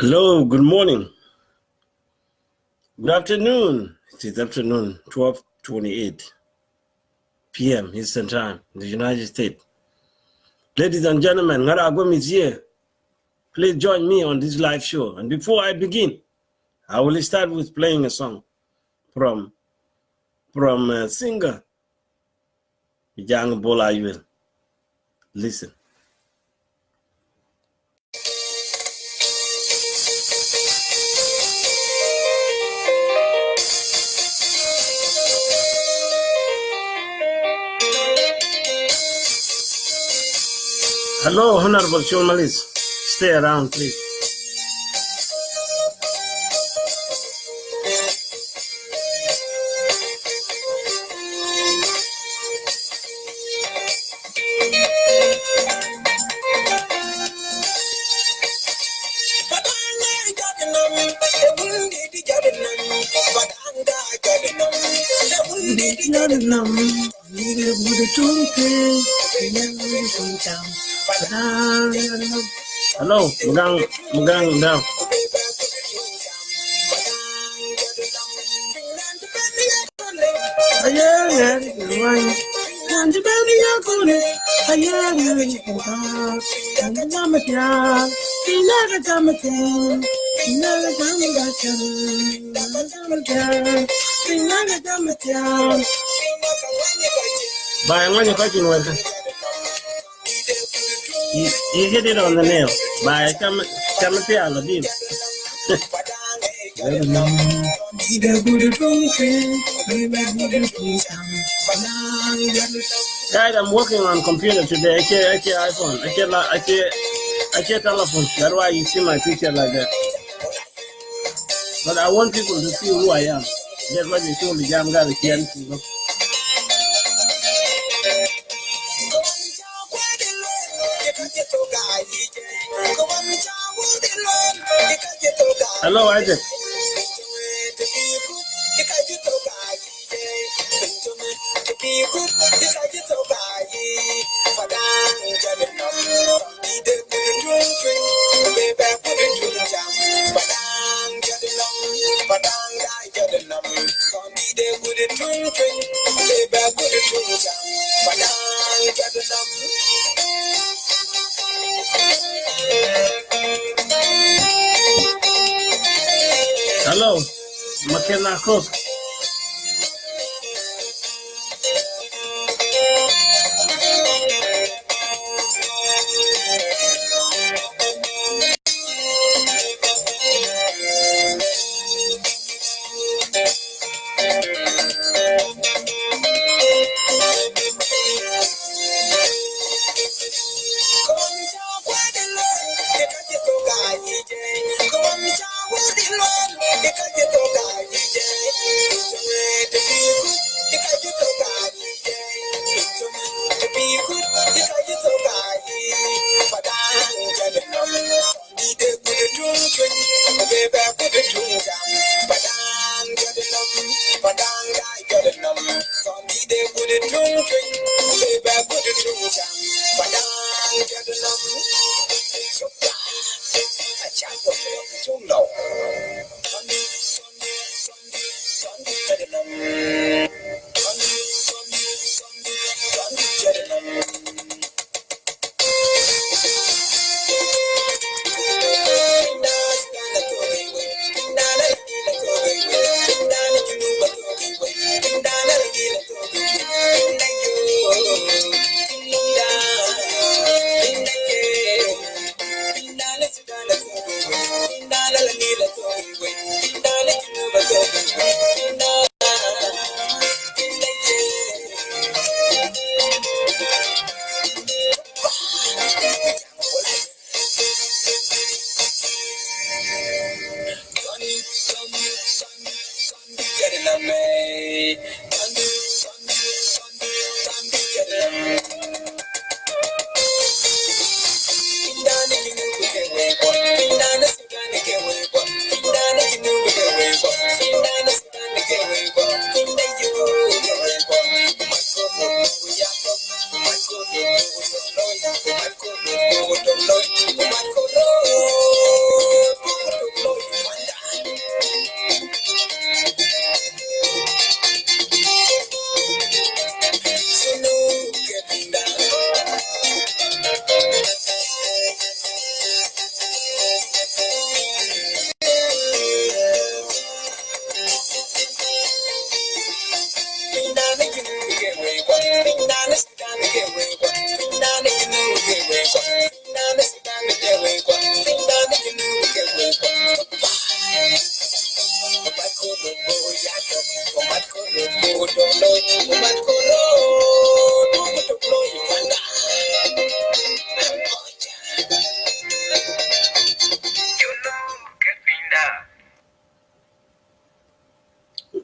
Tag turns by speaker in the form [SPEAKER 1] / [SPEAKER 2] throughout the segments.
[SPEAKER 1] Hello, good morning. Good afternoon. It is afternoon, 12:28 p.m. Eastern Time in the United States. Ladies and gentlemen, Ngaragwem is here. Please join me on this live show. And before I begin, I will start with playing a song from singer Ijang Bola Yuel. Listen. Hello, Honorable journalist. Stay around, please. Hello, Mugang down. By when you're cutting with you hit it on the nail. By Timothy Aladdin. Guys, I'm working on computer today. I can't iPhone. I can't telephone. That's why you see my picture like that. But I want people to see who I am. That's why they told the jam guy to Hello, Isaac. Hello, McKenna Cook.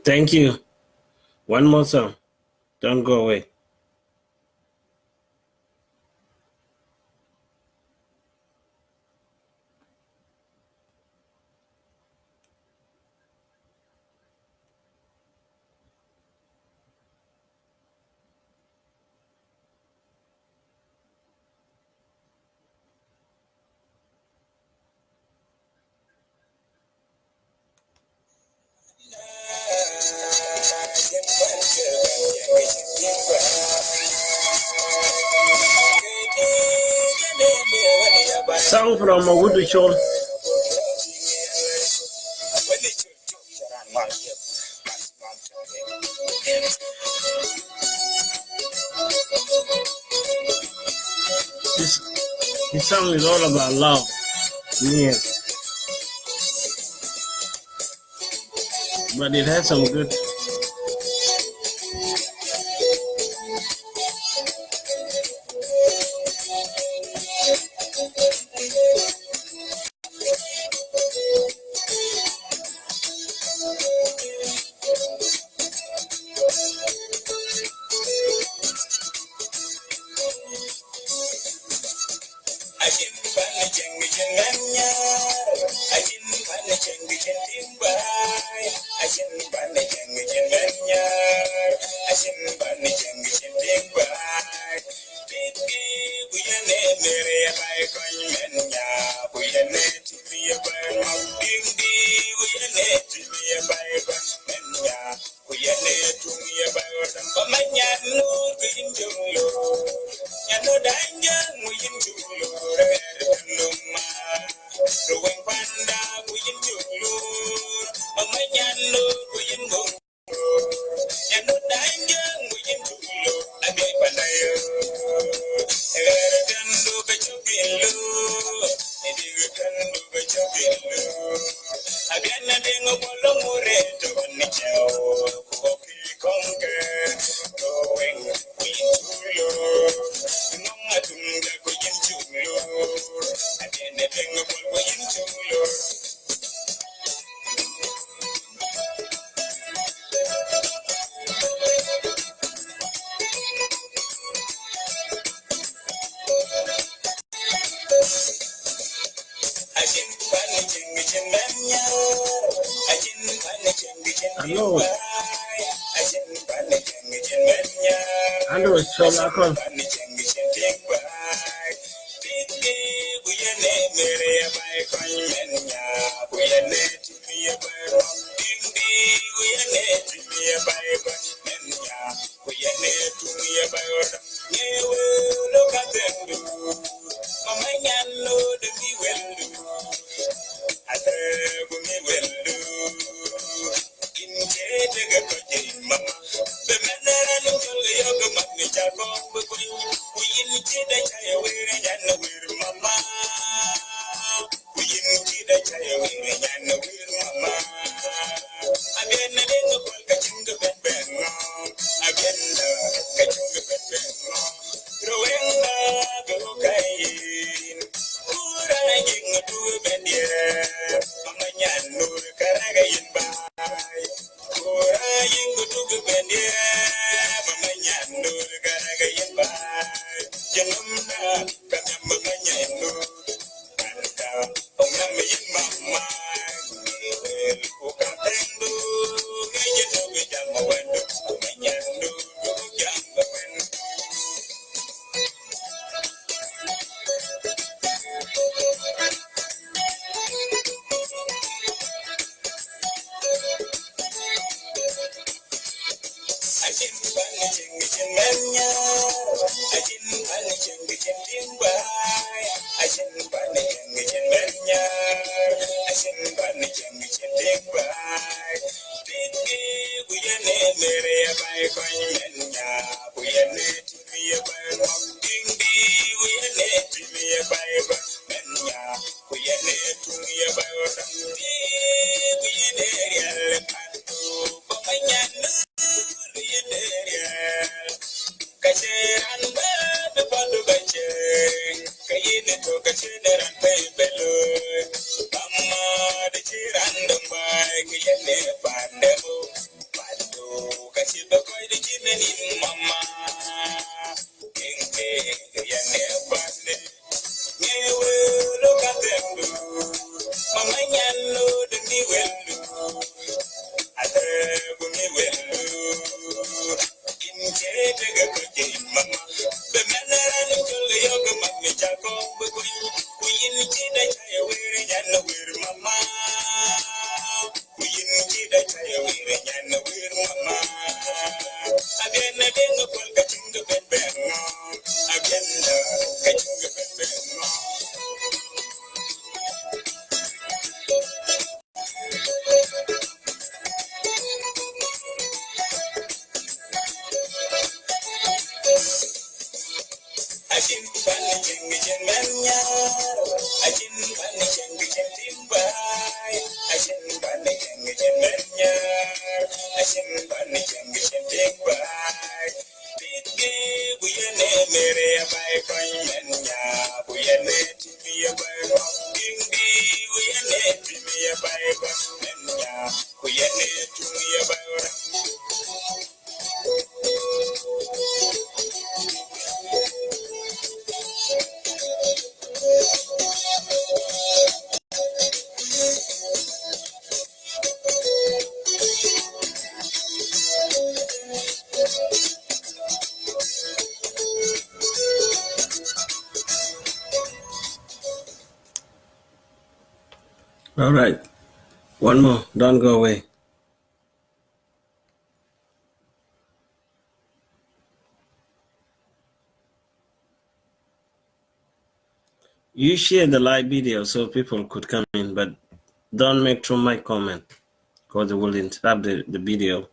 [SPEAKER 1] Thank you. One more song. Don't go away. Song from Magudu Chol. This song is all about love. Yeah. But it has some good. Hello. Hello, Sholakon. All right. One more. Don't go away. You share the live video so people could come in, but don't make too much comment because it will interrupt the video.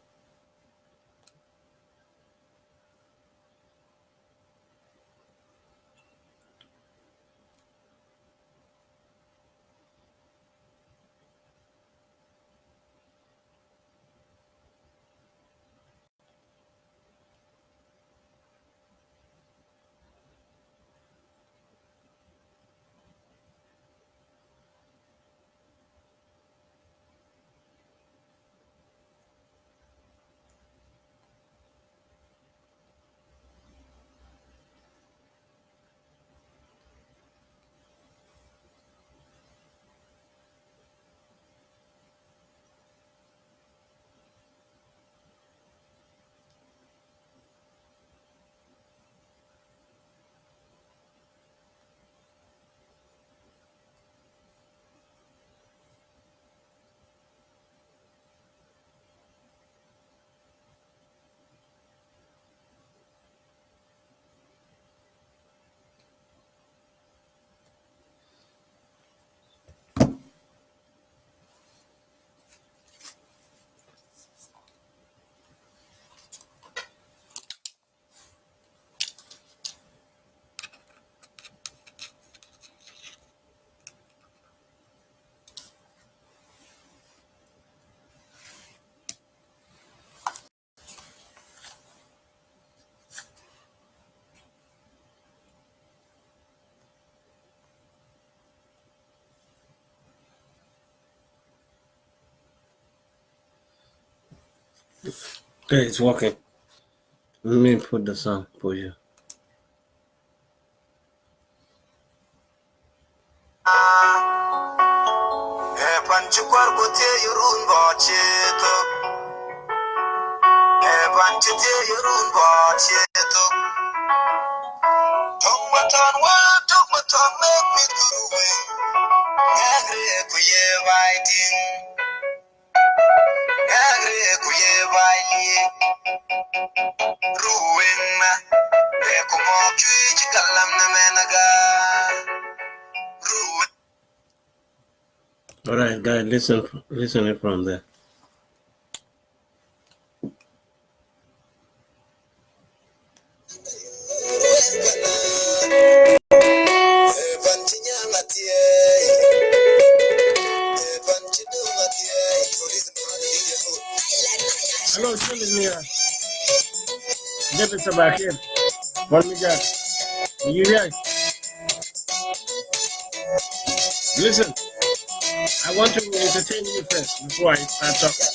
[SPEAKER 1] Okay, it's working. Let me put the song for you. Ruweng all right, guys, listen it from there. Hello, tell me, get it back here. What me got? You hear? Listen, I want to entertain you first before I start talking.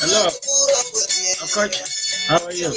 [SPEAKER 1] Hello, Coach. How are you?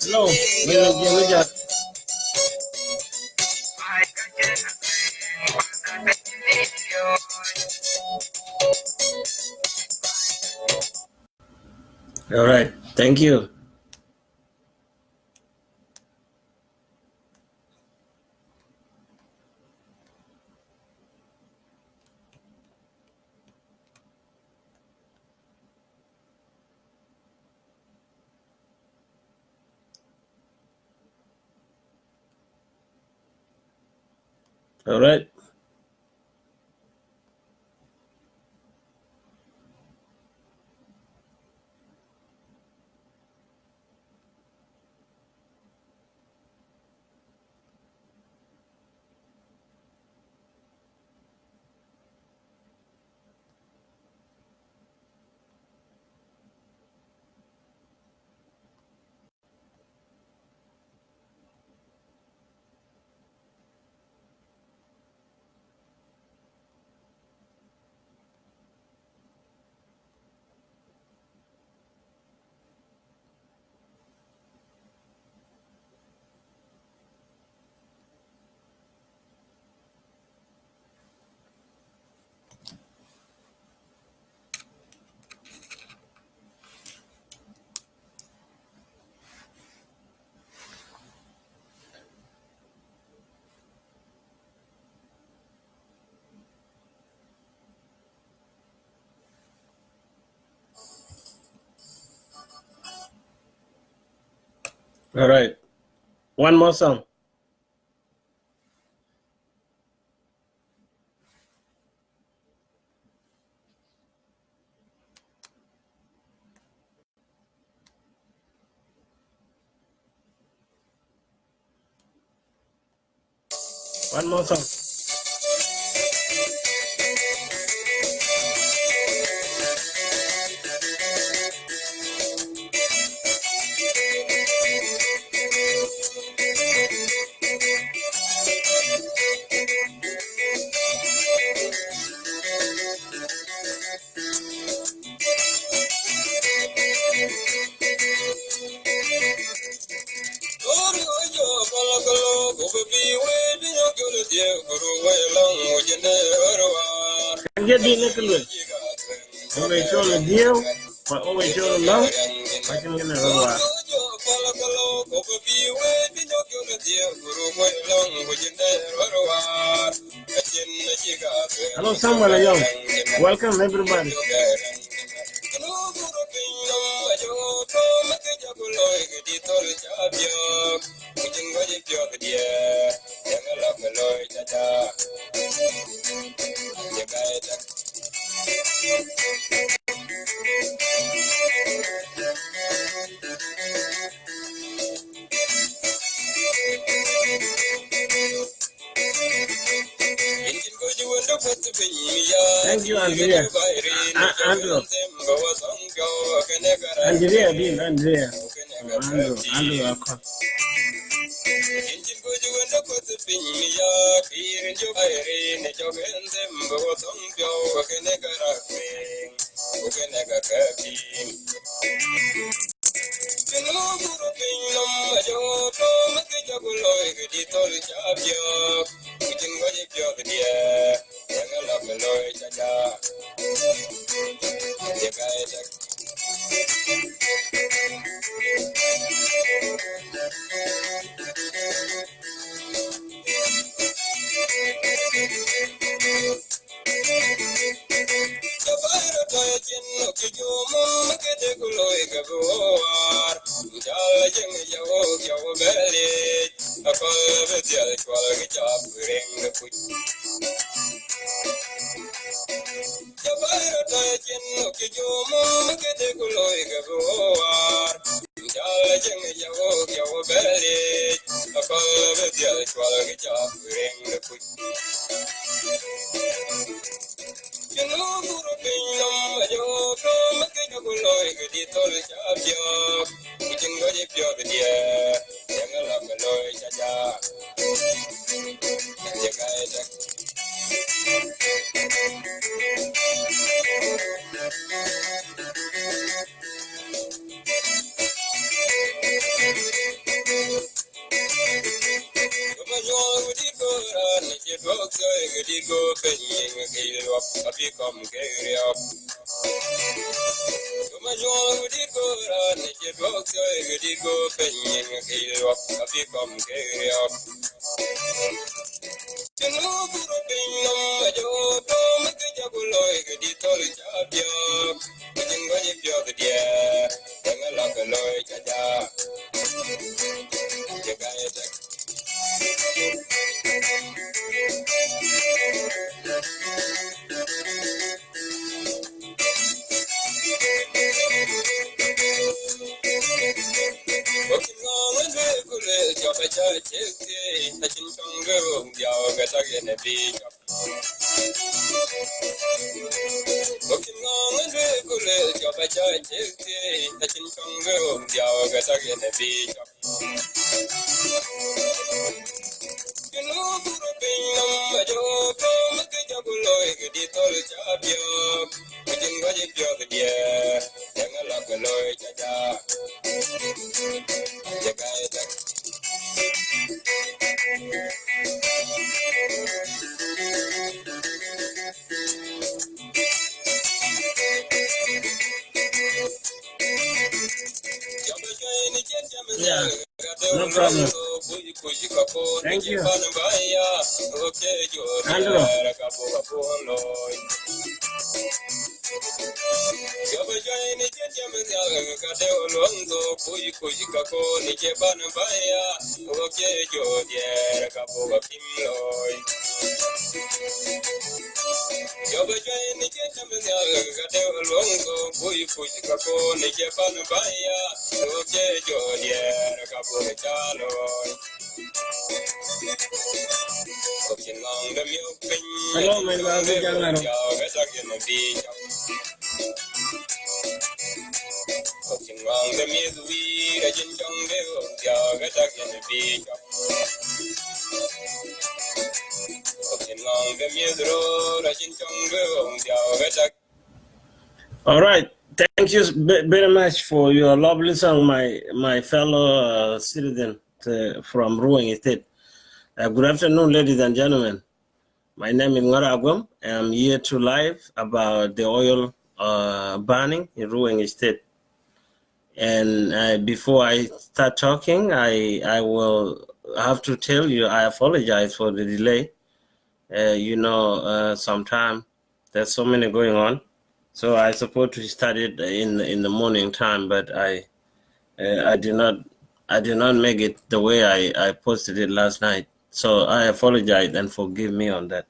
[SPEAKER 1] Hello, all right, thank you. All right. All right. One more song. One more song. Get the little always show the deal, but always show the love. I can get it all out. Hello, Samuel Young. Welcome, everybody. Thank you, Andrea. Andrew. Andrea, Dean, Andrea. Andrew, Yeah, no problem. Thank you. Andrew. Hello, my love. All right. Thank you very much for your lovely song, my fellow citizen from Ruweng State. Good afternoon, ladies and gentlemen. My name is Ngara. I'm here to live about the oil burning in Ruweng State. And before I start talking, I will have to tell you I apologize for the delay. Sometimes there's so many going on. So I supposed to start it in the morning time, but I did not make it the way I posted it last night. So I apologize and forgive me on that.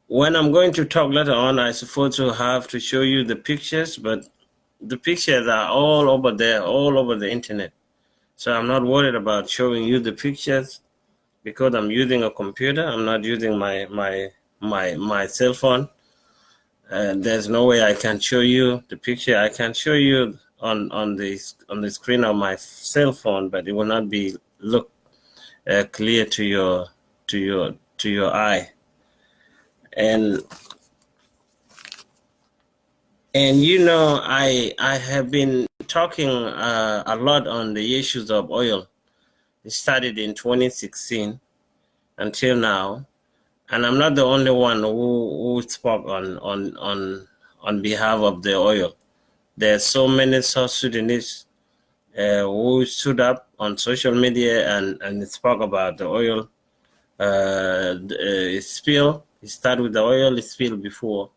[SPEAKER 1] When I'm going to talk later on, I supposed to have to show you the pictures, but the pictures are all over there, all over the internet. So I'm not worried about showing you the pictures because I'm using a computer. I'm not using my cell phone. There's no way I can show you the picture. I can show you on the screen of my cell phone, but it will not be look clear to your eye. And I have been talking a lot on the issues of oil. It started in 2016 until now. And I'm not the only one who spoke on behalf of the oil. There are so many South Sudanese who stood up on social media and spoke about the oil spill. It started with the oil spill before,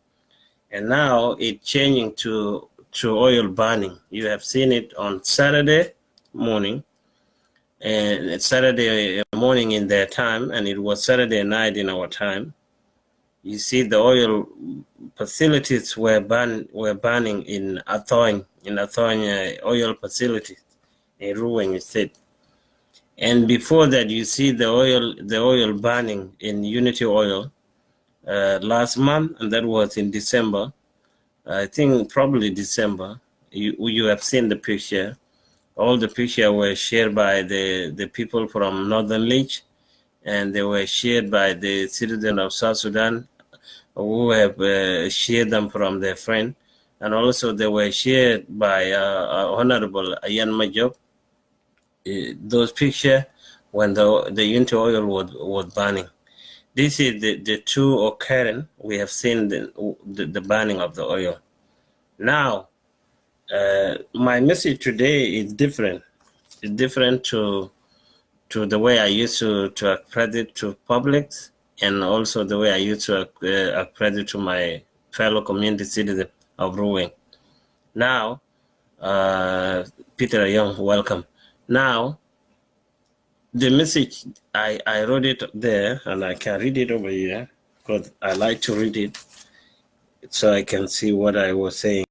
[SPEAKER 1] and now it's changing to oil burning. You have seen it on Saturday morning, and it's Saturday morning in their time, and it was Saturday night in our time. You see, the oil facilities were burning in Athoing oil facilities in Ruweng State. And before that, you see the oil burning in Unity Oil last month, and that was in December. I think probably December. You have seen the picture. All the pictures were shared by the people from Northern Leach, and they were shared by the citizens of South Sudan who have shared them from their friend, and also they were shared by Honorable Ayan Majok. Those pictures when the Unity oil was burning. This is the two occurrence we have seen the burning of the oil. Now, my message today is different. It's different to the way I used to express it to public, and also the way I used to express it to my fellow community citizens of Ruweng. Now, Peter Young, welcome. Now, the message, I wrote it there, and I can read it over here, because I like to read it so I can see what I was saying.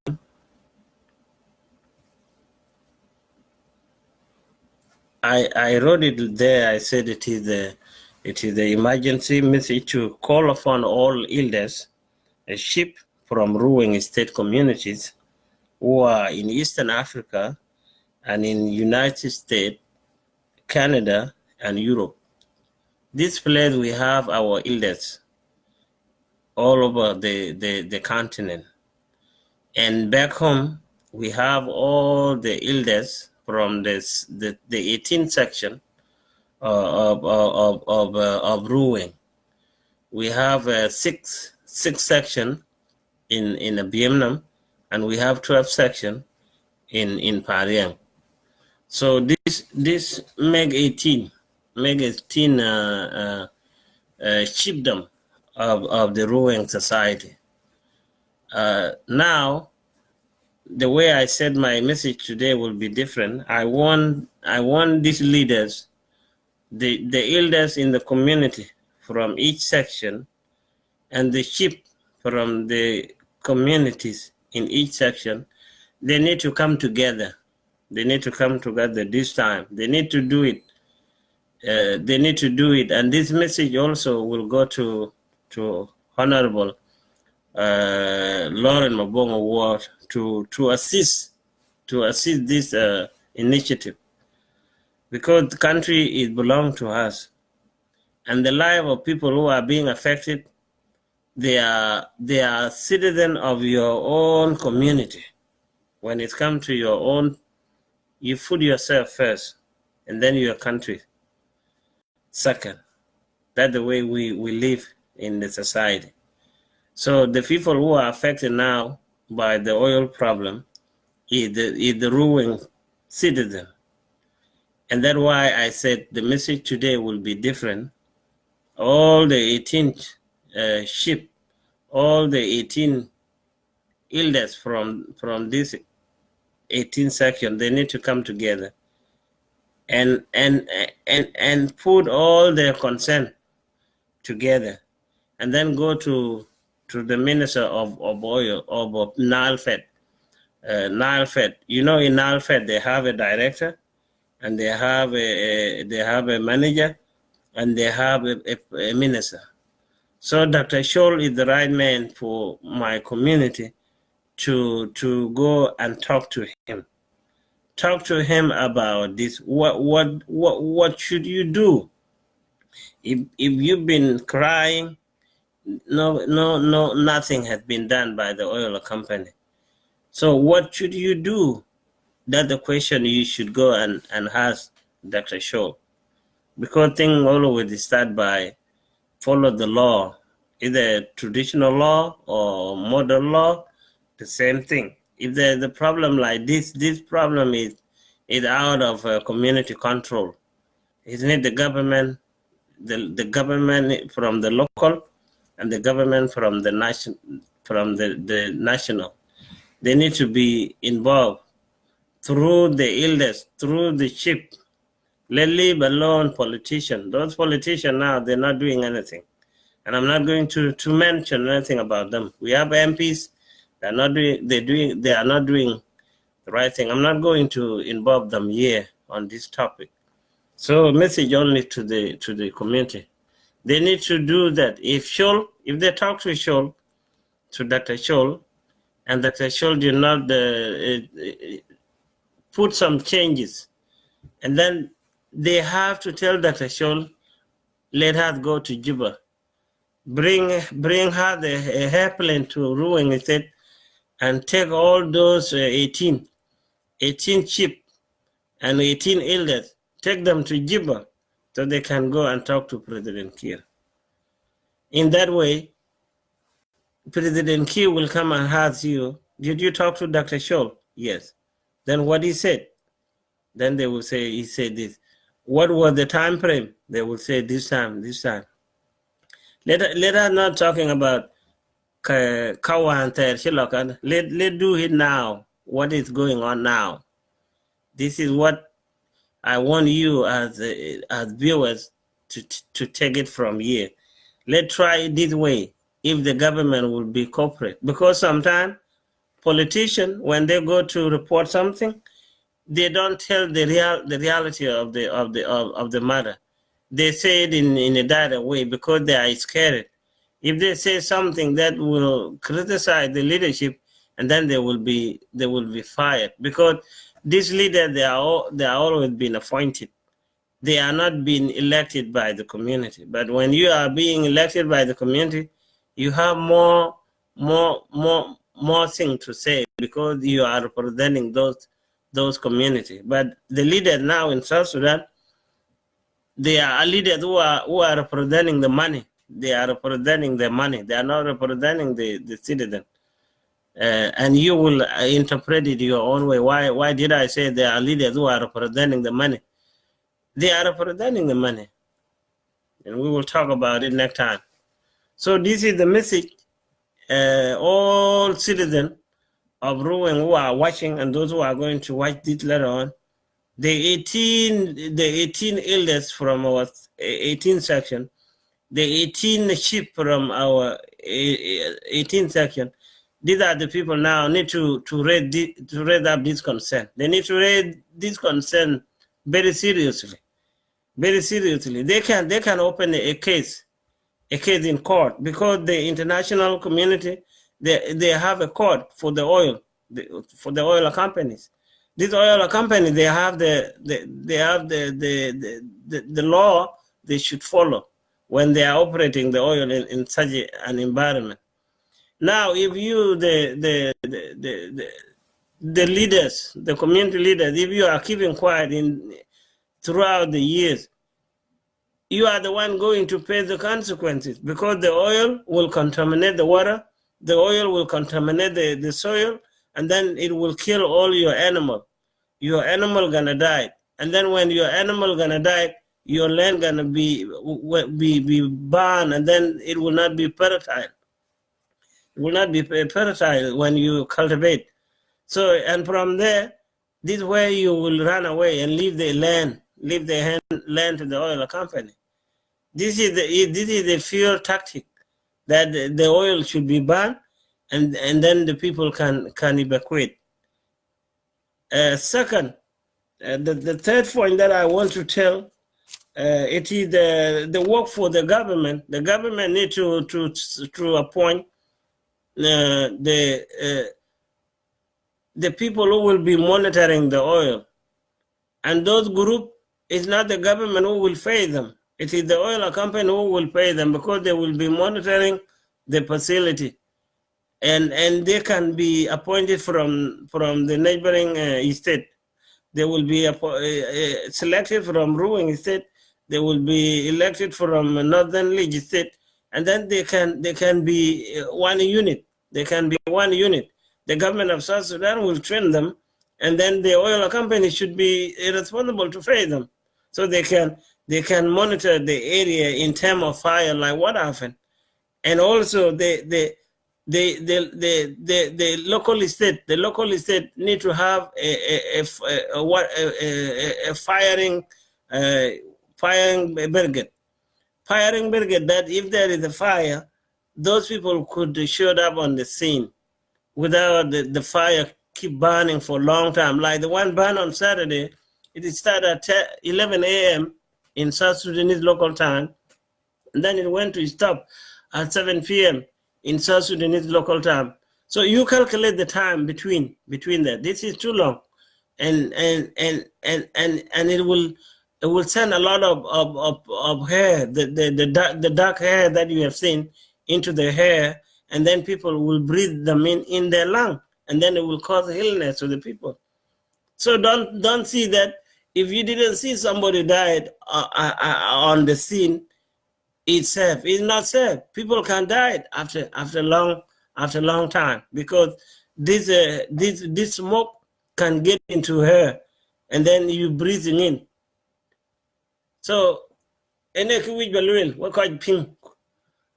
[SPEAKER 1] I wrote it there. I said it is It is the emergency message to call upon all elders, a ship from Ruweng state communities who are in Eastern Africa and in United States, Canada, and Europe. This place we have our elders all over the continent. And back home, we have all the elders from the 18th section of Ruweng. We have six section in Vietnam, and we have 12 section in Pariang. So this make 18 chiefdom of the Ruweng society. Now, the way I said my message today will be different. I want these leaders, the elders in the community from each section, and the chief from the communities in each section. They need to come together. They need to come together this time. They need to do it. They need to do it. And this message also will go to Honorable Lauren Mabongo Ward to assist this initiative, because the country belongs to us, and the life of people who are being affected, they are citizens of your own community. When it comes to your own, you put yourself first, and then your country second. That's the way we live in the society. So the people who are affected now by the oil problem is the Ruweng citizen. And that's why I said the message today will be different. All the 18 ship, all the 18 elders from this 18 section, they need to come together and put all their consent together, and then go to the Minister of Oil, of Nile Fed. Nile Fed, in Nile Fed they have a director, and they have a manager, and they have a minister. So Dr. Scholl is the right man for my community to go and talk to him. Talk to him about this. What should you do? If you've been crying, nothing has been done by the oil company. So what should you do? That's the question you should go and ask Dr. Scholl. Because things always start by follow the law, either traditional law or modern law, the same thing. If there's a problem like this problem is out of community control. It needs the government, the government from the local, and the government from the national. They need to be involved through the elders, through the chief. Let leave alone politicians. Those politicians now, they're not doing anything. And I'm not going to mention anything about them. We have MPs, they are not doing the right thing. I'm not going to involve them here on this topic. So message only to the community. They need to do that. If they talk to Scholl, to Dr. Scholl, and Dr. Scholl did not put some changes, and then they have to tell Dr. Scholl, let her go to Juba. Bring her the airplane to Ruweng State and take all those 18 chiefs and 18 elders, take them to Juba so they can go and talk to President Kiir. In that way, President Kiir will come and ask you, did you talk to Dr. Scholl? Yes. Then what he said? Then they will say, he said this. What was the time frame? They will say this time. Let us not talking about Kawan. Let's do it now. What is going on now? This is what I want you as viewers to take it from here. Let's try it this way. If the government will be corporate, because sometimes politicians, when they go to report something, they don't tell the reality of the matter. they say it in a direct way because they are scared. If they say something that will criticize the leadership, and then they will be fired, because these leaders, they are always been appointed. They are not being elected by the community. But when you are being elected by the community, you have more things to say because you are representing those communities. But the leaders now in South Sudan, they are leaders who are representing the money. They are representing the money. They are not representing the citizen. And you will interpret it your own way. Why did I say they are leaders who are representing the money? They are representing the money. And we will talk about it next time. So this is the message. All citizens of Ruweng who are watching and those who are going to watch this later on, the 18 elders from our 18 section, the 18 sheep from our 18 section, these are the people now need to raise up this concern. They need to raise this concern very seriously. Very seriously. They can open a case in court, because the international community, they have a court for the oil, for the oil companies. These oil companies, they have the law they should follow when they are operating the oil in such an environment. Now, if you the leaders, the community leaders, if you are keeping quiet throughout the years, you are the one going to pay the consequences, because the oil will contaminate the water, the oil will contaminate the soil, and then it will kill all your animal. Your animal gonna die. And then when your animal gonna die, your land gonna be burned, and then it will not be fertile. It will not be fertile when you cultivate. So, and from there, this is where you will run away and leave the land to the oil company. This is the fear tactic, that the oil should be burned, and then the people can evacuate. Second, the third point that I want to tell, it is the work for the government. The government need to appoint the people who will be monitoring the oil, and those groups, it's not the government who will pay them. It is the oil company who will pay them, because they will be monitoring the facility, and they can be appointed from the neighboring state. They will be selected from Ruweng state. They will be elected from Northern League state, and then they can be one unit. They can be one unit. The government of South Sudan will train them, and then the oil company should be responsible to pay them, so they can monitor the area in terms of fire, like what happened, and also the local state need to have a firing brigade, that if there is a fire, those people could show up on the scene without the fire keep burning for a long time. Like the one burned on Saturday, it started at 11 a.m. in South Sudanese local time, and then it went to stop at 7 p.m. in South Sudanese local time. So you calculate the time between that. This is too long, and it will send a lot of hair, the dark hair that you have seen, into the hair, and then people will breathe them in their lung, and then it will cause illness to the people. So don't see that if you didn't see somebody died on the scene, it's safe. It's not safe. People can die after long time, because this smoke can get into her, and then you breathing in. So ene ki wij balwel wa ko ping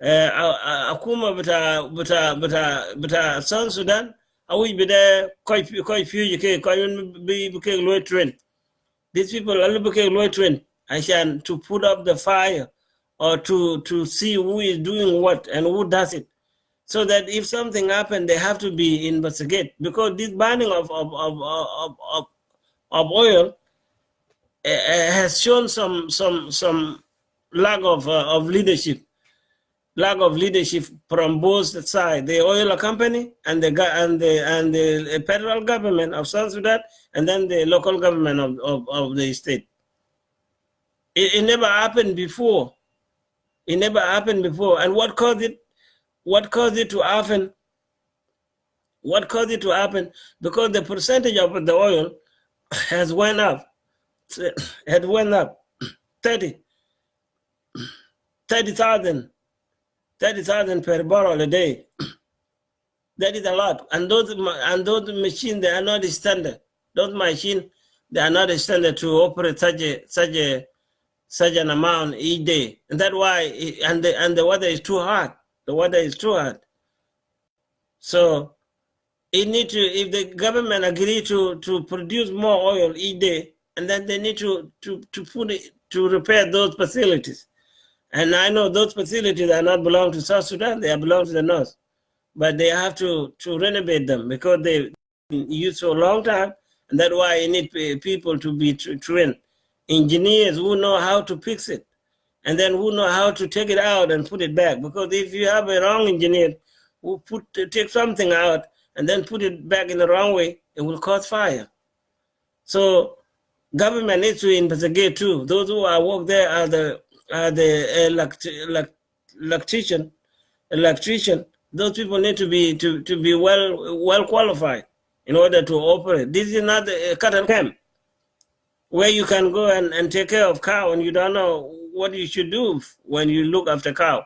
[SPEAKER 1] akuma bata South Sudan awi bida ko fuji ke ko be ke low trend. These people are looking low trend to put up the fire, or to see who is doing what and who does it, so that if something happened, they have to be investigated, because this burning of oil has shown some of leadership. Lack of leadership from both sides, the oil company and the federal government of South Sudan, and then the local government of the state. It never happened before. It never happened before. And what caused it? What caused it to happen? What caused it to happen? Because the percentage of the oil has went up. It went up 30,000 per barrel a day. That is a lot. And those machines, they are not standard. Those machines, they are not standard to operate such an amount each day. And that's why, and the weather is too hot. The weather is too hot. So it need to, if the government agree to produce more oil each day, and then they need to put it, to repair those facilities. And I know those facilities are not belong to South Sudan, they belong to the North. But they have to renovate them because they've been used for a long time, and that's why you need people to be trained. Engineers who know how to fix it, and then who know how to take it out and put it back. Because if you have a wrong engineer who take something out and then put it back in the wrong way, it will cause fire. So government needs to investigate too. Those who are work there are the electrician. Those people need to be well qualified in order to operate. This is not a cattle camp where you can go and take care of cow and you don't know what you should do when you look after cow.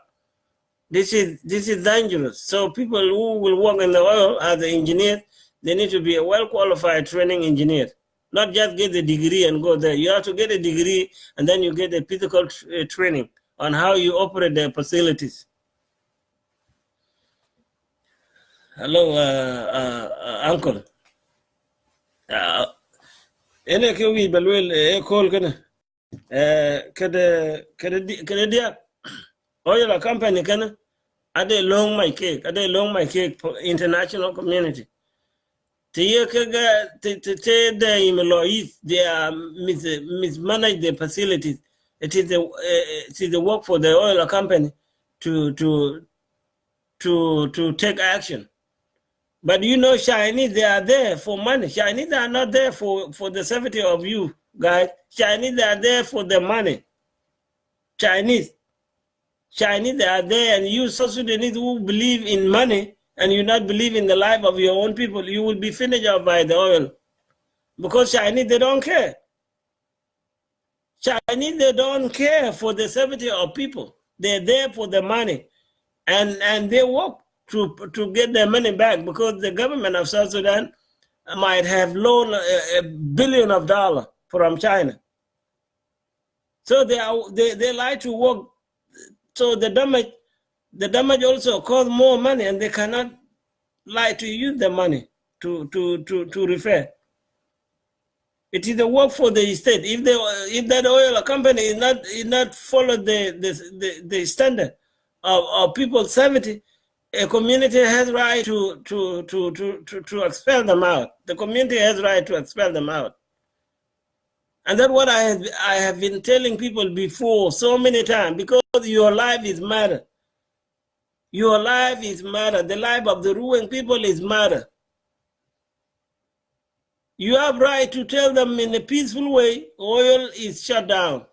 [SPEAKER 1] This is dangerous. So people who will work in the oil as the engineers, they need to be a well qualified training engineer. Not just get the degree and go there. You have to get a degree and then you get a physical training on how you operate the facilities. Hello, uncle. Ene ke wi balwel e call kana kada dia oil company kana ade long my cake for international community. They mismanage the facilities. It is the work for the oil company to take action. But you know, Chinese, they are there for money. Chinese are not there for the safety of you guys. Chinese, they are there for the money. Chinese, they are there, and you South Sudanese who believe in money and you not believe in the life of your own people, you will be finished off by the oil. Because Chinese, they don't care. Chinese, they don't care for the safety of people. They're there for the money. And they work to get their money back, because the government of South Sudan might have loaned $1 billion from China. So they like to work. So the damage also costs more money, and they cannot like to use the money to repair. It is the work for the state. If that oil company is not follow the standard of people's safety, a community has right to expel them out. The community has right to expel them out. And that's what I have been telling people before so many times, because your life is matter. Your life is matter. The life of the Ruweng people is matter. You have right to tell them in a peaceful way, oil is shut down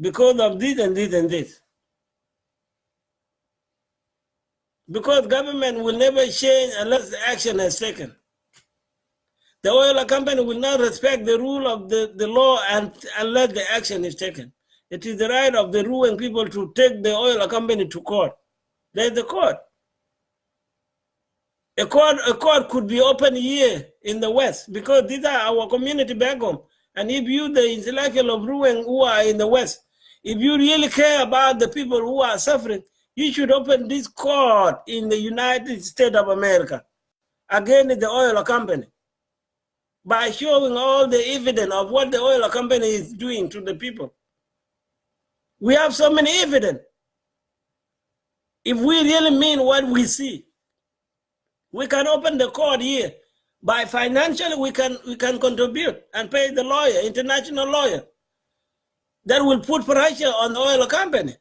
[SPEAKER 1] because of this and this and this. Because government will never change unless the action is taken. The oil company will not respect the rule of the law unless the action is taken. It is the right of the Ruweng people to take the oil company to court. There's the court. A court could be open here in the West, because these are our community back home. And if you, the intellectual of Ruweng who are in the West, if you really care about the people who are suffering, you should open this court in the United States of America against the oil company by showing all the evidence of what the oil company is doing to the people. We have so many evidence. If we really mean what we see, we can open the court here. By financially, we can contribute and pay the lawyer, international lawyer. that will put pressure on the oil company.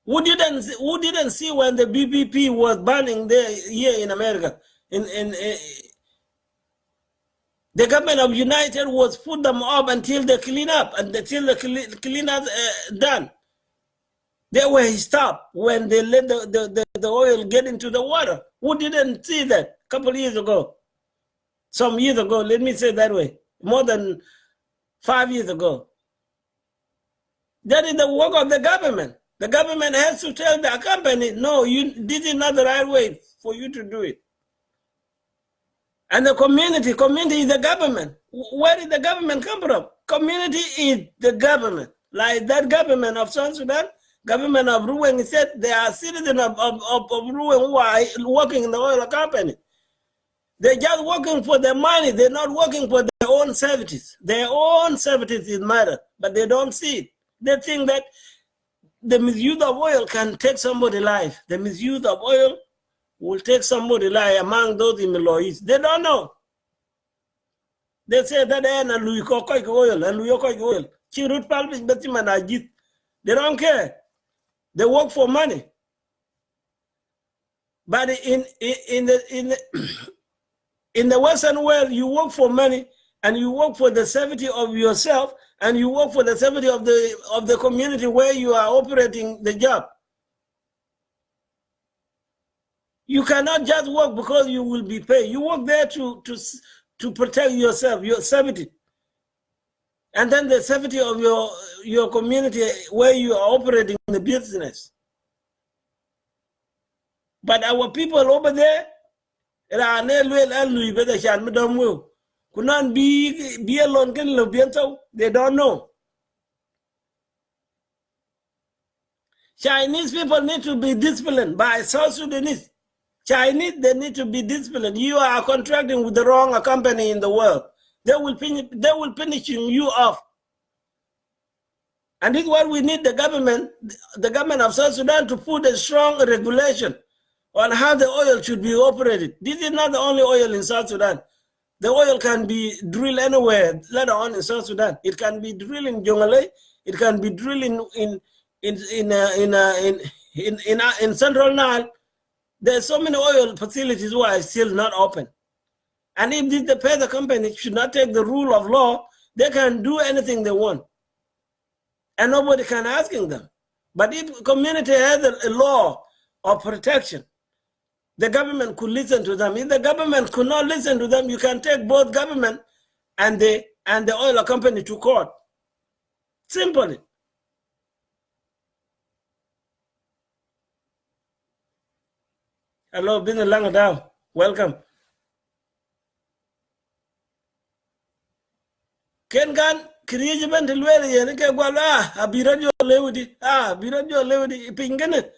[SPEAKER 1] Who didn't see when the BBP was burning there here in America? The government of United was put them up until they clean up, and until the clean up done. They were stopped when they let the oil get into the water. Who didn't see that a couple years ago? Some years ago, let me say that way. More than 5 years ago. That is the work of the government. The government has to tell the company, no, this is not the right way for you to do it. And the community is the government. Where did the government come from? Community is the government. Like that government of South Sudan, government of Ruweng said they are citizens of Ruweng who are working in the oil company. They're just working for their money. They're not working for their own services. Their own services is matter, but they don't see it. They think that the misuse of oil can take somebody's life. The misuse of oil will take somebody's life among those in the Middle East. They don't know. They say that and Louis Cocoy oil and Louis Cocoy oil. They don't care. They work for money. But in the Western world, you work for money and you work for the safety of yourself and you work for the safety of the community where you are operating the job. You cannot just work because you will be paid. You work there to protect yourself, your safety. And then the safety of your community where you are operating the business. But our people over there, they don't know. Chinese people need to be disciplined by South Sudanese. Chinese, they need to be disciplined. You are contracting with the wrong company in the world. They will finish you off. And this is what we need the government of South Sudan to put a strong regulation on how the oil should be operated. This is not the only oil in South Sudan. The oil can be drilled anywhere later on in South Sudan. It can be drilled in Jonglei. It can be drilled in Central Nile. There are so many oil facilities who are still not open. And if the petrol company should not take the rule of law, they can do anything they want. And nobody can asking them. But if the community has a law of protection, the government could listen to them. If the government could not listen to them, you can take both government and the oil company to court. Simply. Hello, Bin Langadao. Welcome. Ken Gan, Kriyajiban Tilwell, Yanaka Guala, Abirajo Lewdy, Birajo Lewdy, Pingane,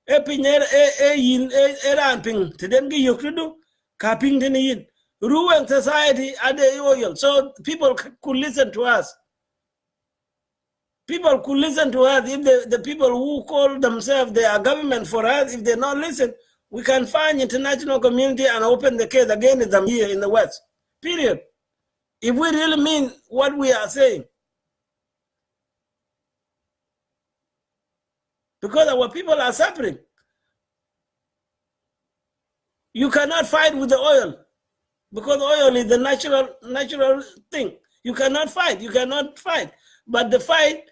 [SPEAKER 1] a Piner, a ramping, to then give you to do, capping the yin. Ruweng society at the oil, so people could listen to us. People could listen to us if the people who call themselves their government for us, if they not listen, we can find international community and open the case against them here in the West. Period. If we really mean what we are saying. Because our people are suffering. You cannot fight with the oil. Because oil is the natural thing. You cannot fight. But the fight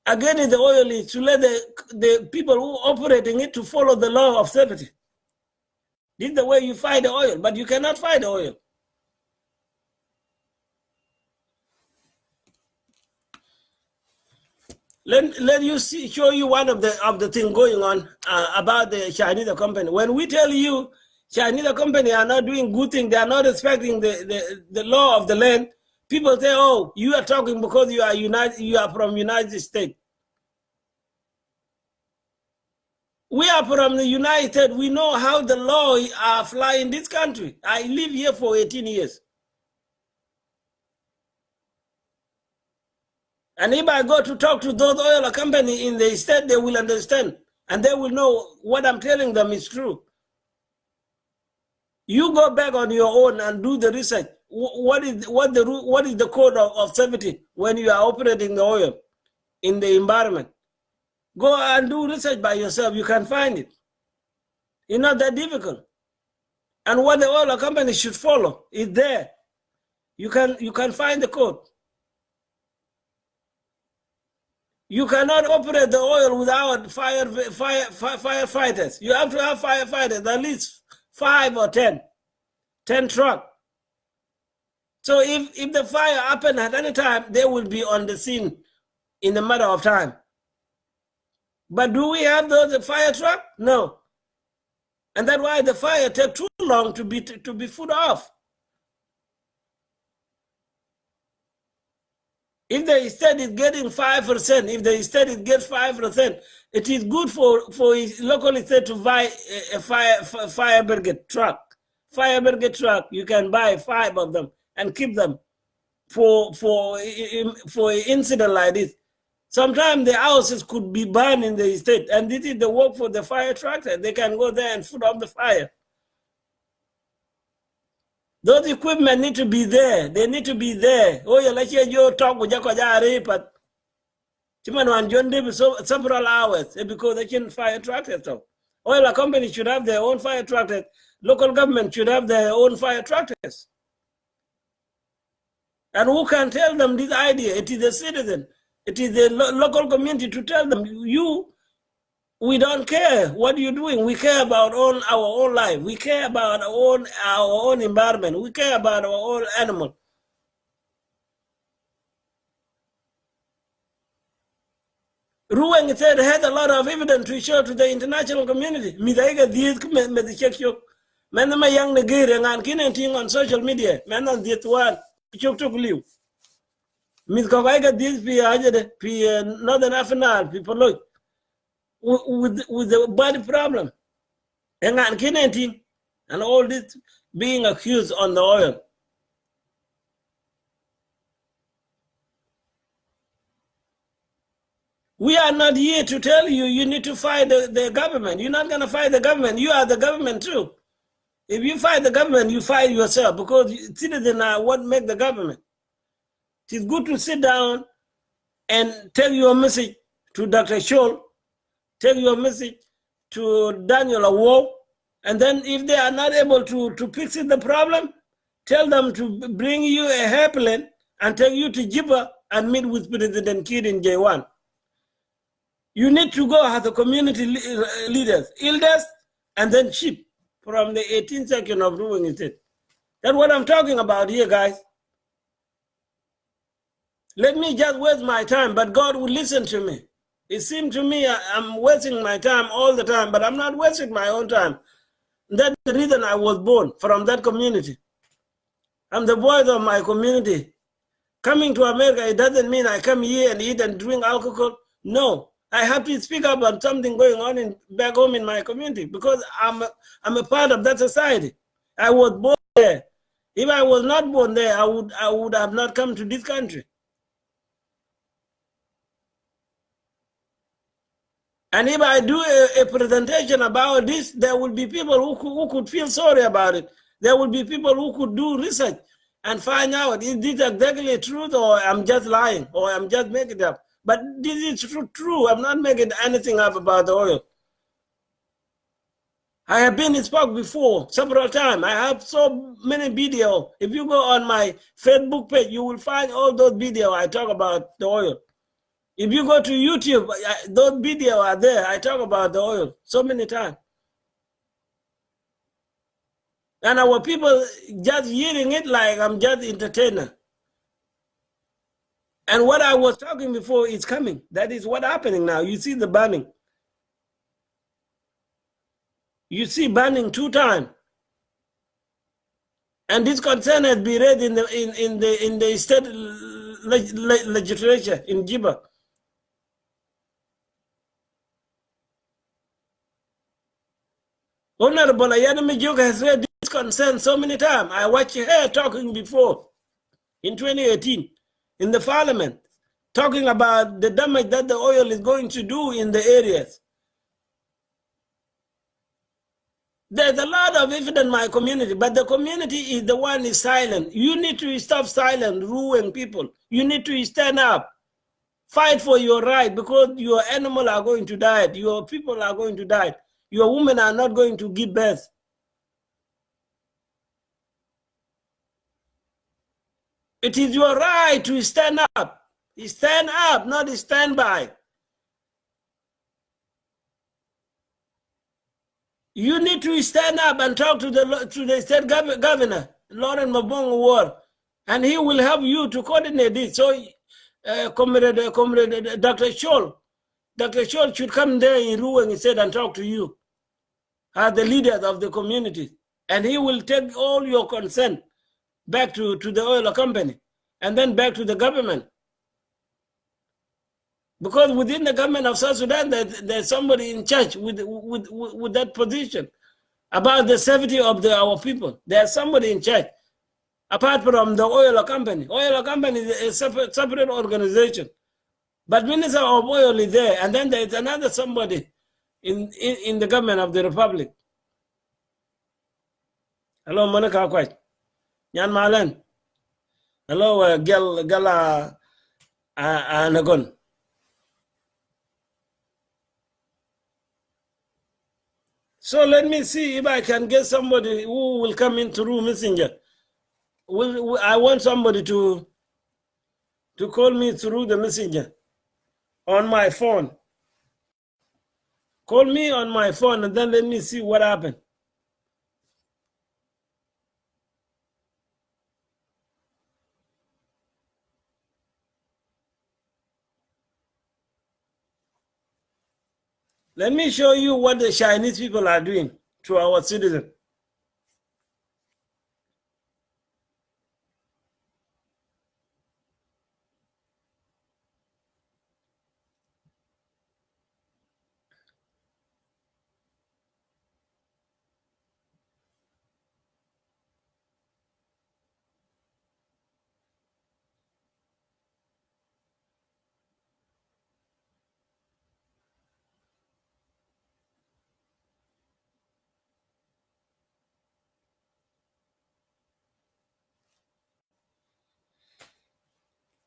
[SPEAKER 1] against the oil is to let the people who are operating it to follow the law of safety. This is the way you fight the oil, but you cannot fight the oil. Let you show you one of the thing going on about the Chinese company. When we tell you Chinese company are not doing good things, they are not respecting the law of the land, people say, oh, you are talking because you are from United States. We are from the United States. We know how the law are flying in this country. I live here for 18 years. And if I go to talk to those oil companies in the state, they will understand. And they will know what I'm telling them is true. You go back on your own and do the research. what is the code of safety when you are operating the oil in the environment? Go and do research by yourself. You can find it. It's not that difficult. And what the oil company should follow is there. You can find the code. You cannot operate the oil without firefighters. You have to have firefighters, at least 5 or 10 trucks. So if the fire happens at any time, they will be on the scene in a matter of time. But do we have those fire trucks? No. And that's why the fire takes too long to be put off. If the state is getting 5%, if the state gets 5%, it is good for local state to buy a fire brigade truck. Fire brigade truck, you can buy 5 of them and keep them for an incident like this. Sometimes the houses could be burned in the state, and this is the work for the fire trucks. They can go there and put off the fire. Those equipment need to be there. They need to be there. Oh, you like you talk with Jacob, but several hours because they can fire tractors. Oil company should have their own fire tractors. Local government should have their own fire tractors. And who can tell them this idea? It is the citizen. It is the local community to tell them, we don't care what you're doing. We care about our own life. We care about our own environment. We care about our own animal. Ruweng said had a lot of evidence to show to the international community. Man, my young Nigerian and thing on social media. Man, on this one, took live. Miss Kawaiga, this be Northern African people look. With the body problem and all this being accused on the oil. We are not here to tell you need to fight the government. You're not going to fight the government. You are the government too. If you fight the government, you fight yourself because citizens are what make the government. It is good to sit down and tell your message to Dr. Scholl. Take your message to Daniel Awo, and then if they are not able to fix the problem, tell them to bring you a airplane and take you to Juba and meet with President Kiir in J1. You need to go as the community leaders, elders, and then chief from the 18th section of Ruweng State. That's what I'm talking about here, guys. Let me just waste my time, but God will listen to me. It seemed to me I'm wasting my time all the time, but I'm not wasting my own time. That's the reason I was born, from that community. I'm the voice of my community. Coming to America, it doesn't mean I come here and eat and drink alcohol. No, I have to speak up on something going on back home in my community because I'm a part of that society. I was born there. If I was not born there, I would have not come to this country. And if I do a presentation about this, there will be people who could feel sorry about it. There will be people who could do research and find out, is this exactly the truth or I'm just lying or I'm just making it up. But this is true. I'm not making anything up about the oil. I have been spoke before several times. I have so many videos. If you go on my Facebook page, you will find all those videos I talk about the oil. If you go to YouTube, those videos are there. I talk about the oil so many times. And our people just hearing it like I'm just entertainer. And what I was talking before is coming. That is what's happening now. You see the burning. You see burning 2 times. And this concern has been raised in the state legislature in Juba. Honorable Ayana Mijuga has raised this concern so many times. I watched her talking before in 2018 in the parliament, talking about the damage that the oil is going to do in the areas. There's a lot of evidence in my community, but the community is the one is silent. You need to stop silent, ruining people. You need to stand up, fight for your right, because your animals are going to die. Your people are going to die. Your women are not going to give birth. It is your right to stand up. Stand up, not stand by. You need to stand up and talk to the state governor, Lauren Mabong War, and he will help you to coordinate this. So, Comrade Dr. Scholl should come there in Ruweng instead and talk to you as the leaders of the community, and he will take all your consent back to the oil company and then back to the government. Because within the government of South Sudan, there's somebody in charge with that position about the safety of our people. There's somebody in charge, apart from the oil company. Oil company is a separate organization. But Minister of Oil is there, and then there's another somebody in the government of the Republic. Hello, Monica Kwai. Yan Malen. Hello, Gala Anagon. So let me see if I can get somebody who will come into room messenger. I want somebody to call me through the messenger on my phone. Call me on my phone and then let me see what happened. Let me show you what the Chinese people are doing to our citizens.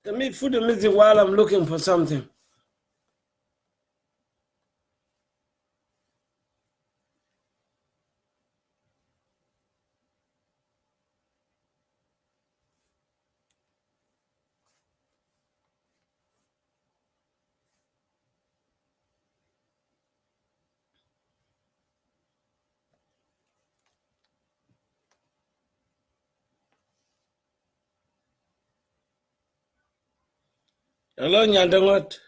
[SPEAKER 1] Let me put the music while I'm looking for something. Hello, Nyandangot.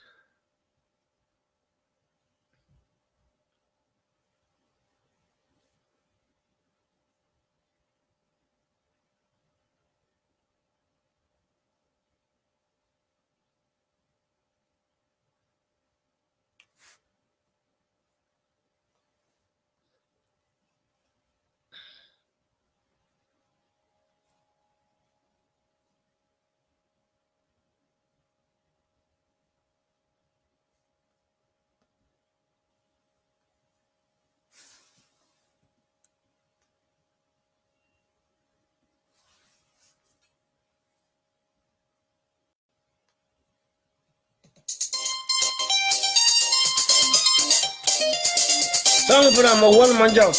[SPEAKER 1] Some for I'm a one man job.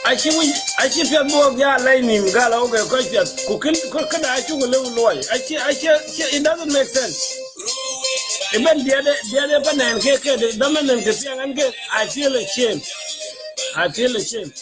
[SPEAKER 1] I see people yeah lining gala okay question. Could I should a little loy. It doesn't make sense. Even the other banana cake, the dominant and get I feel ashamed. I feel ashamed.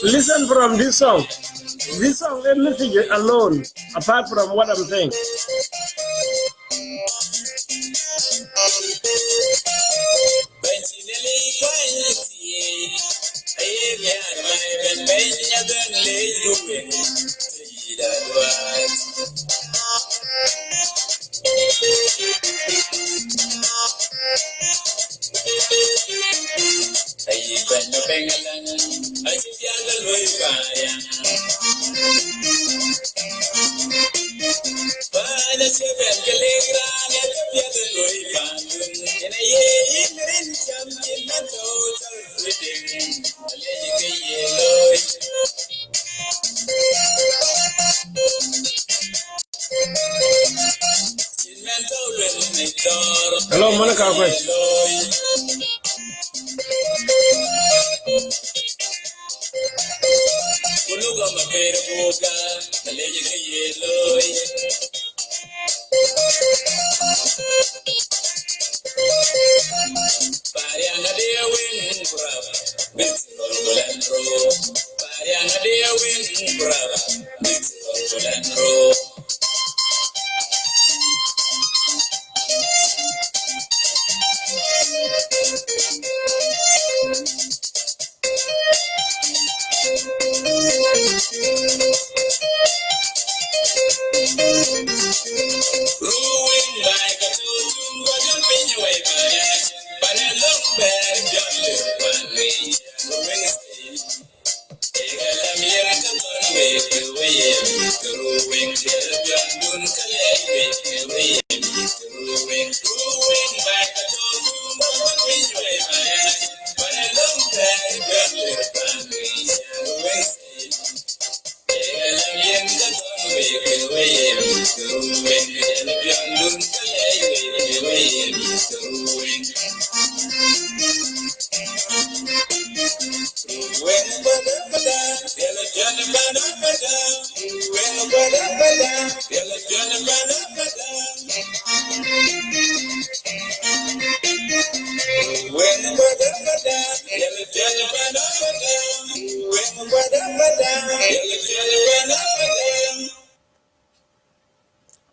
[SPEAKER 1] Listen from this song. This song, let me see it alone, apart from what I'm saying. Hello, Monica.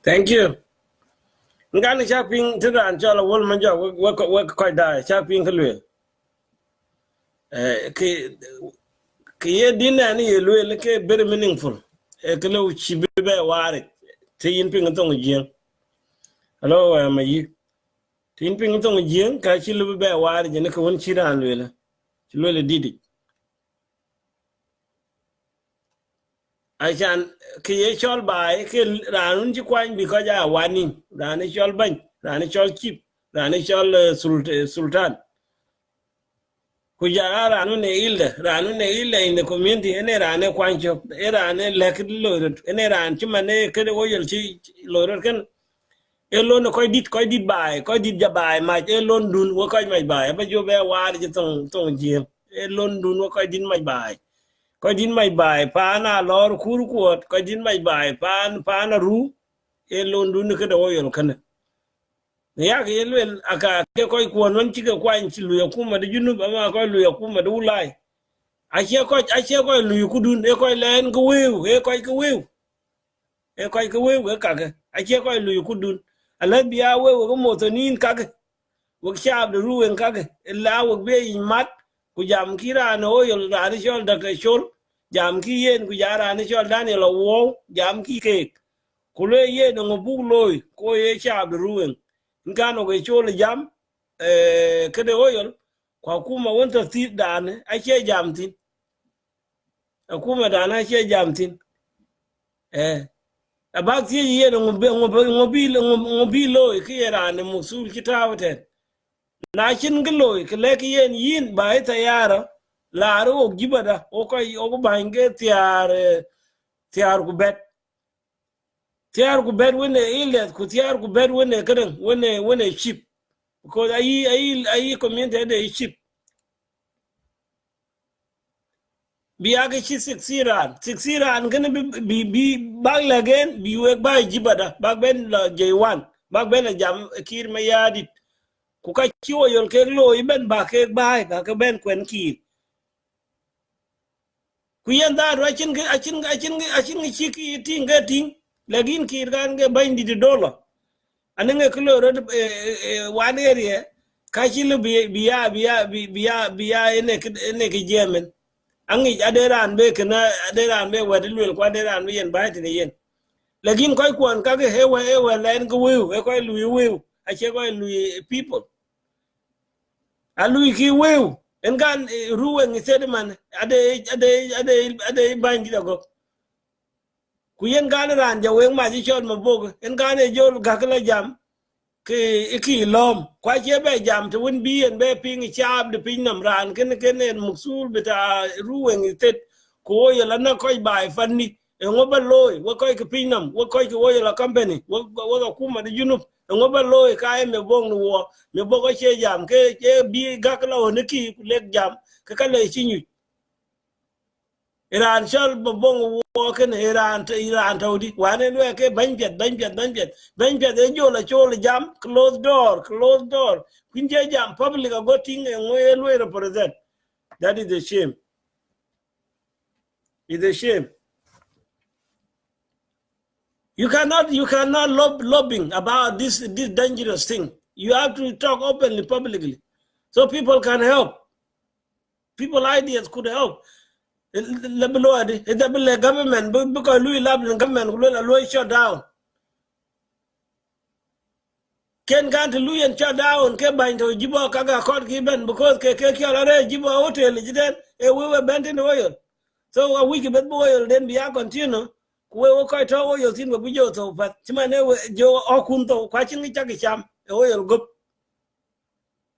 [SPEAKER 1] Thank you. Ngani shopping to the Anchola Woolmanja, work quite die, shopping Kalwil. Kaya dinner, and you look very meaningful. A canoe she be worried. Tin ping tong jing. Hello, my tin ping tong jing, catch you little bit wide, and a one chiran will. She really did it. I can create all by Ranun Chiquine because I warning, Ranichal Bank, Ranichal Chip, Ranichal Sultan. Kujara ranu ne ilda in the community, ene rane kwancho, erane lekid loaded, ene ran chimane kede oil chi loaded can. Elon koi dit buy, koi dit jabai, my elon dun, what koi my buy, but you bear wide tong jim. Elon dun, what koi din my buy. Koi din my buy, pana lor kurquat, koi din my buy, pana ru, elon dun kede oil can. Ya ke yelwel aka ke koy kwon wan chike kwan chi lu yakuma de junub ama koy lu yakuma de ulai a che koy lu kudun e koy len ko wew e koy ko wew e koy ko wew e kage a che koy lu kudun ala biya wew ko motonin kage wo shab de ruwen kage la wo be mat ku jam kira no yol da ni shol da ke shol jam ki yen ku jara ni shol daniel wo jam ki ke kule ye no bu loy ko ye shab de ruwen ngano ge chole jam kede oyol kwa kuma wonta ti dane ake jamtin akuma dana ake jamtin abak ti ye no ngobi loy ki yerane musul kitawten na kin gloy kle ki yen yin ba ita yara laro gibada o koy o bange tiar ku bet wone ile ku tiar ku bet wone kadan wone chip because ayi community de chip biya chi sixiran gonna be bag again bi we ba jibada bag ben la j1 bag ben jam kir me yadi ku ka chiwo yol ke lo iben ba ke ba ka ben kwen ki ku yen da ro achin chi ki tinga ting lagin kir gan ge bindi de dollar anenge kilo ro one area ka chilu biya ene ke jemen angi aderan be kana aderan be wadilwel kwa aderan be yen baati ne yen lakin koy kwon kage hewa len go wi e koy lu a che koy lu people a lu ki wi en gan ruwen sedman ade bandi dago ku yen gan ran jawen ma ji chon mabog en gan e jol gakla jam ki lom kwa che be jam to win bi en be ping chab de ping nam ran ken en musul beta ruwen tet ko ye la na koy bai fanni e ngoba loy wo koy ke ping nam wo koy ke wo ye la company wo kuma de junub e ngoba loy ka e me bong wo me bogo che jam ke bi gakla on ki lek jam ke kale chinyu Iran shall bong walking Iran Taudi. One and where banjat, they jola chol jam, closed door. Quinja jam, public a goting and way represent. That is a shame. It's a shame. You cannot lobbying about this dangerous thing. You have to talk openly, publicly. So people can help. People ideas could help. The government because Louis lab the government will shut down. Ken can't Louis and shut down ke bind to Jibo Kaga court given because Keke Jibo hotel we were bent in oil. So a week bit oil then be a continue. We were quite oil thing with Bijoto, but Timane Joe Okunto, catching the Chakisham, oil go.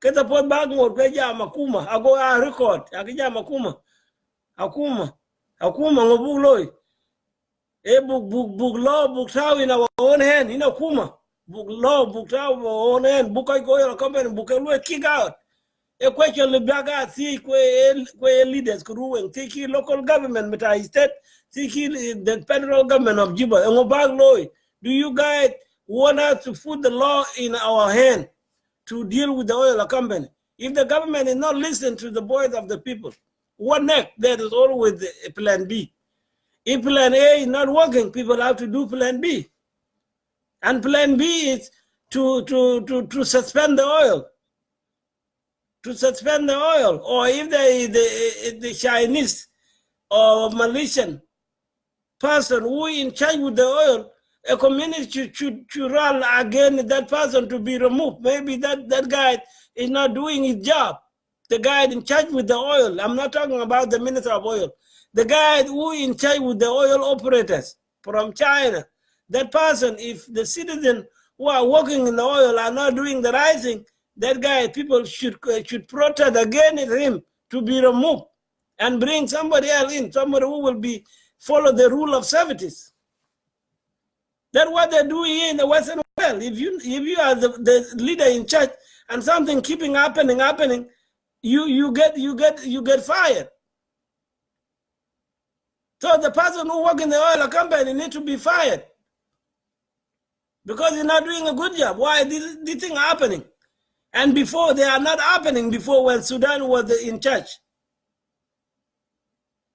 [SPEAKER 1] Get the pot bag more, Peja Makuma. I go a record, Akija Makuma. Akuma ngobuloy e book law book how in our own hand in a kuma book law book how our own hand book I go your company book a kick out a question the baga see kwe leaders Ruweng tiki local government but I state tiki the federal government of Juba and ngobag loy do you guys want us to put the law in our hand to deal with the oil company if the government is not listening to the voice of the people? What next? There is always a plan B. If plan A is not working, people have to do plan B. And plan B is to suspend the oil. To suspend the oil. Or if the Chinese or Malaysian person who is in charge with the oil a community should run against that person to be removed. Maybe that guy is not doing his job. The guy in charge with the oil. I'm not talking about the minister of oil. The guy who in charge with the oil operators from China. That person, if the citizens who are working in the oil are not doing the right thing, that guy, people should protest against him to be removed and bring somebody else in, somebody who will be follow the rule of services. That's what they're doing here in the Western world. If you are the leader in charge and something keeping happening, you get fired. So the person who works in the oil company needs to be fired because he's not doing a good job. Why these things are happening? And before, they are not happening before when Sudan was in charge.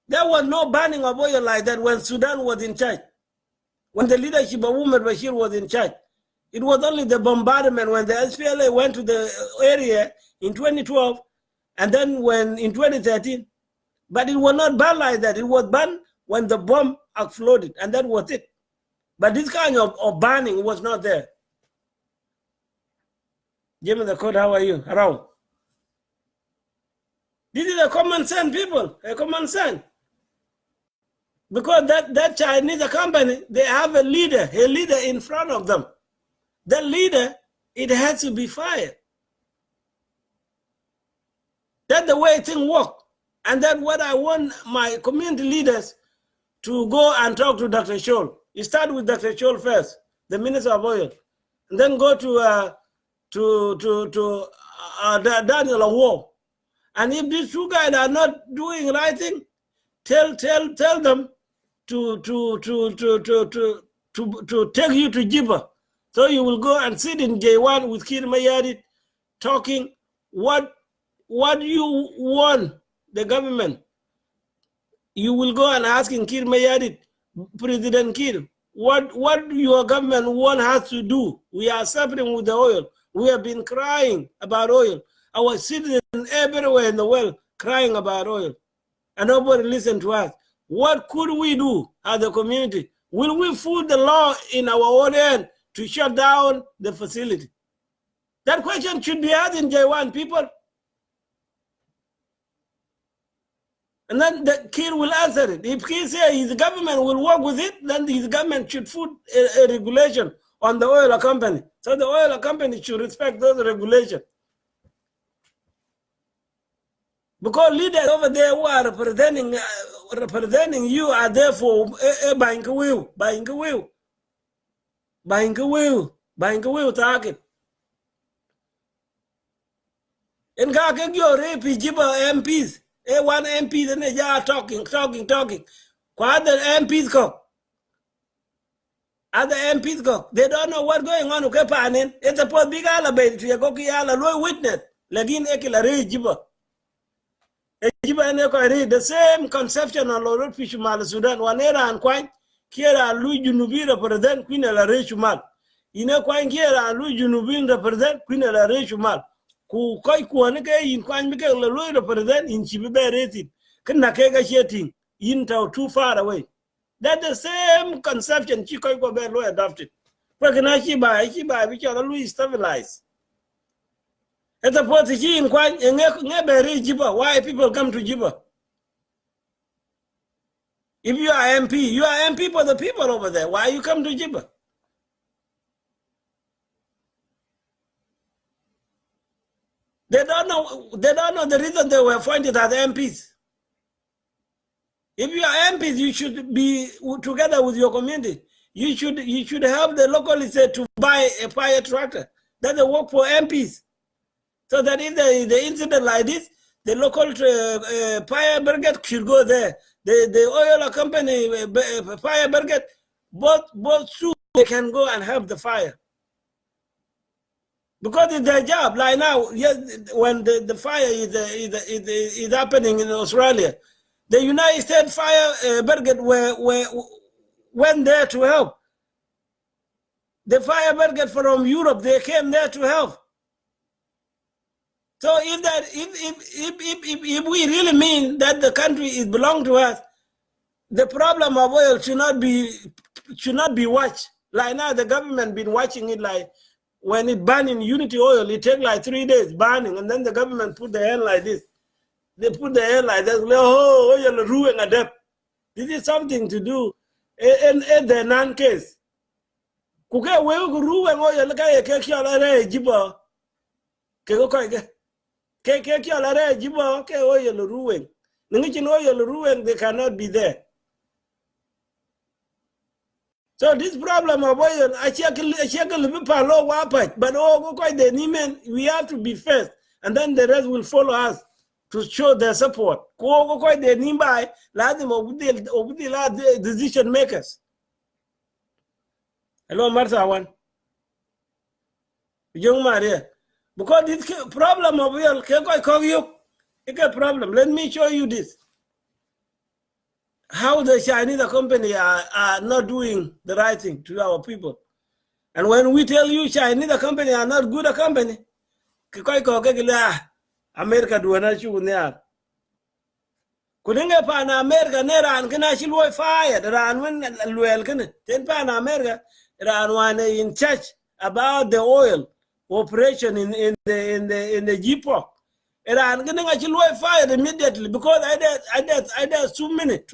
[SPEAKER 1] There was no banning of oil like that when Sudan was in charge. When the leadership of Umar Bashir was in charge. It was only the bombardment when the SPLA went to the area in 2012 and then when in 2013. But it was not banned like that. It was banned when the bomb exploded, and that was it. But this kind of banning was not there. Jimmy the Code, how are you? Around. This is a common sense, people. A common sense. Because that Chinese company, they have a leader in front of them. That leader, it has to be fired. That's the way things work. And that's what I want my community leaders to go and talk to Dr. Scholl. You start with Dr. Scholl first, the Minister of Oil, and then go to Daniel Awar. And if these two guys are not doing the right thing, tell them to take you to Juba. So you will go and sit in J1 with Kir Mayadit talking what you want the government. You will go and ask in Kir Mayadit, President Kir, what your government want us to do. We are suffering with the oil. We have been crying about oil. Our citizens everywhere in the world crying about oil. And nobody listen to us. What could we do as a community? Will we put the law in our own hand to shut down the facility? That question should be asked in J1, people. And then the Kir will answer it. If Kir says his government will work with it, then his government should put a regulation on the oil company. So the oil company should respect those regulations. Because leaders over there who are representing you are there for buying a will target. In Gagag, your MPs. One MP, then they are talking. Other MPs go. They don't know what's going on. It's a poor big alabay to a witness. Lagin Ekila Jiba. The same conception on Lord Fishumal Sudan, one era and quite Kira Louis Junubin represent Queen La Rechumal. You know, quite Kira Louis Junubin represent Queen La Rechumal. Ku koi kuaneke in kwan bike la represent in chibibe rated. Kana kega sheting in too far away. That's the same conception Chikoi ko be lo adopted. Pakana Shiba which are always stabilized. At the port in kwan nge Jiba. Why people come to Jiba? If you are MP for the people over there. Why you come to Jiba? They don't know the reason they were appointed as MPs. If you are MPs, you should be together with your community. You should help the locals to buy a fire tractor. That's the work for MPs. So that if there is an incident like this, the local fire brigade should go there. The oil company fire brigade, both two, they can go and help the fire. Because it's their job. Like now, yes, when the fire is happening in Australia, the United States Fire Brigade went there to help. The fire brigade from Europe, they came there to help. So if we really mean that the country is belong to us, the problem of oil should not be watched. Like now, the government been watching it. Like when it burning Unity oil, it take like 3 days burning, and then the government put the hand like this. They put the hand like this. Oh, oil ruin a depth. This is something to do in the non-case. Kuke wewe ruin oil kaya keki alare jibo. Keko kaya keki alare jibo ke oil ruin. Ningichin oil ruin, they cannot be there. So this problem of oil, I check a little bit but we have to be first, and then the rest will follow us to show their support. Decision makers. Hello, Martha one. Young Maria. Because this problem of oil, it's a problem. Let me show you this. How the Chinese company are not doing the right thing to our people. And when we tell you Chinese company are not good a company, America do not show there. Couldn't pan America near and can actually fire the ran when well can ten pan America ran one in church about the oil operation in the G-Pop. Iran getting actually fired immediately because I did too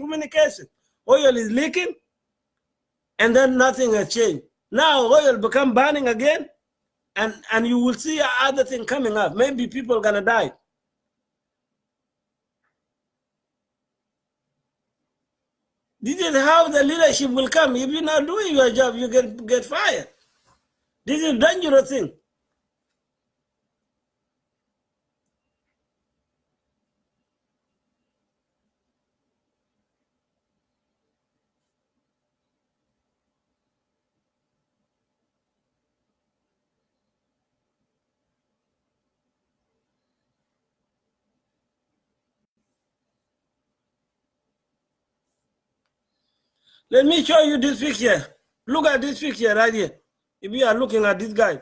[SPEAKER 1] many cases. Oil is leaking, and then nothing has changed. Now oil become burning again, and you will see other thing coming up. Maybe people are gonna die. This is how the leadership will come. If you're not doing your job, you get fired. This is a dangerous thing. Let me show you this picture. Look at this picture right here. If you are looking at this guy,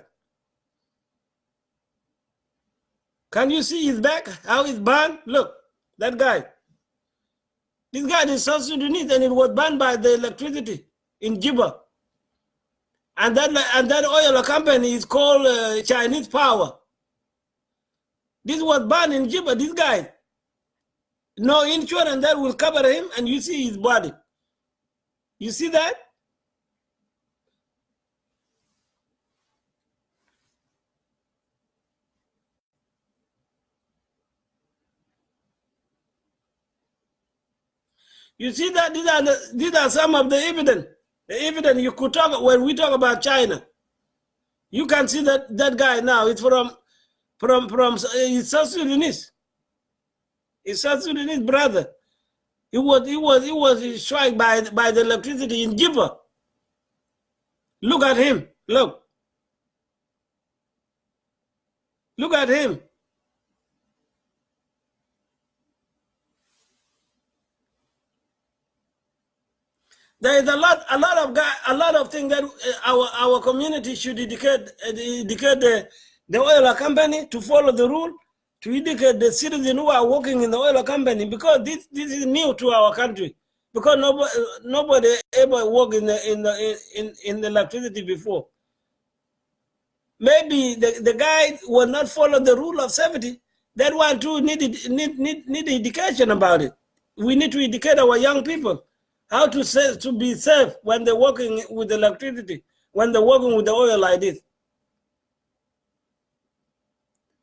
[SPEAKER 1] can you see his back? How it's burned? Look, that guy. This guy is South Sudanese, and it was burned by the electricity in Juba. And that oil company is called Chinese Power. This was burned in Juba. This guy, no insurance that will cover him, and you see his body. You see that? You see that these are some of the evidence. The evidence you could talk when we talk about China. You can see that guy now. It's from it's South Sudanese. It's South Sudanese brother. He was struck by the electricity in Juba. Look at him. Look at him. There is a lot of things that our community should educate the oil company to follow the rule, to educate the citizens who are working in the oil company, because this is new to our country, because nobody ever worked in the electricity before. Maybe the guy will not follow the rule of safety. That one too need education about it. We need to educate our young people how to be safe when they're working with electricity, when they're working with the oil like this.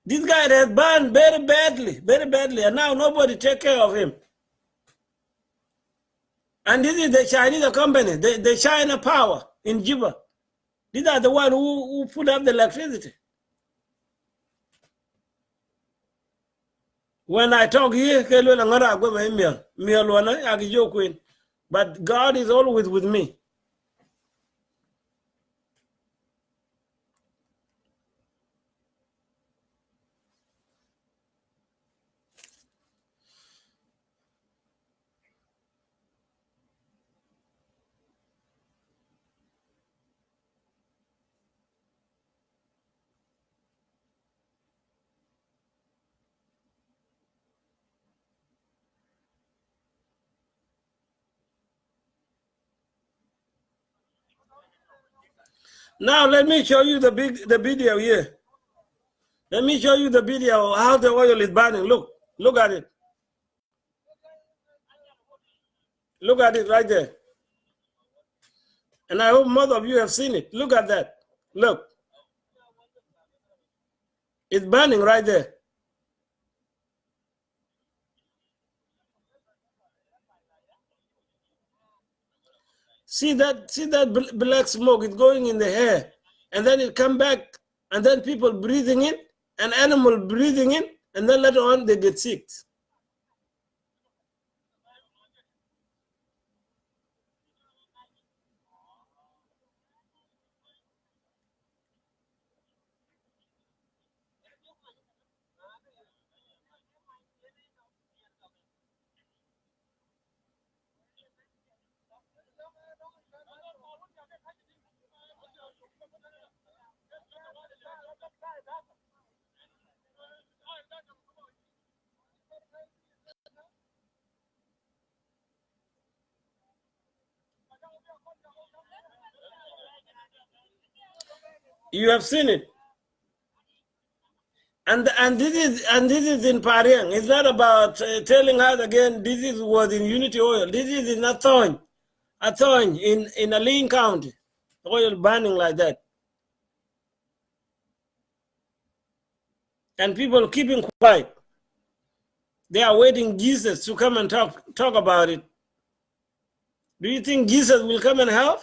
[SPEAKER 1] This guy has burned very badly, and now nobody take care of him. And this is the Chinese company, the China Power in Juba. These are the ones who put up the electricity. When I talk here, but God is always with me. Now let me show you the video here. Let me show you the video how the oil is burning. Look at it. Look at it right there. And I hope most of you have seen it. Look at that. Look. It's burning right there. See that black smoke, it's going in the air, and then it come back, and then people breathing in, and animal breathing in, and then later on they get sick. You have seen it. And this is in Pariang. It's not about telling us again. This was in Unity Oil. This is in Athon in Aline County. Oil burning like that, and people keeping quiet. They are waiting Jesus to come and talk about it. Do you think Jesus will come and help?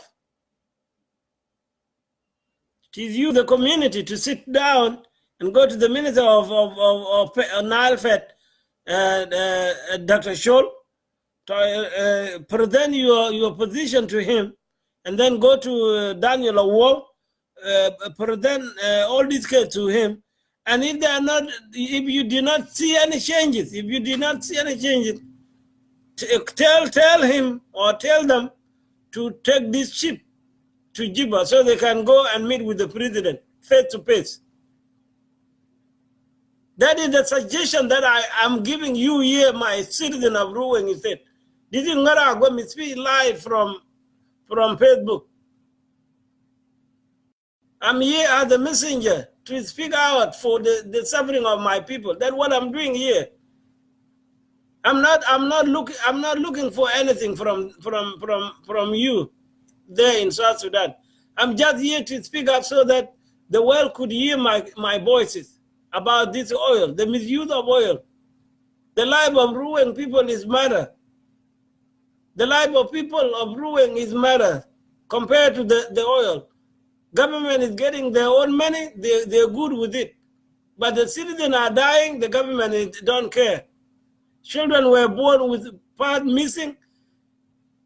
[SPEAKER 1] It is you, the community, to sit down and go to the minister of Nile Fed, Dr. Scholl, to present your position to him, and then go to Daniel Awol, present all these cases to him. And if they are not, if you do not see any changes, tell him or tell them to take this ship to Juba so they can go and meet with the president face to face. That is the suggestion that I am giving you here, my citizen of Ruweng State. This is Ngaragwa speak live from Facebook. I'm here as a messenger to speak out for the suffering of my people. That's what I'm doing here. I'm not looking for anything from you there in South Sudan. I'm just here to speak up so that the world could hear my voices about this oil, the misuse of oil. The life of Ruweng people is matter. The life of people of Ruweng is matter compared to the oil. Government is getting their own money, they're good with it. But the citizens are dying, the government don't care. Children were born with part missing.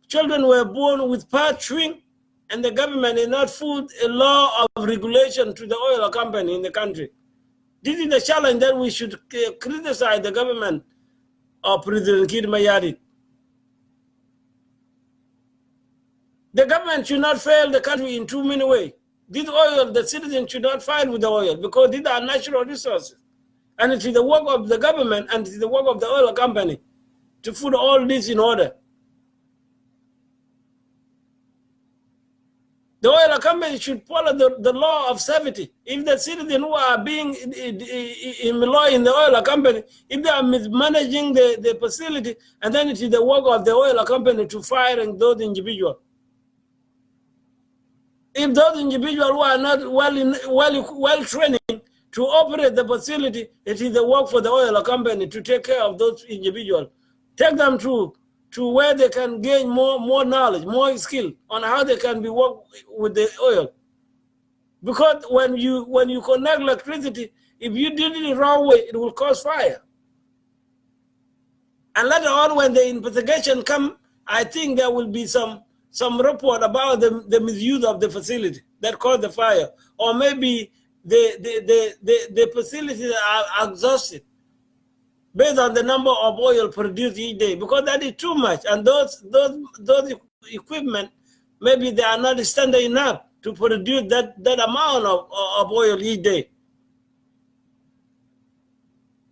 [SPEAKER 1] Children were born with part shrink, and the government is not put a law of regulation to the oil company in the country. This is the challenge that we should criticize the government of President Kir Mayadi. The government should not fail the country in too many ways. This oil, the citizens should not fight with the oil because these are natural resources. And it is the work of the government and it is the work of the oil company to put all this in order. The oil company should follow the law of safety. If the citizens who are being employed in the oil company, if they are mismanaging the facility, and then it is the work of the oil company to fire those individuals. If those individuals who are not well trained to operate the facility, it is the work for the oil company to take care of those individuals. Take them to where they can gain more knowledge, more skill on how they can be work with the oil. Because when you connect electricity, if you did it the wrong way, it will cause fire. And later on, when the investigation come, I think there will be some report about the misuse of the facility that caused the fire, or maybe the facilities are exhausted based on the number of oil produced each day, because that is too much, and those equipment maybe they are not standard enough to produce that amount of oil each day.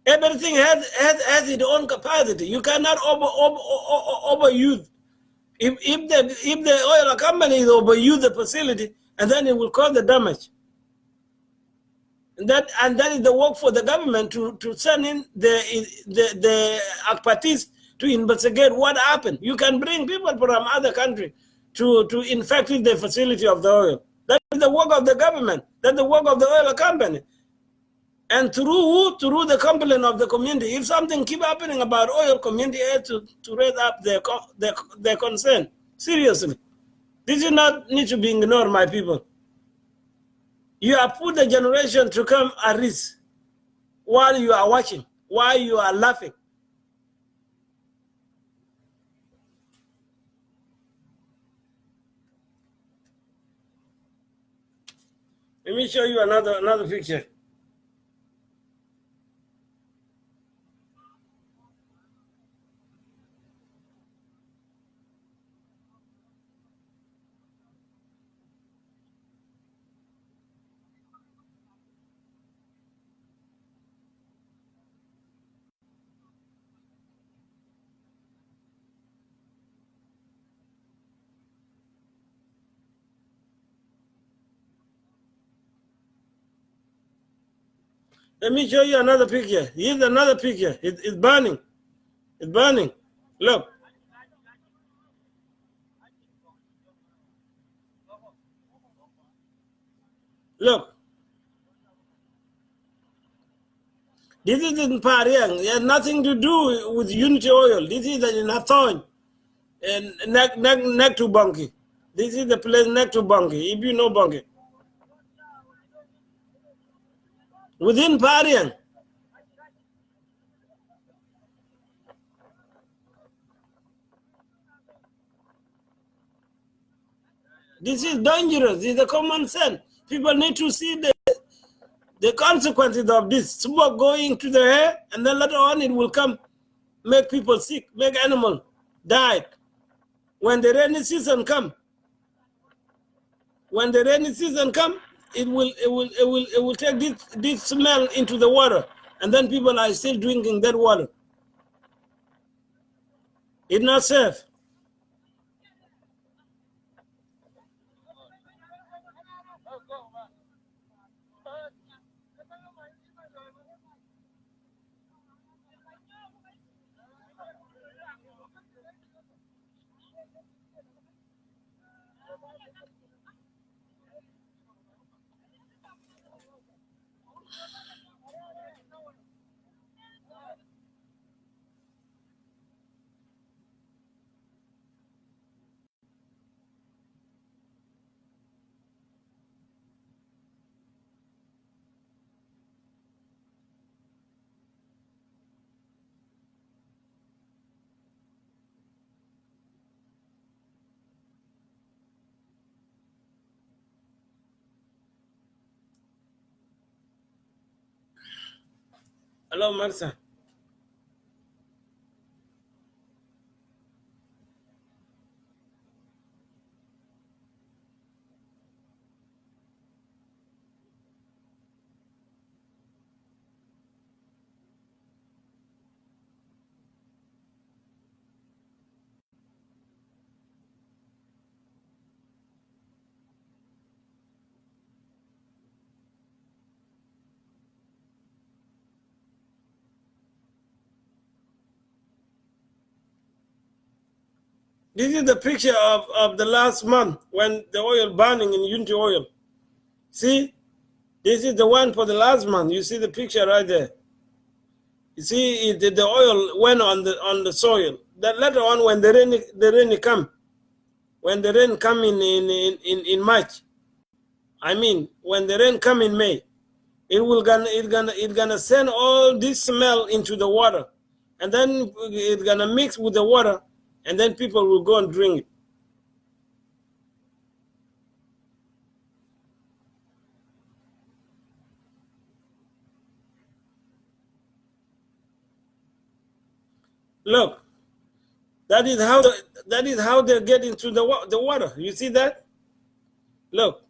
[SPEAKER 1] Everything has its own capacity. You cannot overuse. If the oil company is overuse the facility, and then it will cause the damage. And that is the work for the government to send in the expertise to investigate what happened. You can bring people from other countries to infect the facility of the oil. That is the work of the government. That's the work of the oil company. And through who? Through the complaint of the community. If something keep happening about oil, community has to raise up their concern. Seriously. This is not need to be ignored, my people. You have put the generation to come at risk while you are watching, while you are laughing. Let me show you another picture. Let me show you another picture. Here's another picture. It's burning. It's burning. Look. Look. This is in Pariang. It has nothing to do with Unity Oil. This is in Hathon. And next to Bunky. This is the place next to Bunky, if you know Bunky. Within Pariang. This is dangerous. It's a common sense. People need to see the consequences of this. Smoke going to the air, and then later on it will come, make people sick, make animals die. When the rainy season come, it will take this smell into the water, and then people are still drinking that water. It's not safe. Hello, Martha. This is the picture of the last month when the oil burning in Unity Oil. See, this is the one for the last month. You see the picture right there. You see, the oil went on the soil. That later on, when the rain come, when the rain come in March, I mean, when the rain come in May, it gonna send all this smell into the water, and then it's gonna mix with the water, and then people will go and drink it. Look, that is how they get into the water. You see that? Look,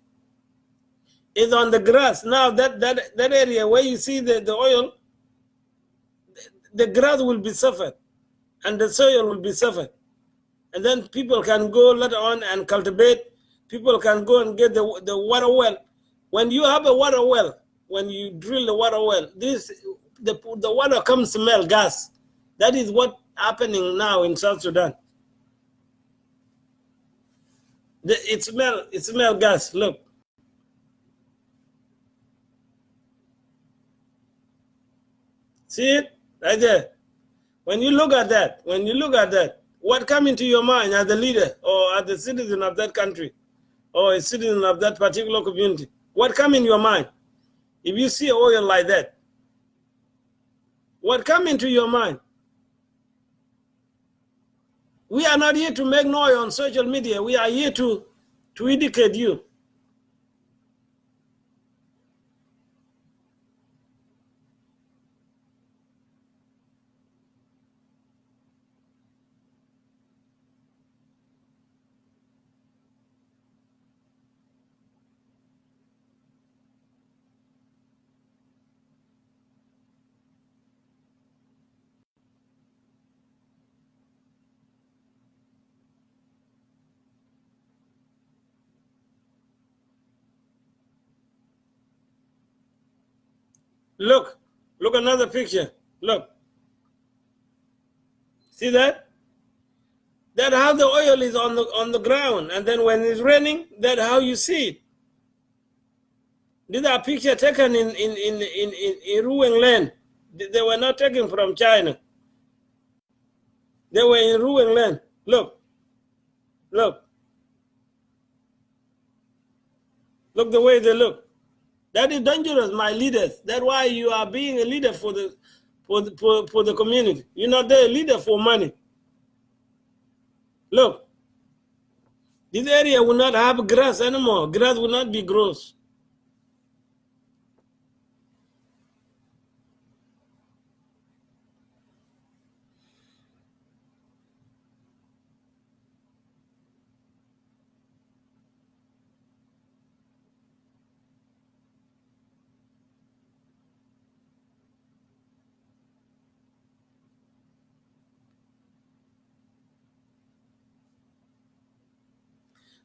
[SPEAKER 1] it's on the grass now. That area where you see the oil, the grass will be suffered, and the soil will be suffered, and then people can go later on and cultivate. people can go and get the water well. When you have a water well, when you drill the water well, the water comes smell gas. That is what happening now in South Sudan. It smell gas. Look. See it right there. When you look at that, what come into your mind as a leader or as a citizen of that country or a citizen of that particular community? What come in your mind if you see oil like that? What come into your mind? We are not here to make noise on social media. We are here to educate you. Look another picture. Look. See that? That's how the oil is on the ground, and then when it's raining, that's how you see it. These are pictures taken in Ruweng land. They were not taken from China. They were in Ruweng land. Look the way they look. That is dangerous, my leaders. That's why you are being a leader for the community. You're not there a leader for money. Look, this area will not have grass anymore. Grass will not be gross.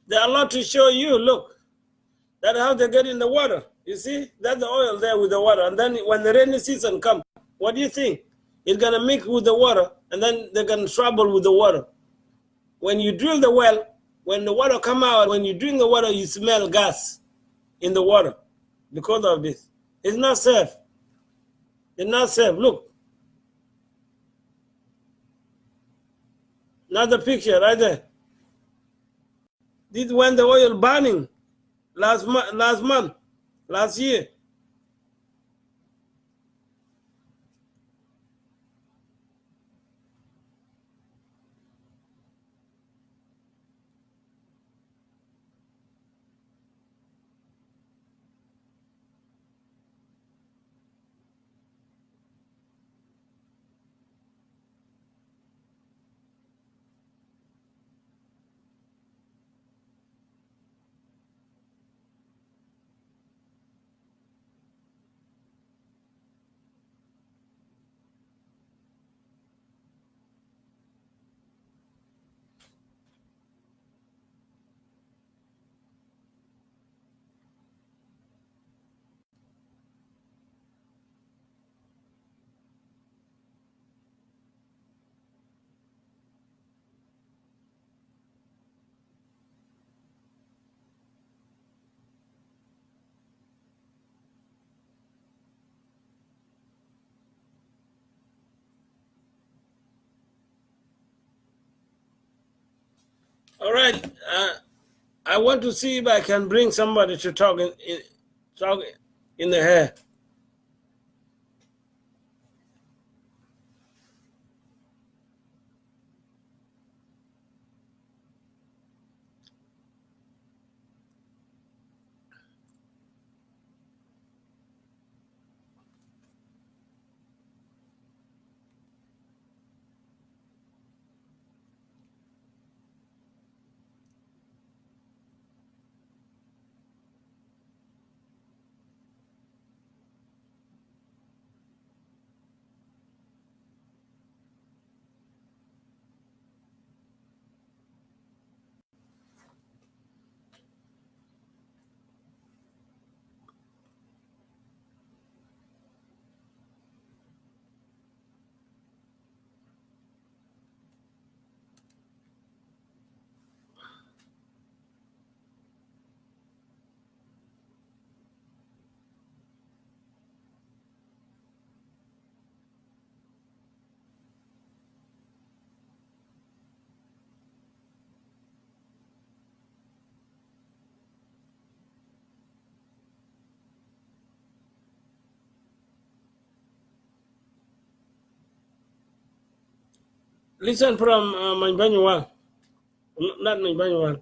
[SPEAKER 1] They are allowed to show you, look, that's how they get in the water. You see, that's the oil there with the water. And then when the rainy season comes, what do you think? It's going to mix with the water, and then they can trouble with the water. When you drill the well, when the water come out, when you drink the water, you smell gas in the water because of this. It's not safe. It's not safe. Look. Another picture right there. This is when the oil burning last month, last year. All right. I want to see if I can bring somebody to talk in the hair. Listen from Manbanyuwa. Not Manbanyuwa.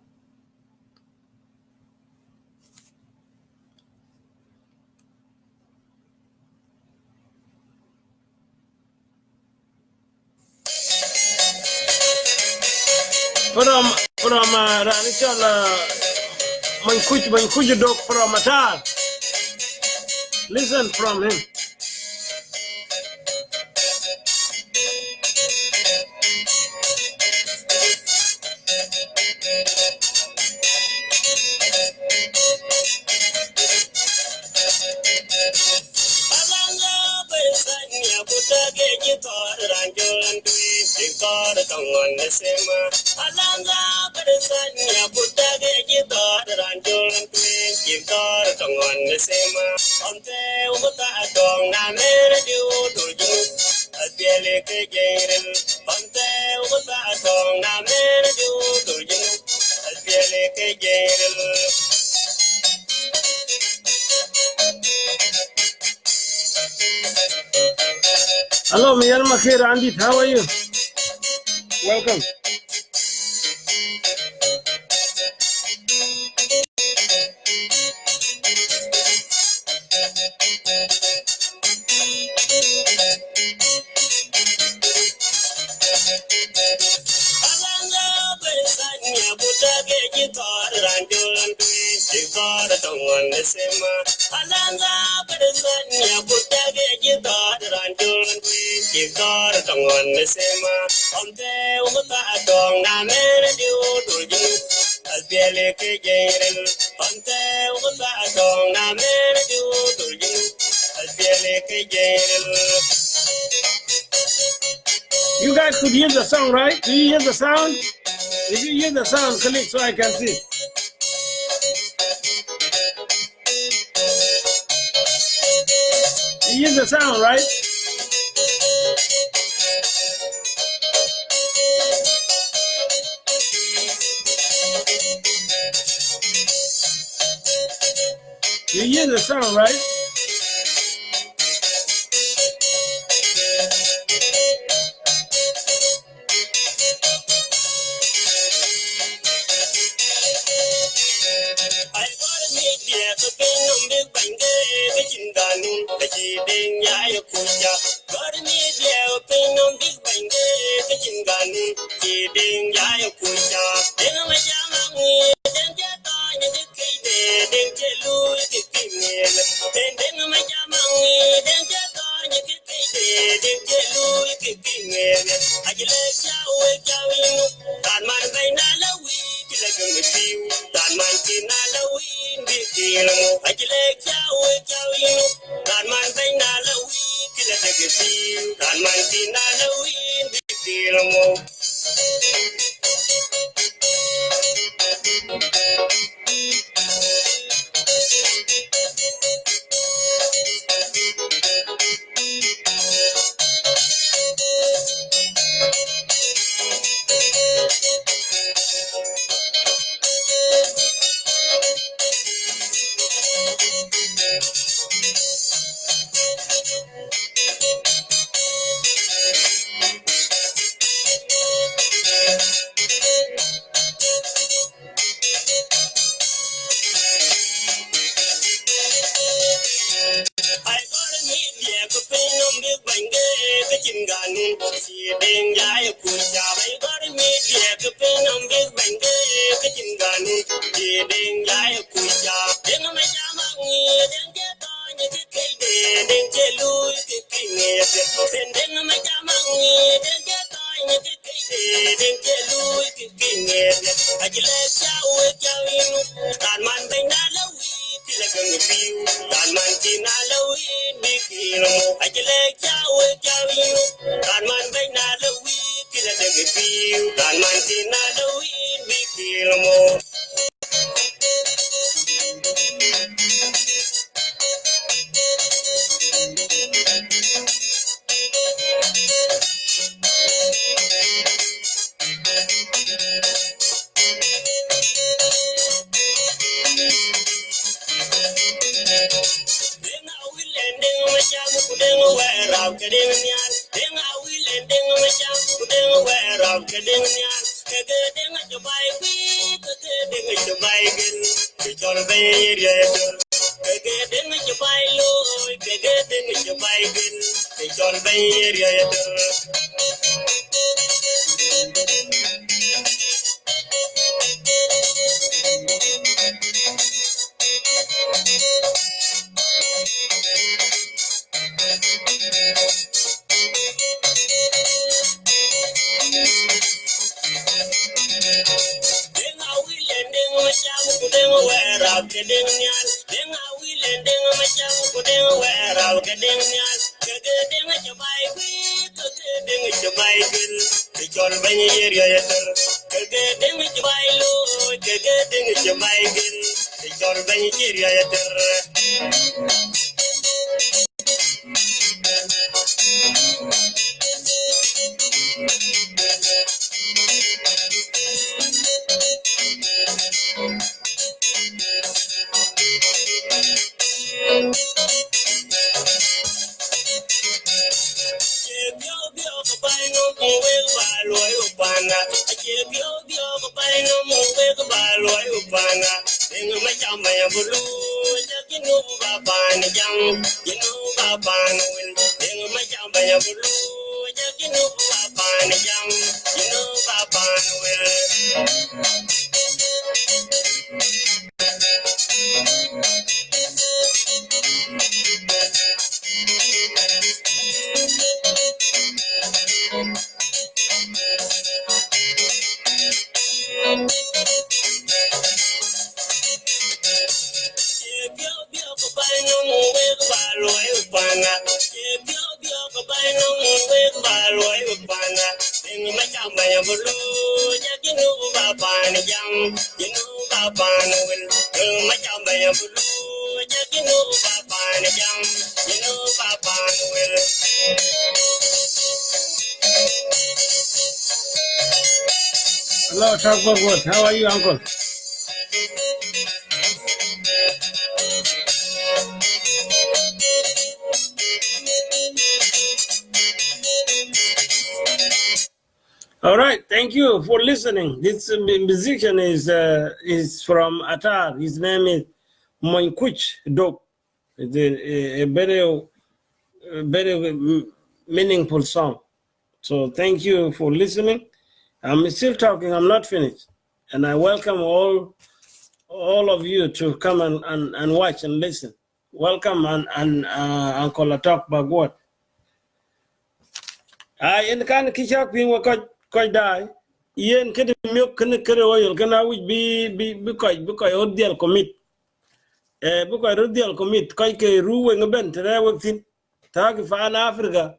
[SPEAKER 1] From Ranichal Mankuj dog from Atar. Listen from him. Hello, Miyal Makir Andit, how are you? Welcome. You guys could hear the song, right? Do you hear the sound? If you hear the sound, click so I can see. You hear the sound, right? You hear the sound, right? Hello, Chuck Bogwood. How are you, Uncle? All right, thank you for listening. This musician is from Atar. His name is Moinkuch Dok. It's a very meaningful song. So thank you for listening. I'm still talking. I'm not finished, and I welcome all of you to come and watch and listen. Welcome and Uncle Atok Bagwat. In the kind of kishak being what quite die. Yen kid milk can oil can always be because odial commit. Because odial commit quite a ruweng a bent and I work in Tag fan Africa.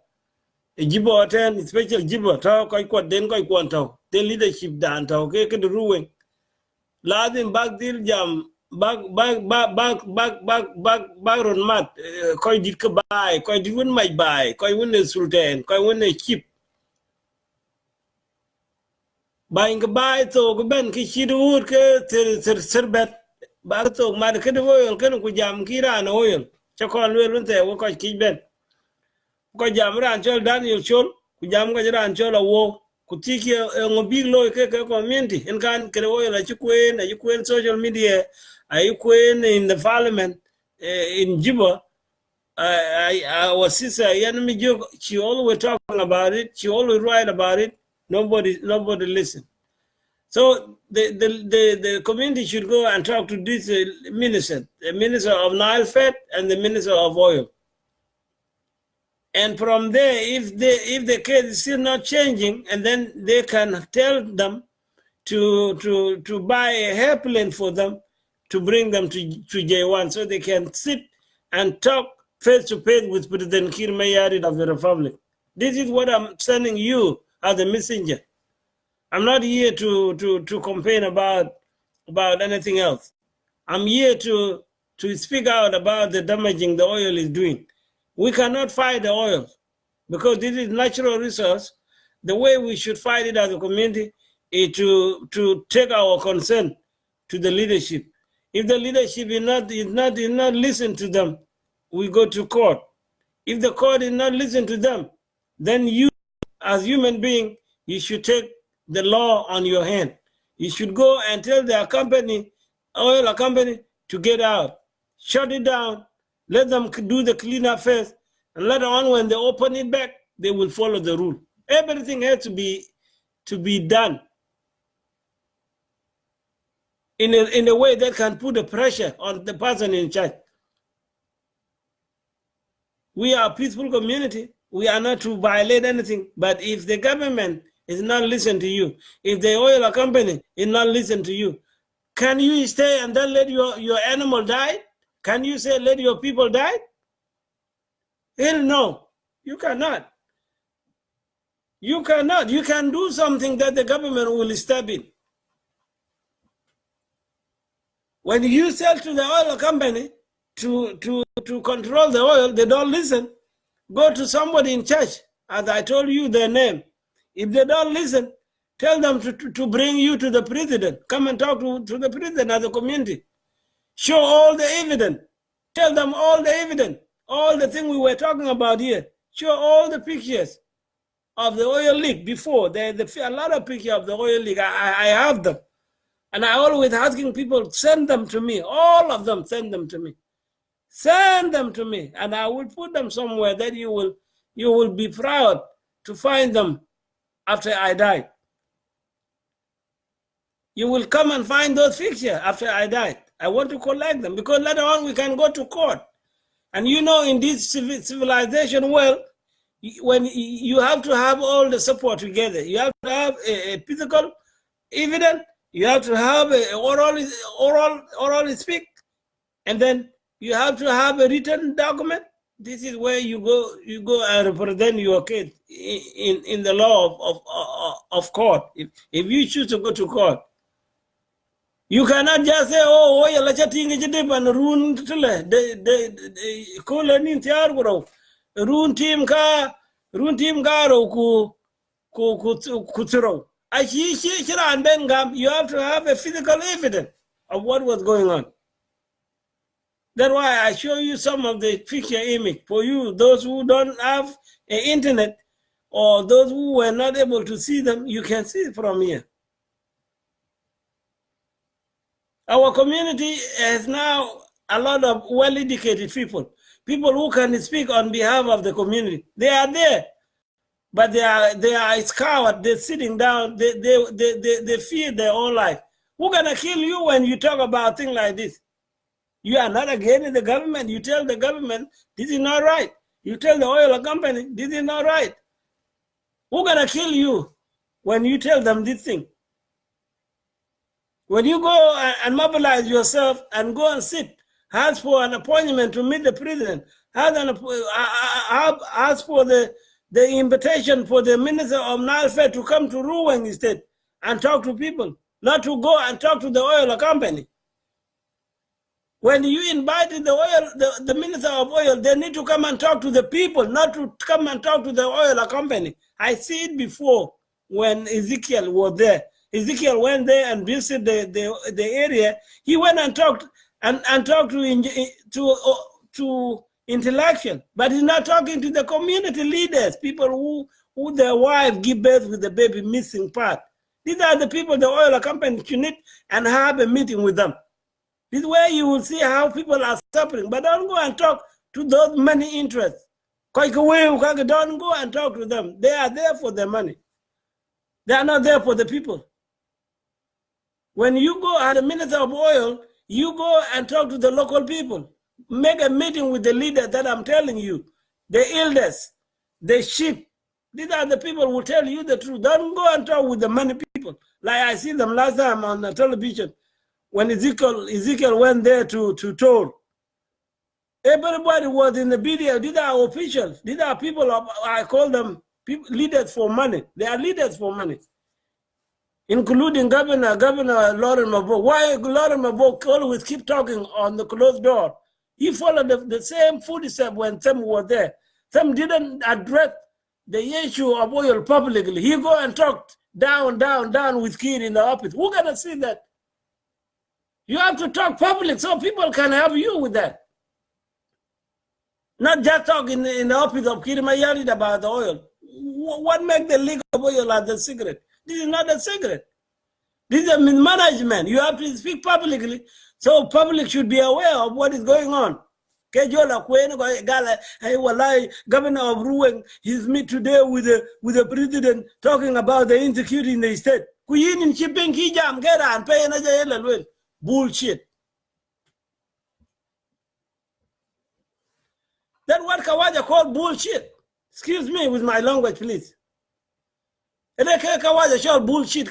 [SPEAKER 1] A jibbo attend special jibbo talk quite then quite quanto. The leadership down to okay the ruweng. Ladin back deal jam back on mat. Quite did buy, quite didn't might buy, quite win the Sultan, quite win a chip. Buying a buy to Ben Kishidu Serbet back to Market oil, can we jam Kira and oil? Chakon will there, what I keep Ben. Kojam Ranchol Daniel Chol, Kujam Gajan a war, Kutiki a big low community, and can get oil at you queen social media, you queen in the parliament in Juba. Our sister, enemy joke, she always talking about it, she always write about it. Nobody listen. So the community should go and talk to this minister, the minister of Nile Fed and the minister of oil. And from there, if the case is still not changing, and then they can tell them to buy a airplane for them to bring them to J1 so they can sit and talk face to face with President Kir Mayardit of the Republic. This is what I'm sending you as a messenger. I'm not here to complain about anything else. I'm here to speak out about the damaging the oil is doing. We cannot fight the oil because this is natural resource. The way we should fight it as a community is to take our concern to the leadership. If the leadership is not listen to them, we go to court. If the court is not listen to them, then you, as human being, you should take the law on your hand. You should go and tell their company, oil company, to get out. Shut it down. Let them do the cleanup first. And later on, when they open it back, they will follow the rule. Everything has to be done in a way that can put the pressure on the person in charge. We are a peaceful community. We are not to violate anything. But if the government is not listening to you, if the oil company is not listening to you, can you stay and then let your animal die? Can you say let your people die? Hell no, you cannot. You cannot. You can do something that the government will step in. When you sell to the oil company to control the oil, they don't listen. Go to somebody in charge, as I told you their name. If they don't listen, tell them to bring you to the president. Come and talk to the president as a community. Show all the evidence. Tell them all the evidence. All the things we were talking about here. Show all the pictures of the oil leak before. There's a lot of pictures of the oil leak. I have them. And I always asking people, send them to me. All of them, send them to me. Send them to me. And I will put them somewhere that you will be proud to find them after I die. You will come and find those pictures after I die. I want to collect them because later on we can go to court. And you know, in this civilization world, when you have to have all the support together, you have to have a physical evidence, you have to have a oral speak, and then you have to have a written document. This is where you go and represent your case in the law of court. If you choose to go to court, you cannot just say, oh, you let you dip and ruin the colony tiargro, ruin team car kuturo. And then you have to have a physical evidence of what was going on. That's why I show you some of the picture image for you, those who don't have an internet or those who were not able to see them, you can see it from here. Our community has now a lot of well-educated people who can speak on behalf of the community. They are there, but they are scoured. They're sitting down. They fear their own life. Who's gonna kill you when you talk about things like this? You are not against the government. You tell the government this is not right. You tell the oil company this is not right. Who's gonna kill you when you tell them this thing? When you go and mobilize yourself and go and sit, ask for an appointment to meet the president, ask for the invitation for the minister of Nile to come to Ruweng State and talk to people, not to go and talk to the oil company. When you invited the minister of oil, they need to come and talk to the people, not to come and talk to the oil company. I see it before when Ezekiel was there. Ezekiel went there and visited the area. He went and talked to intellectual, but he's not talking to the community leaders, people who their wife give birth with the baby missing part. These are the people the oil company should need and have a meeting with them. This way you will see how people are suffering, but don't go and talk to those money interests. Don't go and talk to them. They are there for their money. They are not there for the people. When you go as a minister of oil, you go and talk to the local people. Make a meeting with the leader that I'm telling you, the elders, the sheep. These are the people who will tell you the truth. Don't go and talk with the money people. Like I see them last time on the television when Ezekiel went there to tour. Everybody was in the video. These are officials. These are people, I call them leaders for money. They are leaders for money, including Governor Lauren Mabok. Why Lauren Mabok always keep talking on the closed door? He followed the same footsteps when Sam was there. Sam didn't address the issue of oil publicly. He go and talked down with Kir in the office. Who gonna see that? You have to talk public so people can help you with that. Not just talk in the office of Kir Mayari about the oil. What makes the leak of oil as the secret? This is not a secret. This is a mismanagement. You have to speak publicly, so public should be aware of what is going on. Governor of Ruweng, he's met today with the president talking about the insecurity in the state. Bullshit. That's what Kawaja called bullshit. Excuse me with my language, please. Kawaja short bullshit.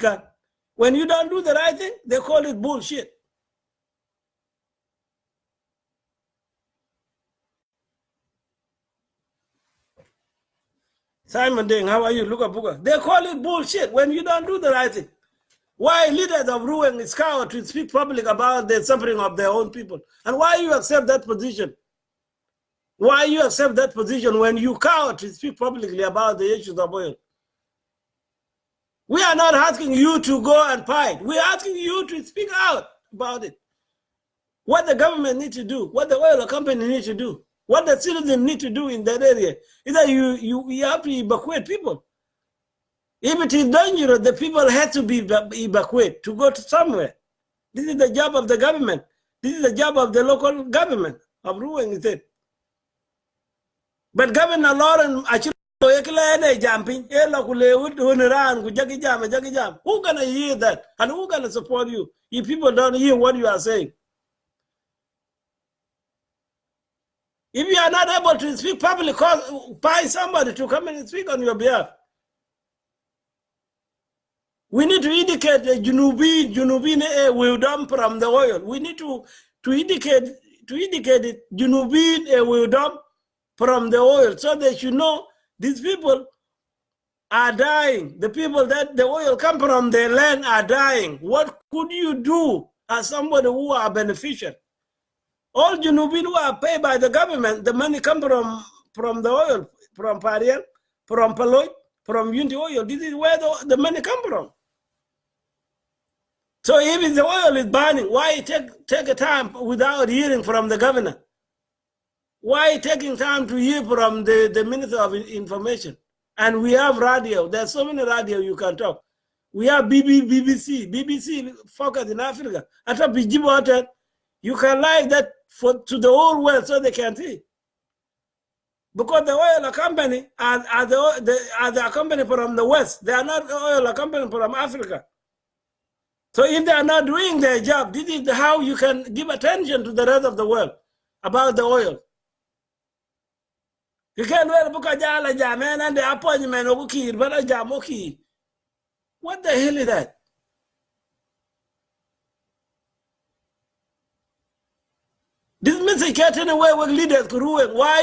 [SPEAKER 1] When you don't do the right thing, they call it bullshit. Simon Deng, how are you? Look at Buka. They call it bullshit when you don't do the right thing. Why leaders of Ruweng is coward to speak public about the suffering of their own people? And why you accept that position? Why you accept that position when you coward to speak publicly about the issues of oil? We are not asking you to go and fight. We are asking you to speak out about it. What the government needs to do, what the oil company needs to do, what the citizens need to do in that area is that you have to evacuate people. If it is dangerous, the people have to be evacuated to go to somewhere. This is the job of the government. This is the job of the local government of Ruweng State. But Governor Lauren actually who gonna hear that? And who gonna support you if people don't hear what you are saying? If you are not able to speak publicly, find somebody to come and speak on your behalf. We need to indicate the Junubin will dump from the oil. We need to indicate it Junubin will dump from the oil, so they should know these people are dying. The people that the oil come from their land are dying. What could you do as somebody who are beneficial? All Junubin who are paid by the government, the money come from the oil, from Parian, from Paloy, from Unity Oil. This is where the money come from. So if the oil is burning, why take a time without hearing from the governor? Why taking time to hear from the Minister of Information? And we have radio. There's so many radio you can talk. We have BBC focus in Africa. At a you can live that to the whole world so they can see. Because the oil company are the company from the West. They are not oil company from Africa. So if they are not doing their job, this is how you can give attention to the rest of the world about the oil. You can't wear a jamen and the appointment of but a jamoki. What the hell is that? This message getting away with leaders, Ruweng. Why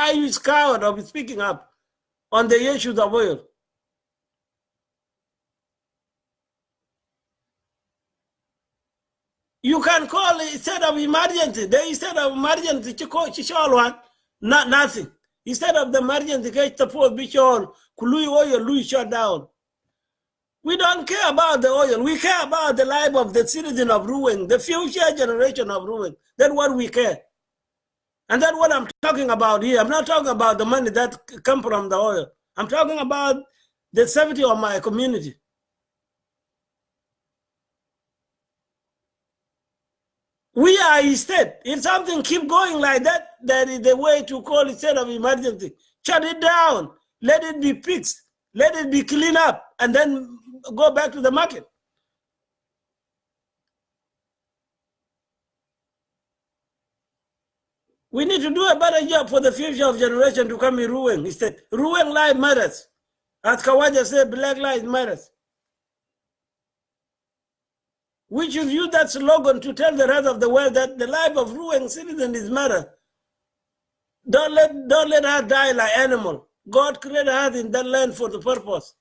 [SPEAKER 1] are you scared of speaking up on the issues of oil? You can call it instead of emergency. Instead of emergency, nothing. Instead of the emergency, the post be shown, oil, shut down. We don't care about the oil. We care about the life of the citizen of Ruweng, the future generation of Ruweng. That's what we care. And that's what I'm talking about here. I'm not talking about the money that come from the oil. I'm talking about the safety of my community. We are a state. If something keep going like that, that is the way to call it state of emergency. Shut it down. Let it be fixed. Let it be cleaned up, and then go back to the market. We need to do a better job for the future of generation to come in Ruweng instead. Ruweng life matters. As Kawaja said, black lives matters. We should use that slogan to tell the rest of the world that the life of Ruweng citizen is matter. Don't let her die like animal. God created her in that land for the purpose.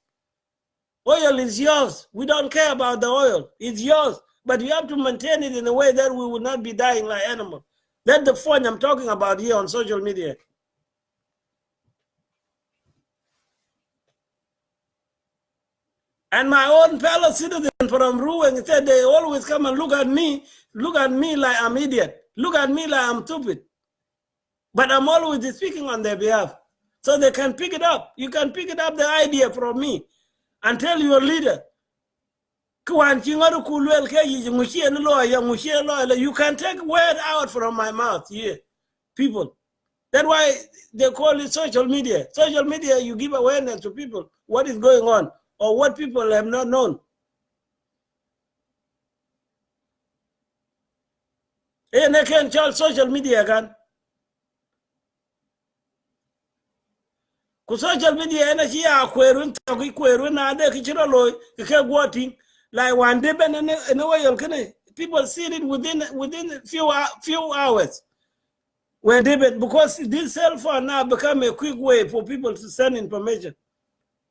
[SPEAKER 1] Oil is yours. We don't care about the oil. It's yours. But you have to maintain it in a way that we will not be dying like animals. That's the point I'm talking about here on social media. And my own fellow citizens from Ruweng said they always come and look at me like I'm idiot. Look at me like I'm stupid. But I'm always speaking on their behalf. So they can pick it up. You can pick it up the idea from me. and tell your leader, you can take word out from my mouth here, people. That's why they call it social media. Social media, you give awareness to people what is going on or what people have not known. And they can tell social media again. Ku social media energy ya kwerun na de kichiro loy ke gwoti like one day ben in a way people see it within few hours when they because this cell phone now become a quick way for people to send information.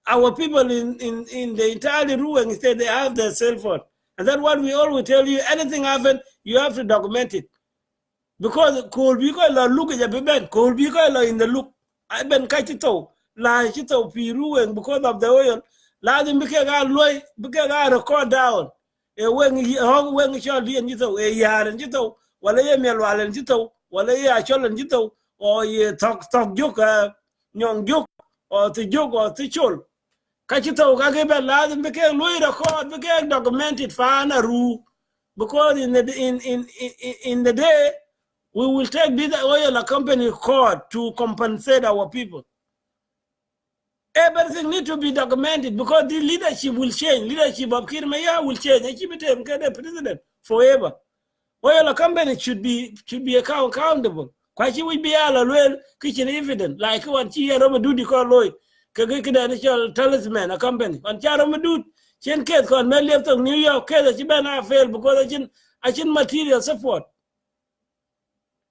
[SPEAKER 1] Our people in the entire Ruweng state, they have their cell phone, and that's what we always tell you. Anything happen, you have to document it because could be look at the could be in the look. I've been kachito la chito Ruweng because of the oil. La them because record down. When shall be and jito a yard and jito wala ye melwal and jito wala ye achol and jito or ye talk joke nyong joke or to joke or to chol. Kachito kagebe la them because lui record because documented fana ru because in the day we will take this oil company court to compensate our people. Everything needs to be documented because the leadership will change. Leadership of Kirmaya will change. And keep it president forever. Oil company should be accountable. Quite will be all well kitchen evident. Like what she had over duty call Lloyd. Kagikidanical talisman, a company. On Charama dude, she and Kate called me left of New York, Kate, she better fail because I didn't material support.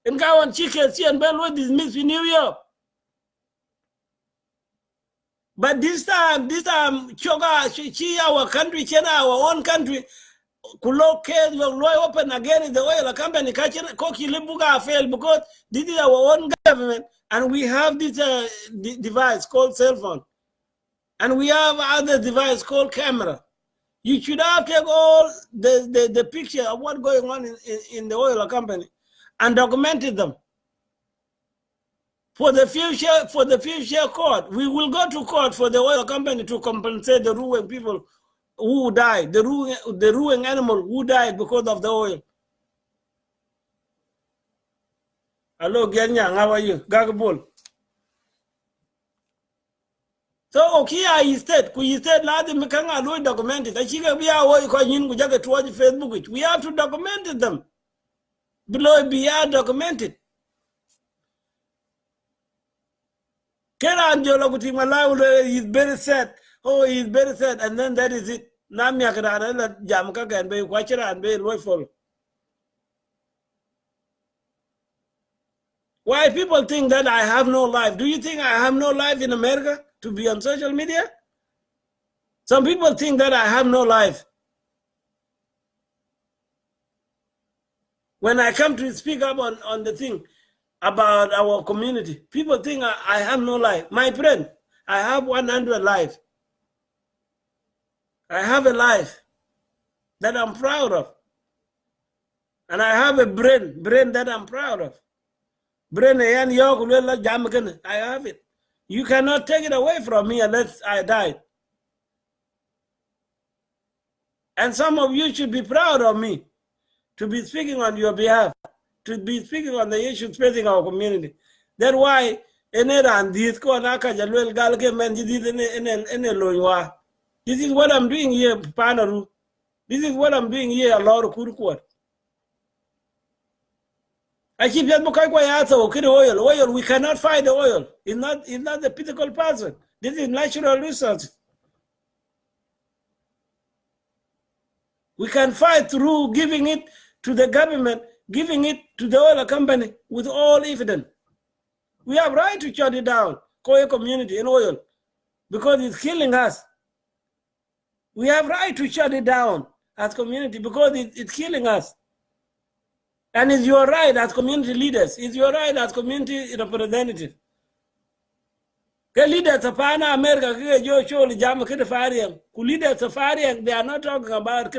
[SPEAKER 1] And go on chicken, she and Ben what is mixed with New York. But this time, Choga, she our country, China, our own country, Kulo case will open again in the oil company, Koki Libuga failed because this is our own government, and we have this device called cell phone. And we have other device called camera. You should have take all the picture of what's going on in the oil company and documented them. For the future court, we will go to court for the oil company to compensate the Ruweng people who died, the Ruweng animal who died because of the oil. Hello, Genyang, how are you? Gagabul. So, okay, I said, ladi mikanga alo documented. I chiga biya wo ko yin ku jaga tuwaji Facebook. We have to document them. Below be documented. Angelo is very sad. Oh, he's very sad, and then that is it. Why people think that I have no life? Do you think I have no life in America to be on social media? Some people think that I have no life. When I come to speak up on the thing about our community, people think I have no life. My friend, I have 100 life. I have a life that I'm proud of. And I have a brain that I'm proud of. I have it. You cannot take it away from me unless I die. And some of you should be proud of me to be speaking on your behalf, to be speaking on the issues facing our community. That's why this is what I'm doing here, Panaru. This is what I'm doing here, Lord Kurkwat. I keep that oil. Oil, we cannot find the oil. It's not the physical person. This is natural resource. We can fight through giving it to the government, giving it to the oil company with all evidence. We have right to shut it down, Koya community in oil, because it's killing us. We have right to shut it down as community because it's killing us. And it's your right as community leaders. It's your right as community representatives. Leaders of America, leaders of they are not talking about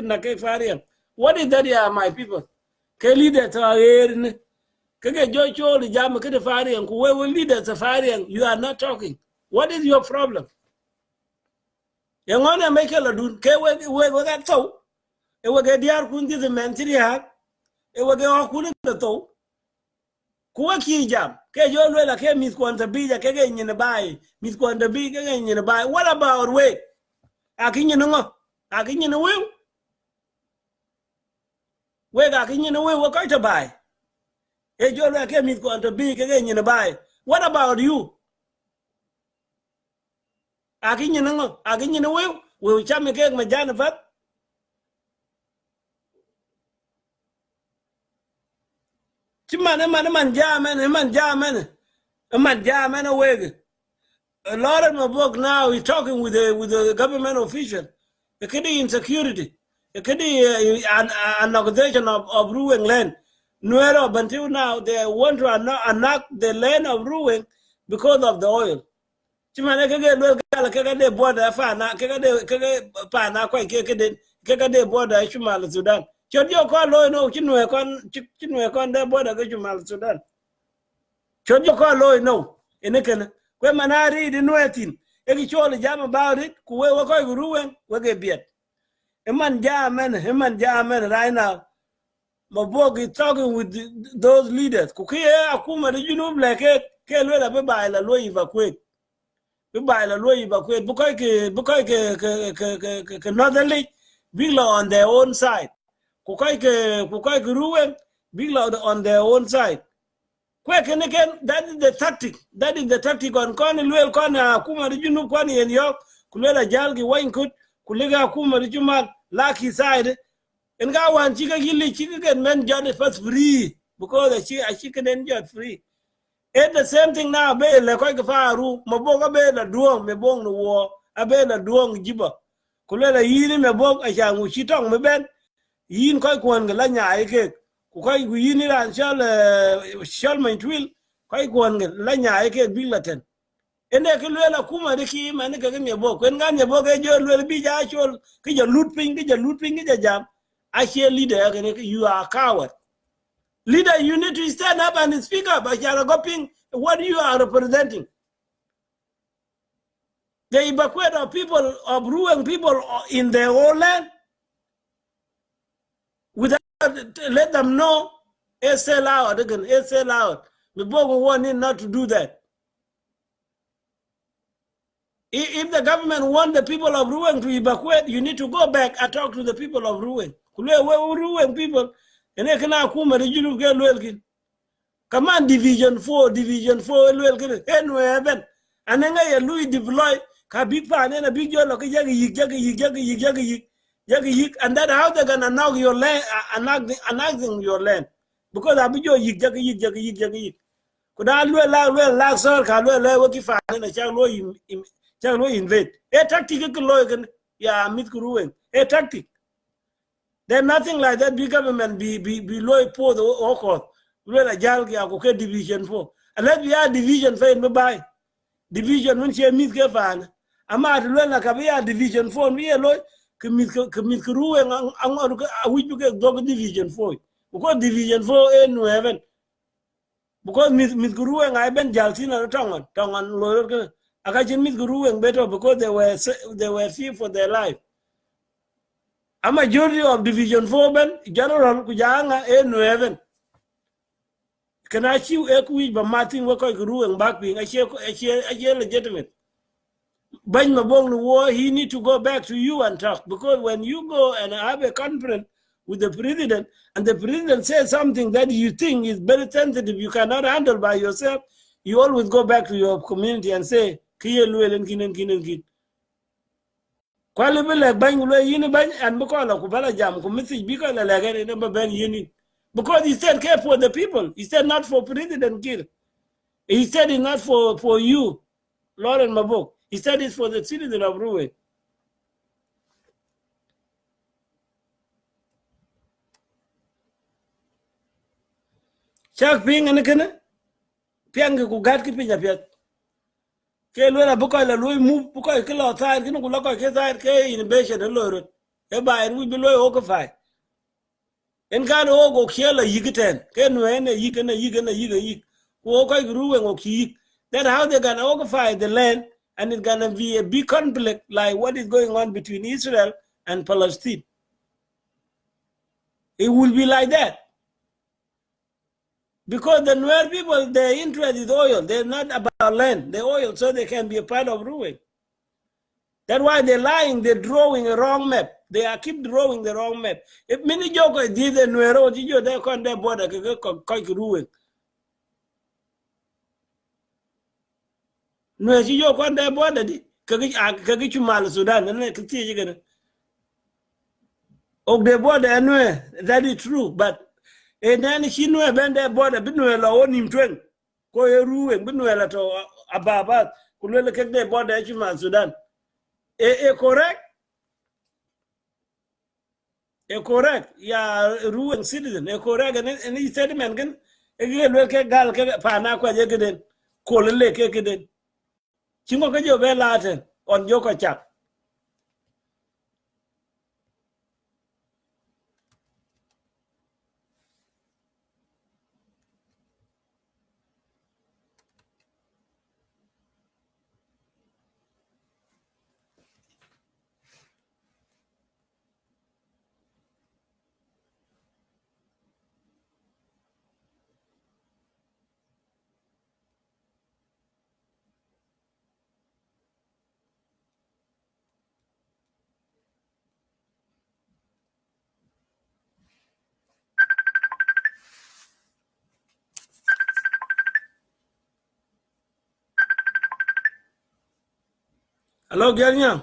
[SPEAKER 1] what is that, yeah, my people? Leaders are here. Leaders of you are not talking. What is your problem? Yang ona make la dun ke we ga to. E we ga diar kun di mentiri ha. E we ga kun to. Kuwa ki jam ke jo la ke mit kwanta bija ke ge nyine bai mit kwanta bi ke ge nyine bai. What about we akinyi ngo akinyi no we ga kinyi no we ko to bai e jo la ke mit kwanta bi ke ge nyine bai. What about you akinyi ngo akinyi no we chame ke ma jana fat ti man jamen we. A lot of my book now is talking with the government official. It could be insecurity. It could be an organization of Ruweng land. Nuero, up until now, they want to attack the land of Ruweng because of the oil. Chimane kage well kage de border fana kage pana kwa kage de border Shumal Sudan. Chodio ko lo no chinwe kon de border ke Shumal Sudan. Chodio ko lo no enekene. Kwe manari di nuetin eki chole jam about it kuwe wako Ruweng wage biet eman jamen right now. Mabog is talking with those leaders kukiye akuma di junub leke ke lwela be baila lo evacuate bukoy ke northerly bigla on their own side kukoy ke Ruweng bigla on their own side. That is the tactic. That is the tactic on Koni Luel Kona Kuma Rijunu Kwani and York, Kulela Jalgi Wayne Kut, Kulega Kuma Rijumal, Lucky side. And Gawan Chica Gilly Chicken men John is first free because a chicken enjoyed free. It's the same thing now, Bay Lekoika Faru, Maboga Bay la Duong, Mebong the war, a Bay la Duong Jiba. Kulela Yin Mebog, a young Uchitong Meben, Yin Koikwan Galanya Ike. Kukai yini ran shal my twill kai kwon la nya ke bilaten ene ke lela kuma de ki man ke me bo kwen ga ne bo ke jo le bi ja chol ke jo looping ke jam I hear leader you are a coward. Leader, you need to stand up and speak up. What you are representing. The evacuate of people of Ruweng people in their own land without let them know it's sell out again, it's sell out. The Bogo wanted not to do that. If the government want the people of Ruweng to evacuate, you need to go back and talk to the people of Ruweng. Ruweng people, and they can akuma the Julu get welkin. Come on, Division 4, welkin, anywhere then. And then I Louis deploy, Kabikpa, and a big yellow, and that's how they're gonna knock your land, annexing your land. Because I be your yik. Could I last sir, can we find a child invade? A tactical lawyer, yeah, meet Ruweng. A tactic. There's nothing like that. Big government be low poor the Okor. We're a jalgi, okay, Division 4. And let me add Division 5 by Division when she meet Gafan. I'm at Lena Kabia Division 4, me a loy, commit Ruweng, I wish you get dog Division 4. Because Division 4 ain't no heaven. Because Miss Ruweng, I been Jaltina Tongan, lawyer. I got Miss Ruweng better because they were fear for their life. A majority of Division 4 ben General Kujanga ain't no heaven. Can I achieve equity by Martin Wako Ruweng back being a share legitimate? When Mabong the war, he need to go back to you and talk. Because when you go and have a conference with the president, and the president says something that you think is very sensitive, you cannot handle by yourself, you always go back to your community and say, Kin. Quality like bang yin bang and Bukola Kubala Jam, committee because the legate never been union. Because he said care for the people. He said not for President Kir. He said it's not for you, Lauren Mabok. He said it's for the citizen of Ruweng. Chuck Ping and a canna? Piang Kugatki Pinapet. Kelwela Bukola Louis move Bukoy kill outside, Kinulaka Keside K in Bashan and Lord. Eba and we below Okafai. And can go kill a yigiten. Can when a yik and a yik. Walk Ruweng or Kik. That's how they can occupy the land and it's gonna be a big conflict like what is going on between Israel and Palestine. It will be like that. Because the Nuer people, their interest is oil. They're not about land, the oil, so they can be a part of Ruweng. That's why they're lying, they're drawing a wrong map. They are keep drawing the wrong map. If many joko did the Nuero, they can't their border, Ruweng. Nuer, you can't their border, Kagichu Mal Sudan, and like a of the border, that is true, but and then she knew when their border, Binuela on him twin. Go a Ruweng, Binuela to Ababa, who look at their border, Sudan. Correct? Correct. Yeah, Ruweng citizen. Correct. And he said, man, again, look at Gal Panaqua Jagaden, Kolele Kekiden. Chimokajo Belatin on Yoko Chap. Hello, Ganya.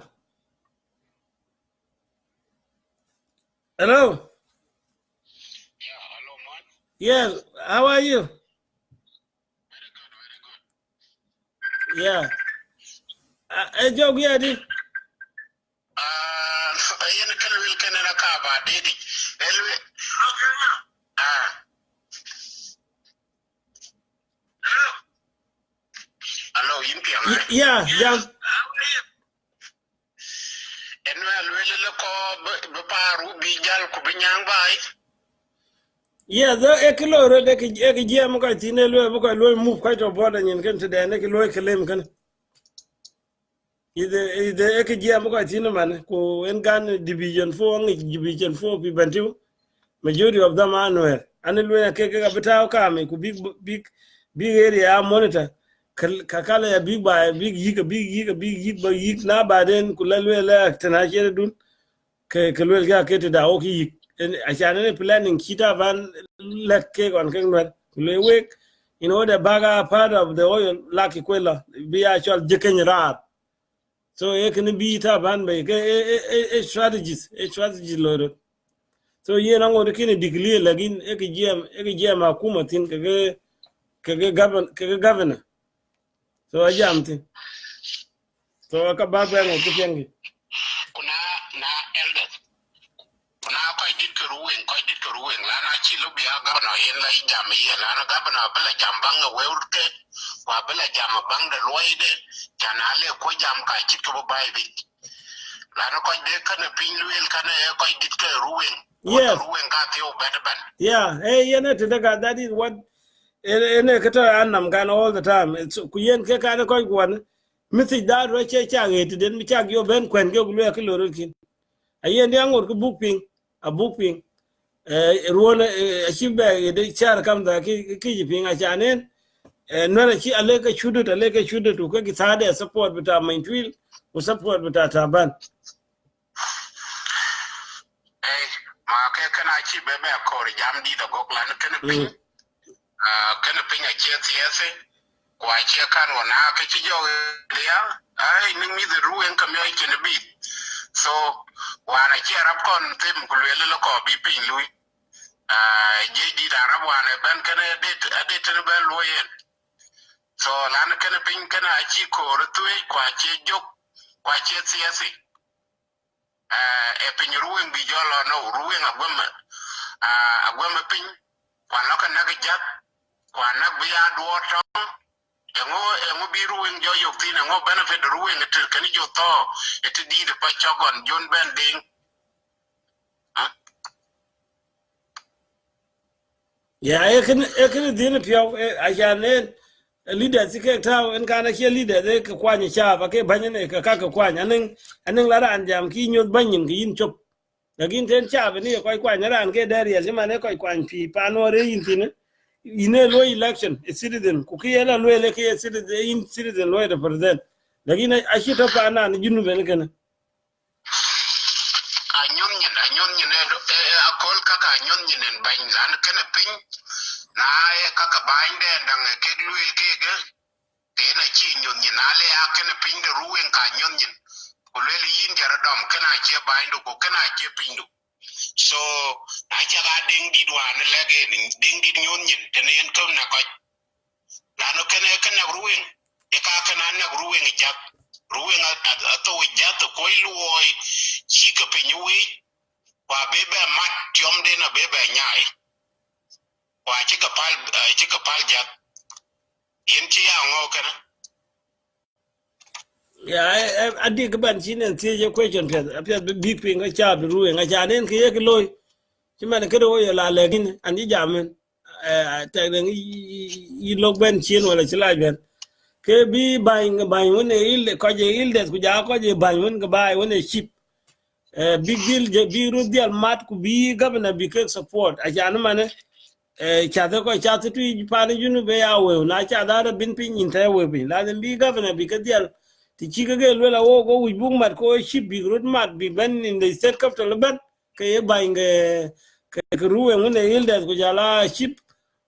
[SPEAKER 1] Hello.
[SPEAKER 2] Yeah, hello, man.
[SPEAKER 1] Yes, how are you?
[SPEAKER 2] Very good, very good.
[SPEAKER 1] Yeah. Joke, yeah,
[SPEAKER 2] Ayan kalwil ka na nakaba, Didi. Elwe. Hello, Yimpiang.
[SPEAKER 1] Yeah, yeah.
[SPEAKER 2] Enwel wele ko baparu bijal ko binyang bay.
[SPEAKER 1] Yeah, the Ekiloro, the Ekijam, Tinelo, move quite a border and can to the Ekilo Kalim can. Is the Ekijam, Tinaman, who in Gun Division 4, Division 4, people, majority of them are nowhere. And then when I take a bit come, could big area monitor. Kakala a big by a big yik by yik now by then could let Tanaja do. Kalwell got the Oki. And I can't planning Kita van let cake on Kingman. Wake, you know, the bagger part of the oil, Lucky Quella, be actual Jicken Rab. So it can be it up and make a strategy loaded. So you know, the kind of declare like in Ekijam Akuma think governor. So I jammed him. So I come back there and put young.
[SPEAKER 2] Kuna na elders. Kuna koi dit Ruweng. Lana chilo biya governor yen la jam yen. Lana governor bela jam banga wewurke. Wa bela jam bang de loide. Janale ko jam ka chit ko baibi. Lana koi de kana pinluel kana koi dit Ruweng.
[SPEAKER 1] Yes.
[SPEAKER 2] Ruweng ka theo better ban.
[SPEAKER 1] Yeah, hey, you know, that is what Annam can all the time. It's Kuyen Kekana Koi one. Missy that Roche Chag, then we chag your Ben Quen go look a lorikin. A yen young or booping, a booping. Ruana a ship bag, the chair come the kijiping a chanen. And when a leg a shooter to cook it hard as support with our main wheel, or support with our taban.
[SPEAKER 2] Ma kana chi bebe ko jam di da goklan kana pin kana pin a che tiese kwa che kan wona ka chi jo ya ai ning mi the Ruweng kam yo chi bi so wana che rap kon tem ku le ko bi pin lui je di da rap wana ban kana de te ban loyen so lan kana pin kana chi ko rutwe kwa che jok kwa che tiese pin Ruweng bi jolo no Ruweng agwama pin kwana ka naga jat kwana biya duoto engo bi Ruweng jo yoktin engo benefit Ruweng et kan jo to et di de pa chogon jon ben ding
[SPEAKER 1] Yeah, I can din pure I can leader sike taw en kana che leader de ka kwanya cha ba ke banyane ka kwanya anen lara an jam ki nyot banyin ki yin chop lagin ten cha ba ni ko kwanya ran ke dariya jima ne ko kwanya pi panore yin tin ine lo election a citizen ku ki yela lo ele ke citizen in citizen lo represent lagin a shi to pa na ni junu ben kana
[SPEAKER 2] anyon nyen a kol kaka anyon nyen bain lan kana pin na kaka bain de ndang ke lui ke na chi nyon nyen ale a kana pin de ruwen ka nyon nyen ko le yin jara dom kana che bain do ko kana che pin do so a cha ga ding di dwa ne lege ding di nyon nyen tenen kom na ko la no kana ruwen e ka kana na ruwen jak ruwen a to jak to ko luoi chi ka pin wi wa bebe mat tiom de na bebe nyai wa chika pal jak yin chi ya ngo kana
[SPEAKER 1] ya adi ka ban chinen tie je question pia big ping ga cha ruwe nga cha nen ke ye loy chima ne kedo yo la legin andi jamen ta den yi log ben chin wala chila ben ke bi bang woni il ko je il des ku ja ko je bang won ga bai woni chip big deal je bi ru dial mat ku bi governor bi ke support a ja no mane cha ko cha tu pa ni junu be ya we na cha da bin pin in ta we bi la bi governor bi ke dial ti chi ke le la wo go wi bung mat ko chip bi ru mat bi ben in the state capital ben ke ye bang ke ruwe woni il des ku ja la chip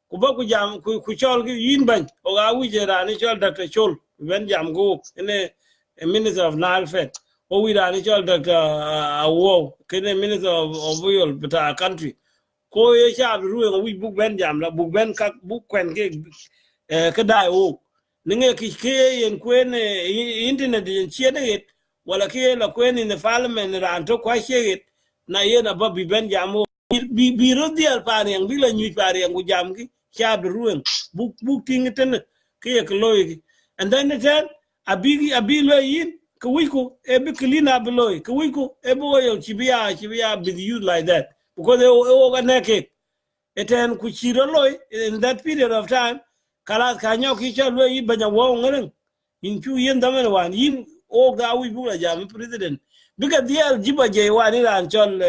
[SPEAKER 1] ku ba ku jam ku chol ki yin ban o ga wi je ra ni chol dr chol ben jam go ene minister of nile fed o wi ra ni chol dr awo kene minister of oil but our country ko ye cha ruwe wi bu ben jam la bu ben ka bu kwen ke ka dai o ninge ki ke yen kwen internet yen chiede it wala ke la kwen in the parliament ran to kwa chiede na ye na ba bi ben jam bi rodial pariang bi la nyu pariang gu jam ki cha ruwen buk ting ten ke ye kloy and then it abi lo yin ku wiku e bi klina bloy ku wiku e bo yo chibia with you like that because they ga neke eten ku chiro loy in that period of time kala kanyo ki cha lo yi banya wo ngren in chu yin da man wan yin o ga wi bu la jam president biga dial jiba je wani ran chol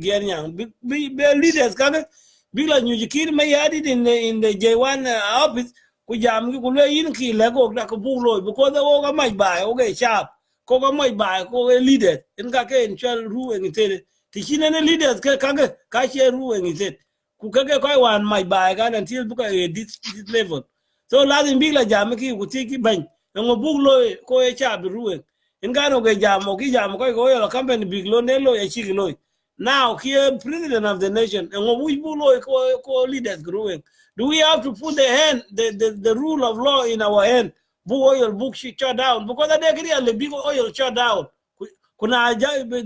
[SPEAKER 1] gernyang be leaders kaga bigla nyu jikir ma yadi in the J1 office ku jam ku le yin ki le go da ku bu lo because o ga mai bai o ga sharp ko ga mai bai ko leaders in ka ke in chol ru en te ti ne leaders ka kaga ka che ru en te ku kage ko wan mai bai ga until buka this level so lazim bigla jam ki ku ti ki ban ngo bu lo ko e cha ru in gano ge jamo ki jamo ko yo company big lo ne lo e chi lo now here president of the nation and when we bulo ko leaders growing do we have to put the rule of law in our hand bu oil book shut down because they agree on the big oil shut down kuna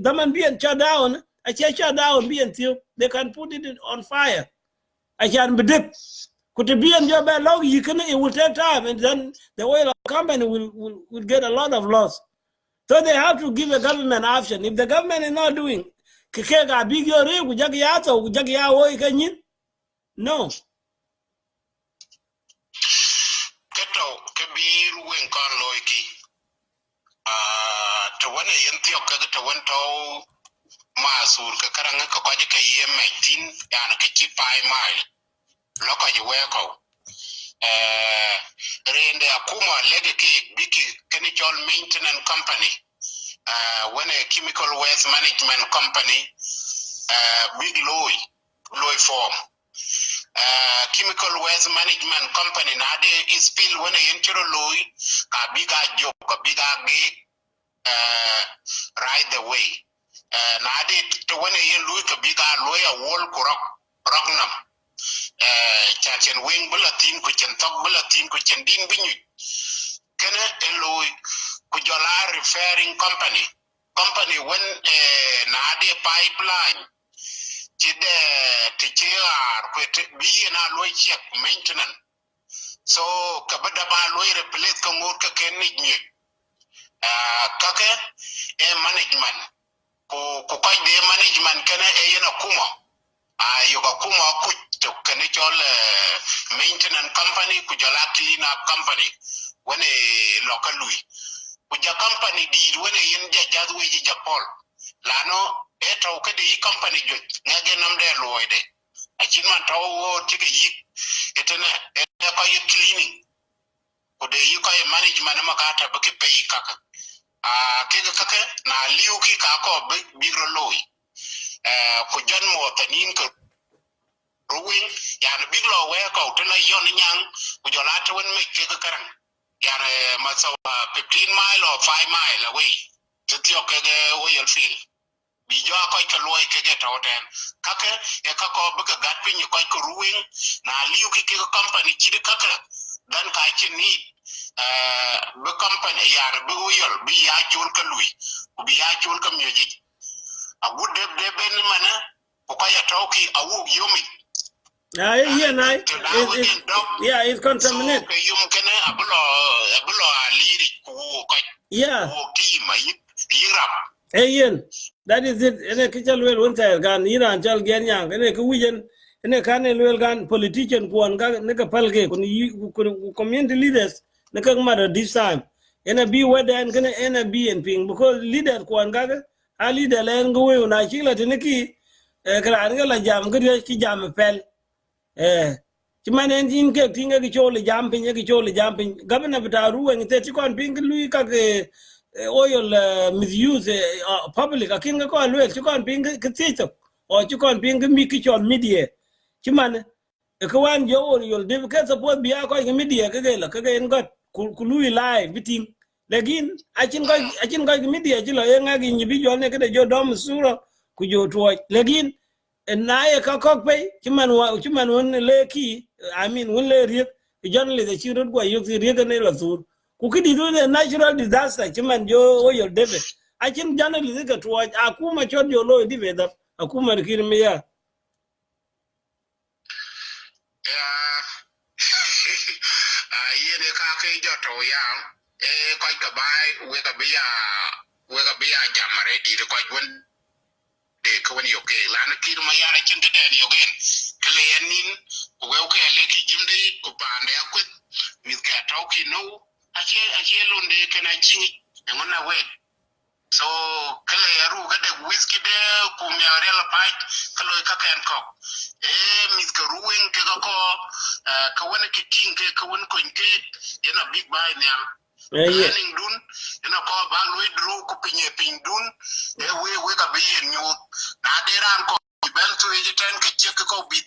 [SPEAKER 1] daman bien shut down a shut down bien till they can put it on fire I can predict could be in your bad law you can it will take time and then the oil company will get a lot of loss. So they have to give a government option. If the government is not doing, kekega big yore kujaki yato kujaki ya woi kanyin. No.
[SPEAKER 2] keto ke bir wen kon loiki to wana yentio ke to wento masur ke karanga ko kwaje ke yemetin yana ke chi pai mai loko je weko rende akuma lege ke biki keni chol maintenance company when a chemical waste management company big loy form chemical waste management company na de spill when a intro loy ka biga jo ka biga ge right the way na de to when a yen loy ka biga loy a wall kurok rognam chachen wing bulletin ku chen tok bulletin ku chen ding binyu kana eloy ku jola referring company when na de pipeline tide tichar ku bi na loy check maintenance so kabada ba loy replace ka ngor ka ken ni kake management ku ko de management kana yana kuma yoga kuma ku to kene chol maintenance company ku jola clean up company wone local lui ku ja company di wone yin ja jadu ji japol lano eto ke di company jo ngage namde loide achin man taw tike yi etene ko yi cleaning ku de yi ko management makata ba ke pay kaka ke kaka na liu ki ka ko bigro loy ku jon mo tanin ko Ruweng yani big law we ko to la yon nyang ku jola to wen me ke karan yani maso 15 mile or 5 mile away to tio ke oil field bi jo ko to loy ke get hoten kake e ka ko be ka gat pin ko Ruweng na liu ki ke company chi kaka dan ka chi ni be company yani be oil bi ya chul ka lui ku bi ya chul ka myoji a would de ben mana ko ya toki a wu yomi.
[SPEAKER 1] It's contaminated. Yeah. Ian, that is it. Ene kichal wel wonta gan Iran chal gen yang ene ku wijen ene kan wel gan politician kuan ga ne ka palge kun community leaders ne ka mara this time ene bi weda en kana ene bi en ping because leader kuan ga a leader len go we na chila tiniki kran ga la jam ga ki jam pel ci manen tin ke tinga ki chole jumping ki chole jumping governor bita Ruweng te ti kon ping lui ka ke oil misuse public akin ga ko lwel ti kon ping ke tito o ti kon ping mi ki chon media ci man ko wan jo oil de ke support biya ko media ke la ke en got ku lui live biting legin achin ko media ti lo nga gi ni bi jo ne ke de jo dom suro ku jo to legin na ye ka kok pe chuman won le ki I mean won le riek journalist the chirut go yok riek ne la sur ku kidi do the natural disaster chuman jo o yo debe a chin journalist ka to a kuma chod yo lo di veda a kuma kir me ya
[SPEAKER 2] yene ka ke joto ya ko ka bai we ka biya jamare di ko gon de ko woni yoke lana kir ma yara cin de yogen kle yanin we ko le ki jimde ko pande akut mit ka tawki no ache londe kana cini e ngona we so kale yaru ga de whisky de ku mi arela paj kalo ka kan ko mit ka Ruweng ke ko ka woni ki tinke ka woni ko nke yana big buy nyam ning dun yana ko ba lui dru ku pinye pin dun we ka be yen nyu na de ran ko ben to e ten ke che ko bit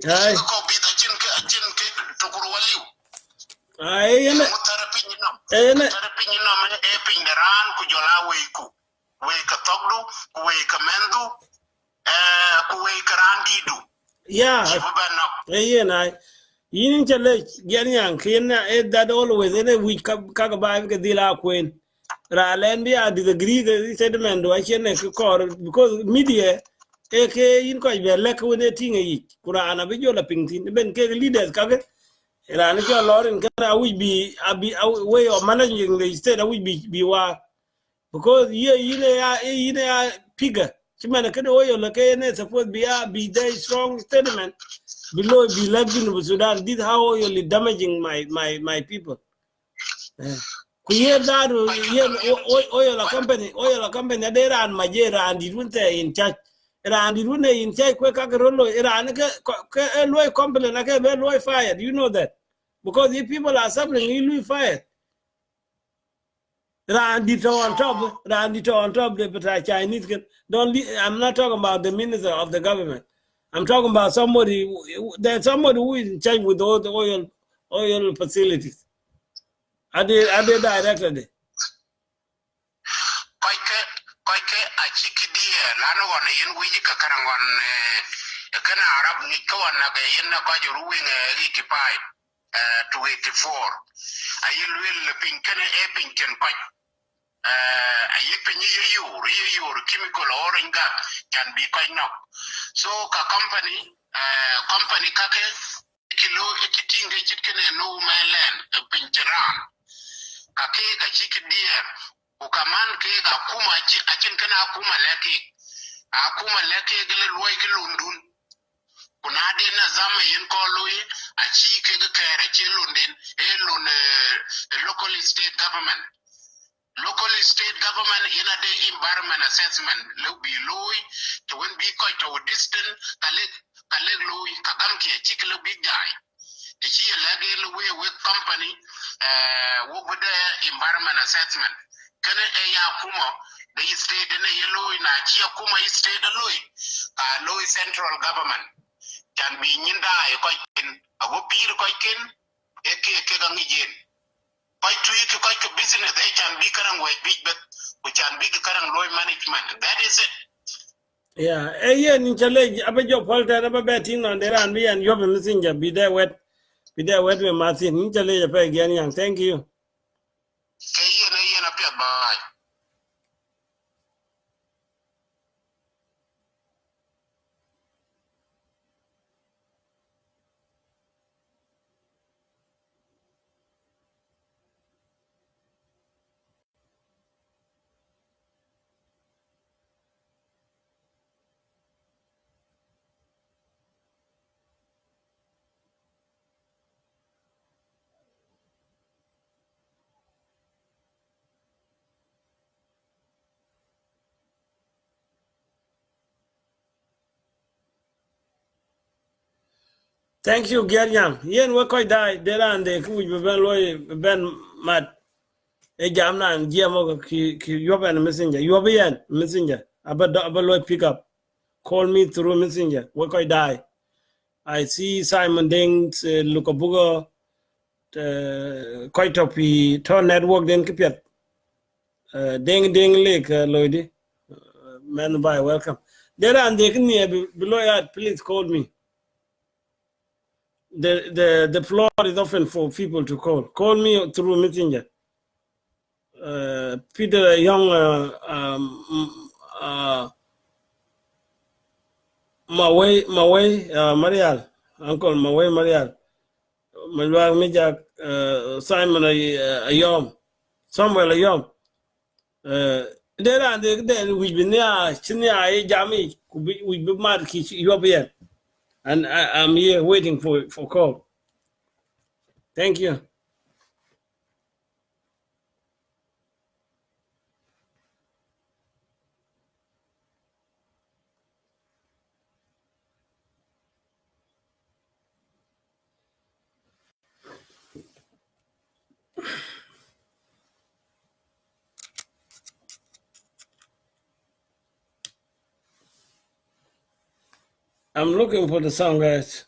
[SPEAKER 2] ko bit a chin ke to kuru waliu
[SPEAKER 1] yana
[SPEAKER 2] pinyi no me pin ran ku jola we ka togdu ku we ka mendu ku we ka randidu
[SPEAKER 1] yana yin chale gen yang kina that always we ka ba ke dila queen ra len bi a disagree the statement do achene ko because media ke yin ko be le ko ne tinga yi kurana bi jola pingtin ben ke leaders ka ke ran jo lorin kara we be way of managing the state we be wa because yine ya piga chimana kedo oyo la ke ne support be there strong statement below be lagging with Sudan. This how oil is damaging my people. Ku hear that oil company they ran majera and it won't in charge. And it won't in charge quick rolo ran ke loy complain like be loy fired. You know that. Because if people are suffering, you will fired. Randito on top, the Chinese. I'm not talking about the minister of the government. I'm talking about somebody. There's somebody who is in charge with all the oil facilities. Are they directed?
[SPEAKER 2] Koike a chiki dia lano wana yen wiji ka karangon kana Arab ni kawan na ga yen na kwaje Ruweng 85 to 84 ayil wil pinkene pinken kwaj ayil pinyi yor chemical orange gas can be quite knock so ka company kake kilo ekitinge chitkene no mailen pincheran kake ga chiki dia ukaman ke ga kuma achin kana kuma laki akuma leke gele loy ke lundun kuna de na zama yin ko loy a ci ke ga kare ci lundin local state government in a the environment assessment lo bi loy to when be ko to distant kale loy kagam ke ci ke lo bi jai ti ci lege lo we company wo the environment assessment kana ya kuma the state na yellow na ci kuma state loy loy central government can be nyinda e ko ken ago bir ko ken e ke ga ngijen ko tu ko business they can be karang way big but we can be karang loy management that is it
[SPEAKER 1] yeah yen challenge abejo polta na babeting on the ran bi and yob messenger be there wet we martin challenge pa again yang thank you
[SPEAKER 2] ke yen apia bye.
[SPEAKER 1] thank you Gernyang yen we koy dai deran de ku ben loy ben mat e jam nan jemo ki yoben messenger yoben messenger aba loy pick up call me through messenger we koy die. I see Simon Ding's Lukabugo quite of the ton network then keep ding lake Lloyd man by welcome there and they can below that please call me the floor is open for people to call me through messenger Peter Young Maway Marial Uncle Maway Marial Malwag Mijak Simon Ayom Samuel Ayom there and then we be near Chinia Jami we be mad European and I'm here waiting for call. Thank you. I'm looking for the song, guys.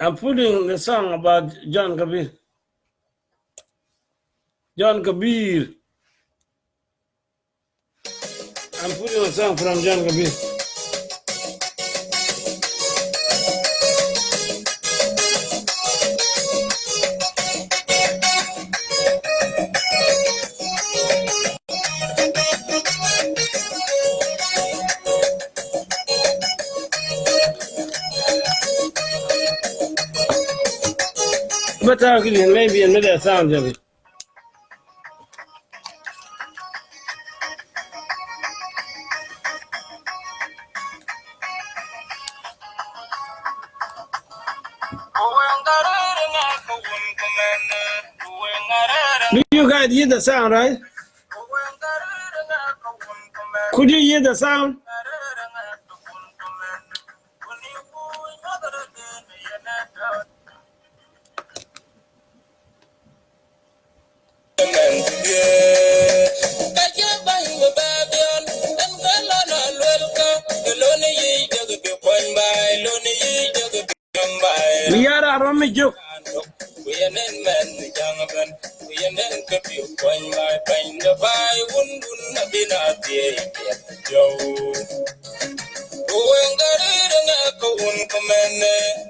[SPEAKER 1] I'm putting the song about John Kabir. John Kabir. I'm putting a song from John Kabir. But maybe another sound of it. Do you guys hear the sound, right? Could you hear the sound? We are a Romijo. We are men, we are men, you point my pain the by wouldn't be not the yo.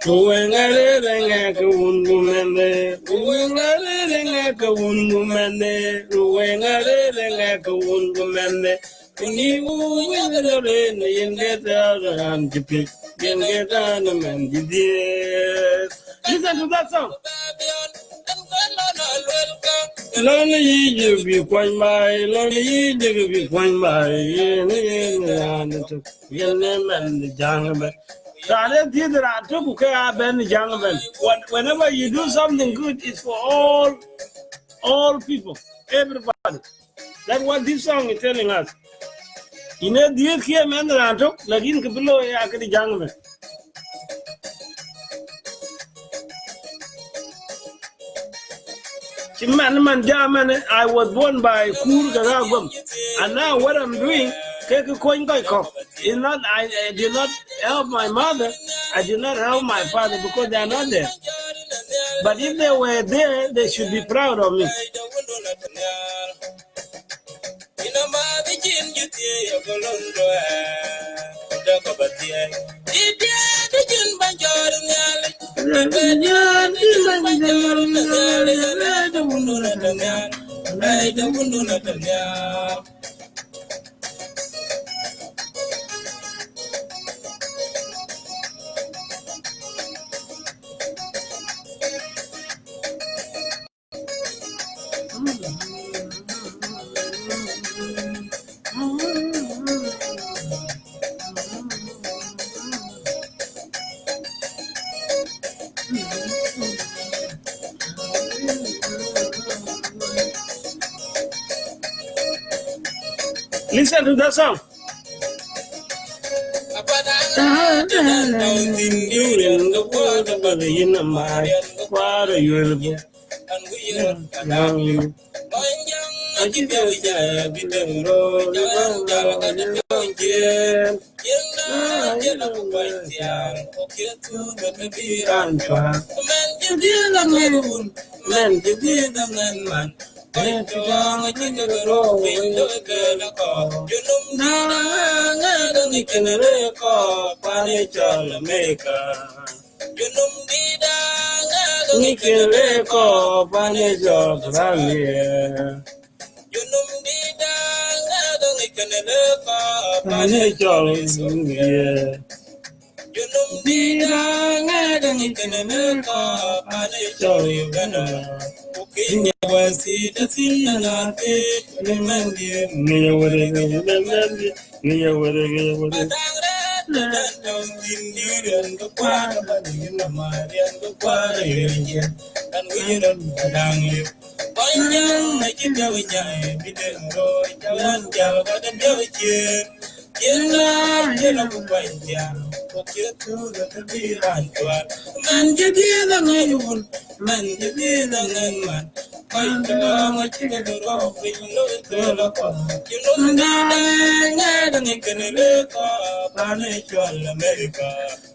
[SPEAKER 1] Ruweng arerenge kawungumene. Ruweng arerenge kawungumene. Ruweng arerenge kawungumene. Kunibu wingalore ne yengeta ranjipi. Yengeta na manjidiet. Listen to that song. Lonely you be quite my lonely you be quite my yen and the jungle. Whenever you do something good, it's for all people, everybody. That's what this song is telling us. You know, the here man that took like in below the jungle. I was born by Kur Garagum, and now what I'm doing, is not. I did not help my mother. I did not help my father because they are not there. But if they were there, they should be proud of me. Listen to that song.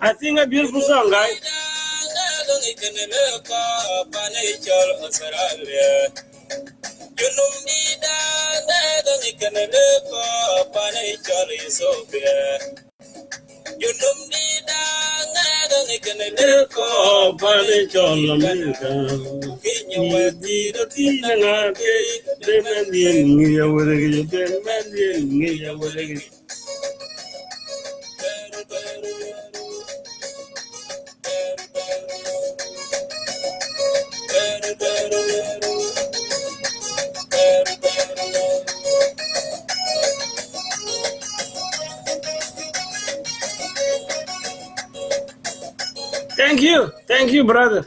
[SPEAKER 1] I think a beautiful song, guys. Thank you, brother.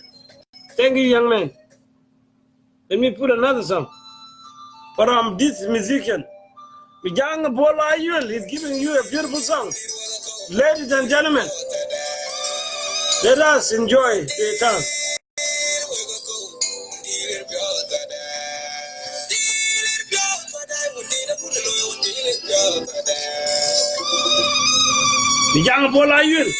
[SPEAKER 1] Thank you, young man. Let me put another song from this musician. Young Bola Ayul is giving you a beautiful song. Ladies and gentlemen, let us enjoy the time. Young Bola Ayul.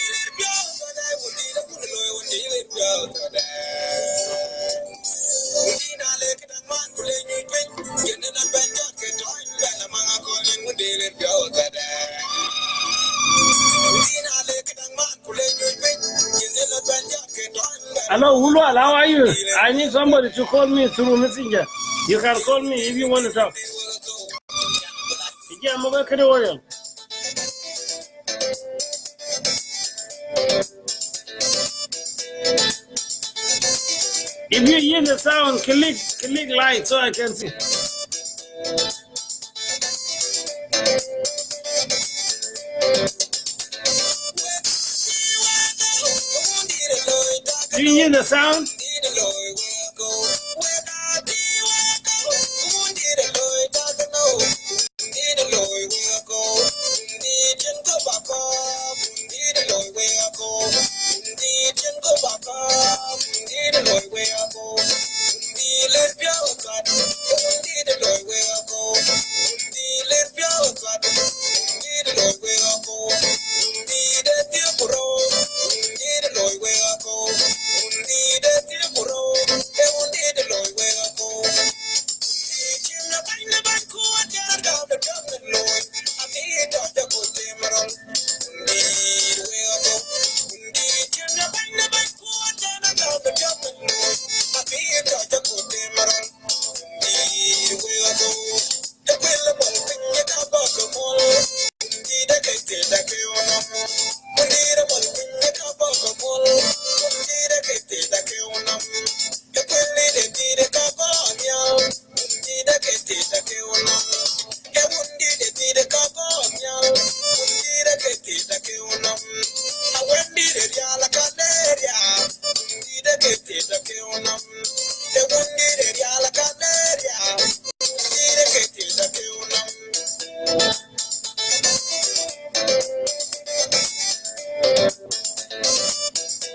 [SPEAKER 1] Hello, Ulwal, how are you? I need somebody to call me through Messenger. You can call me if you want to talk. Yeah, I'm going to if you hear the sound, click like so I can see. Do you hear the sound?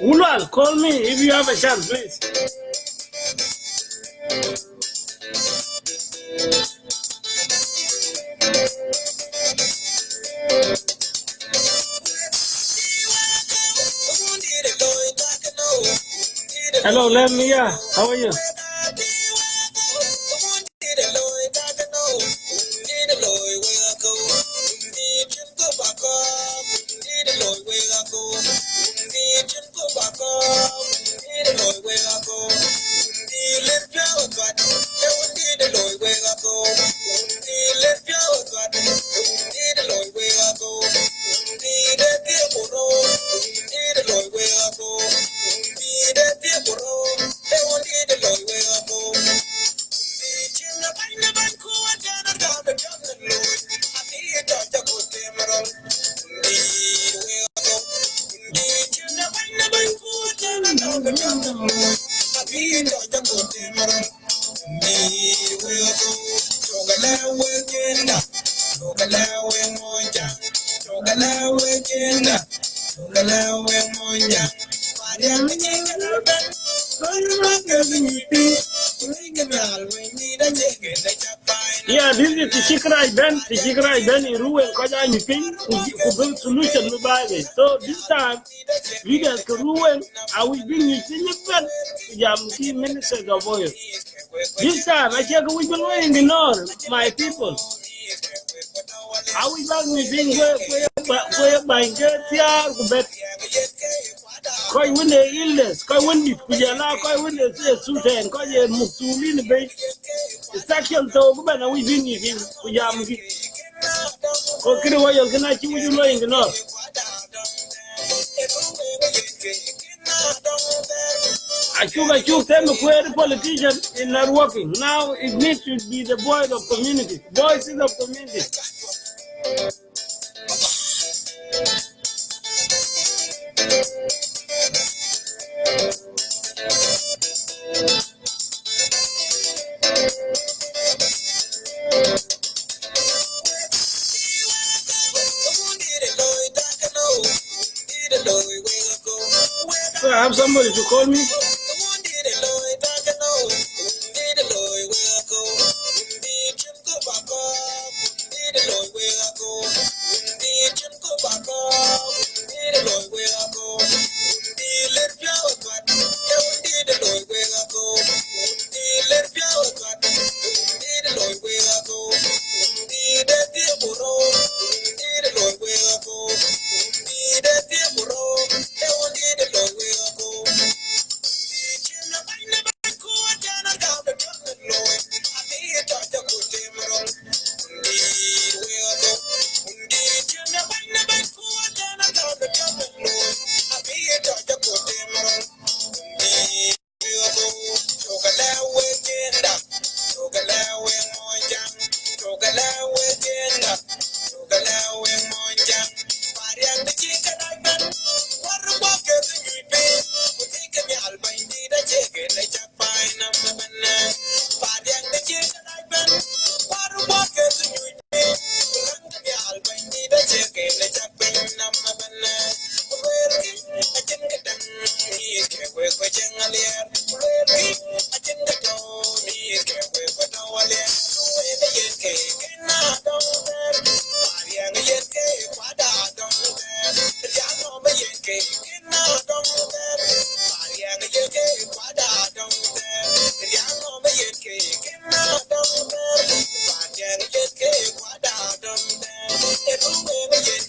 [SPEAKER 1] Ulwal, call me if you have a chance, please. Hello, Lemia. How are you? Yeah, this is Tishikrai Ben in Ruweng Koja Nipin, who build solution to buy it. So this time, leaders can Ruweng, I will bring you key ministers of oil. This time, I check we will in the north, my people. I will back me being where my get here, Koi win the illness, Koi win the Kujala, Koi win the Sudan, Koi Musulin Bay. The section so good and we been in Kuyamki. Okay, why you're gonna keep you knowing the north. I took them where the politicians is not working. Now it needs to be the voice of community, voices of community. So I have somebody to call me.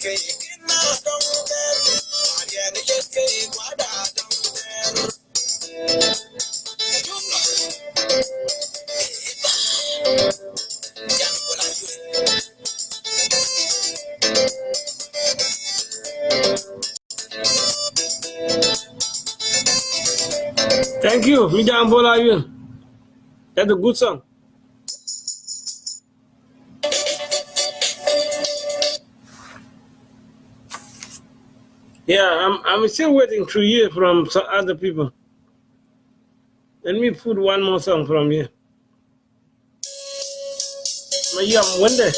[SPEAKER 1] Thank you, Mijam Bola Yun. That's a good song. Yeah, I'm still waiting to hear from some other people. Let me put one more song from here. Mayam Wende.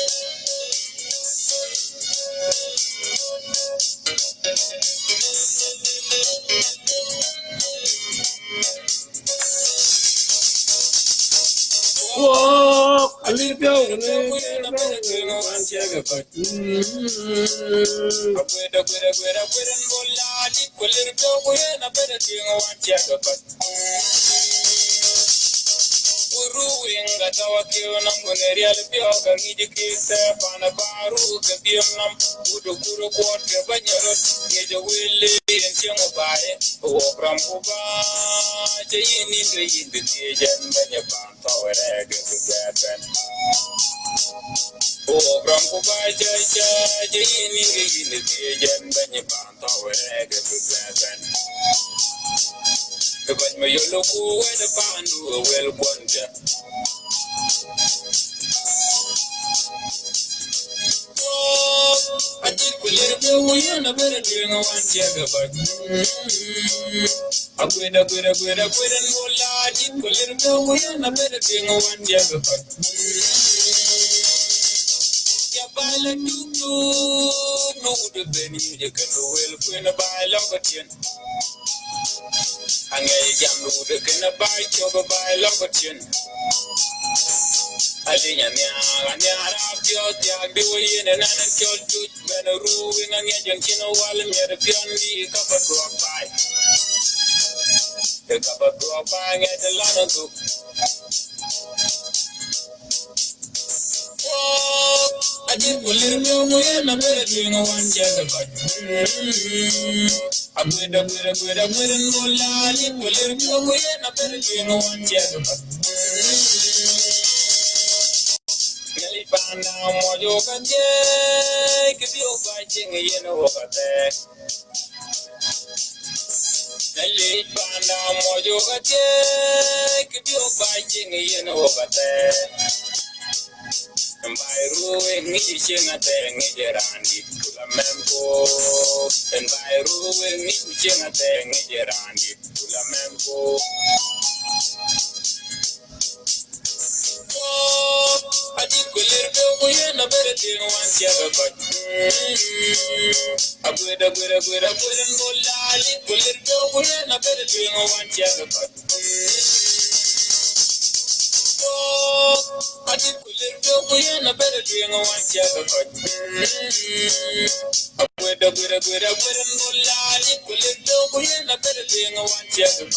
[SPEAKER 1] Whoa, I live your
[SPEAKER 3] Ruweng gatawa kiyo nam guneri alipio kangi jikite pana baru kebiam nam udo kuro kuat ke banyarot ngejo wili entiang obaye obram kuba jayini ngayin bitijen banyapan tawere gebeben obram kuba jayini ngayin bitijen banyapan tawere gebeben Because my yellow cool where the pandu well wonder. I did with little boy and a better doing a one jagger, but I quit and roll. I did with little boy and a better doing a one jagger, but Yabala do no the Benny, you can do well when a buy long Angay jamlu de kena bai choba bai lokotin. Alinya nya rapio tiag de woyen na nan chol tut ben ruweng anya jankino wal mer piondi kapatwa bai. De kapatwa bai ngete lana tu. I did believe no way na better doing a one jaga bai. I'm with a molali, will you go in a better doing one gentleman? Nelly Panda, Mojoka, give you fighting in a walker there. Nelly Panda, Mojoka, give you fighting in a walker there. And by Ruweng, Nishing a thing, Nijirandi, Tulamempo. And by Ruweng, Nishing a thing, Nijirandi, Tulamempo. Oh, I did go in a better thing once you ever got. I put and go lali, go in a better thing once you ever got. I did go in a better doing a one jagger. I put and go lali, go in a better doing a one jagger.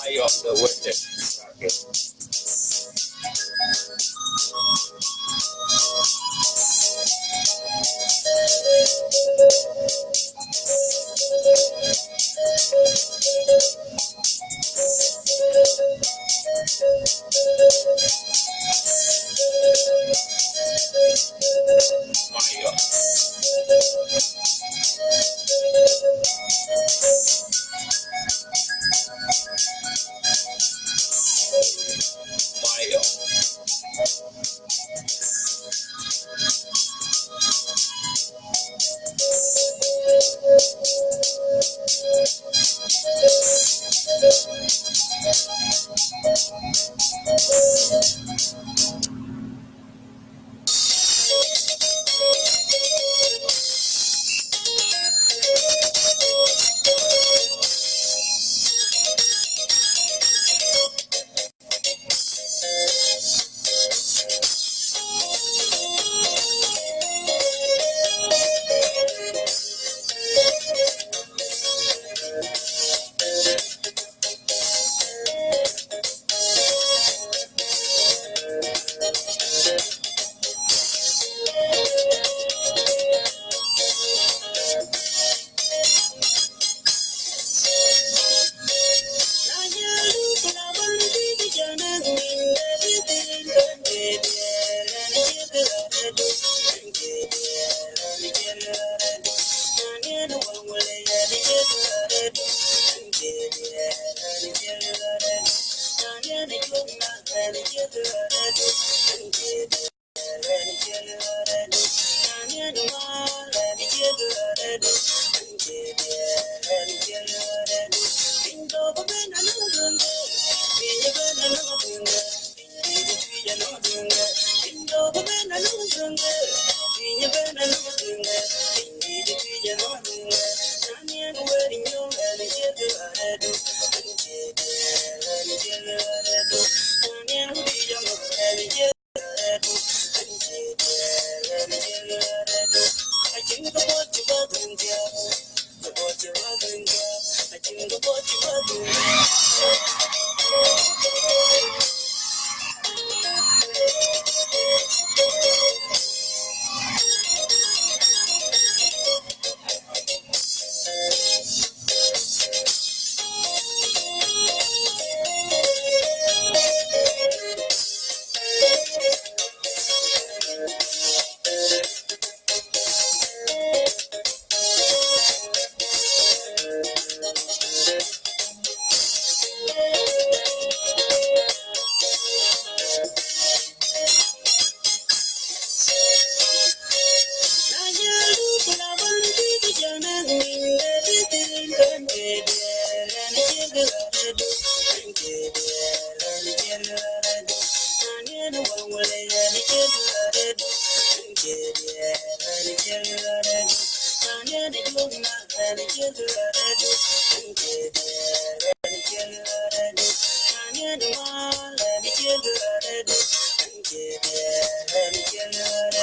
[SPEAKER 3] I off the winter.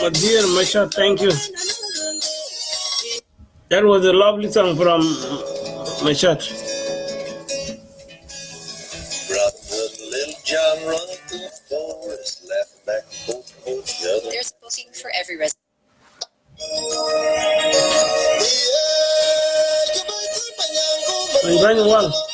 [SPEAKER 1] My dear Masha, thank you. That was a lovely song from Mashat.
[SPEAKER 3] Little John run through the forest, laughing back and forth the other.
[SPEAKER 4] There's booking for every resident.
[SPEAKER 1] I'm doing well.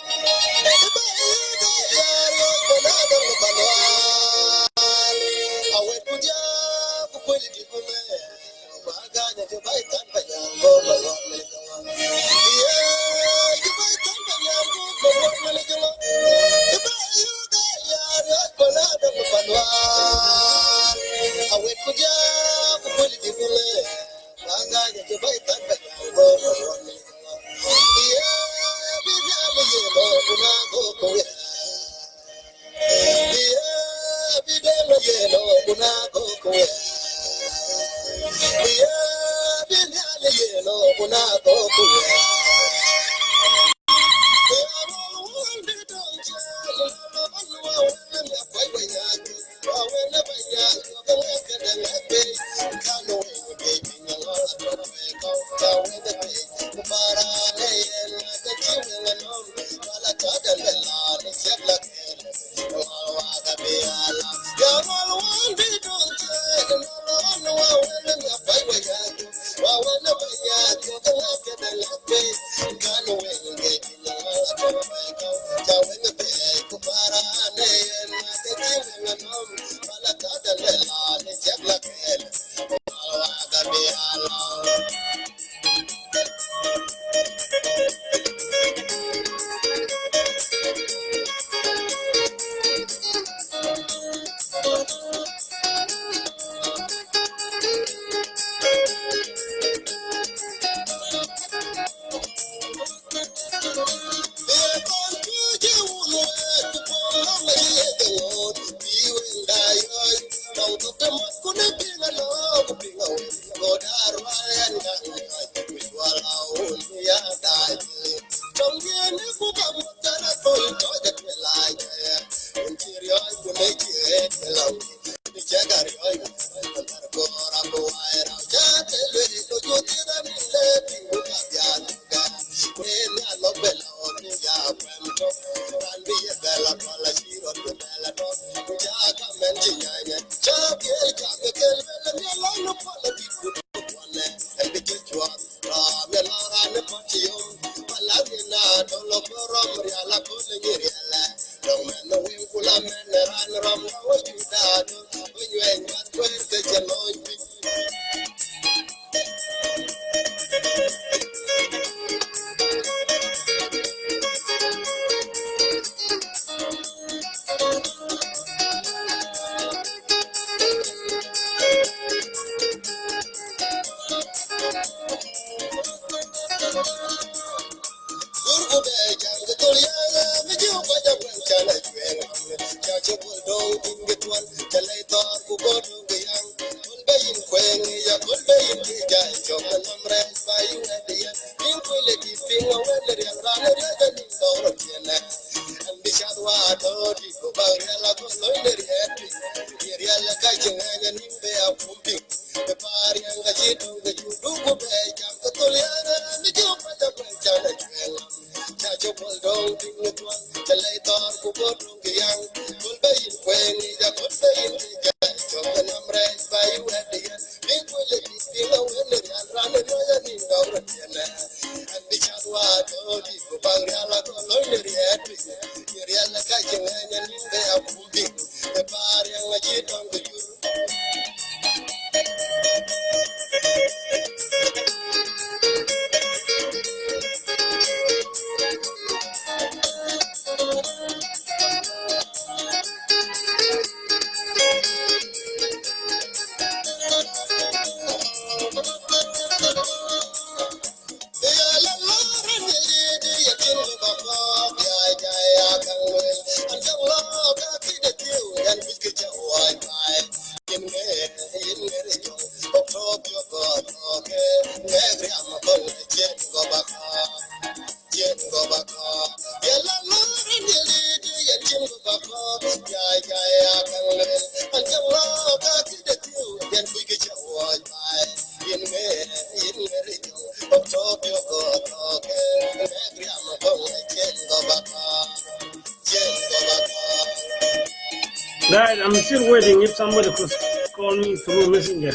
[SPEAKER 1] Guys, I'm still waiting if somebody could call me through Messenger.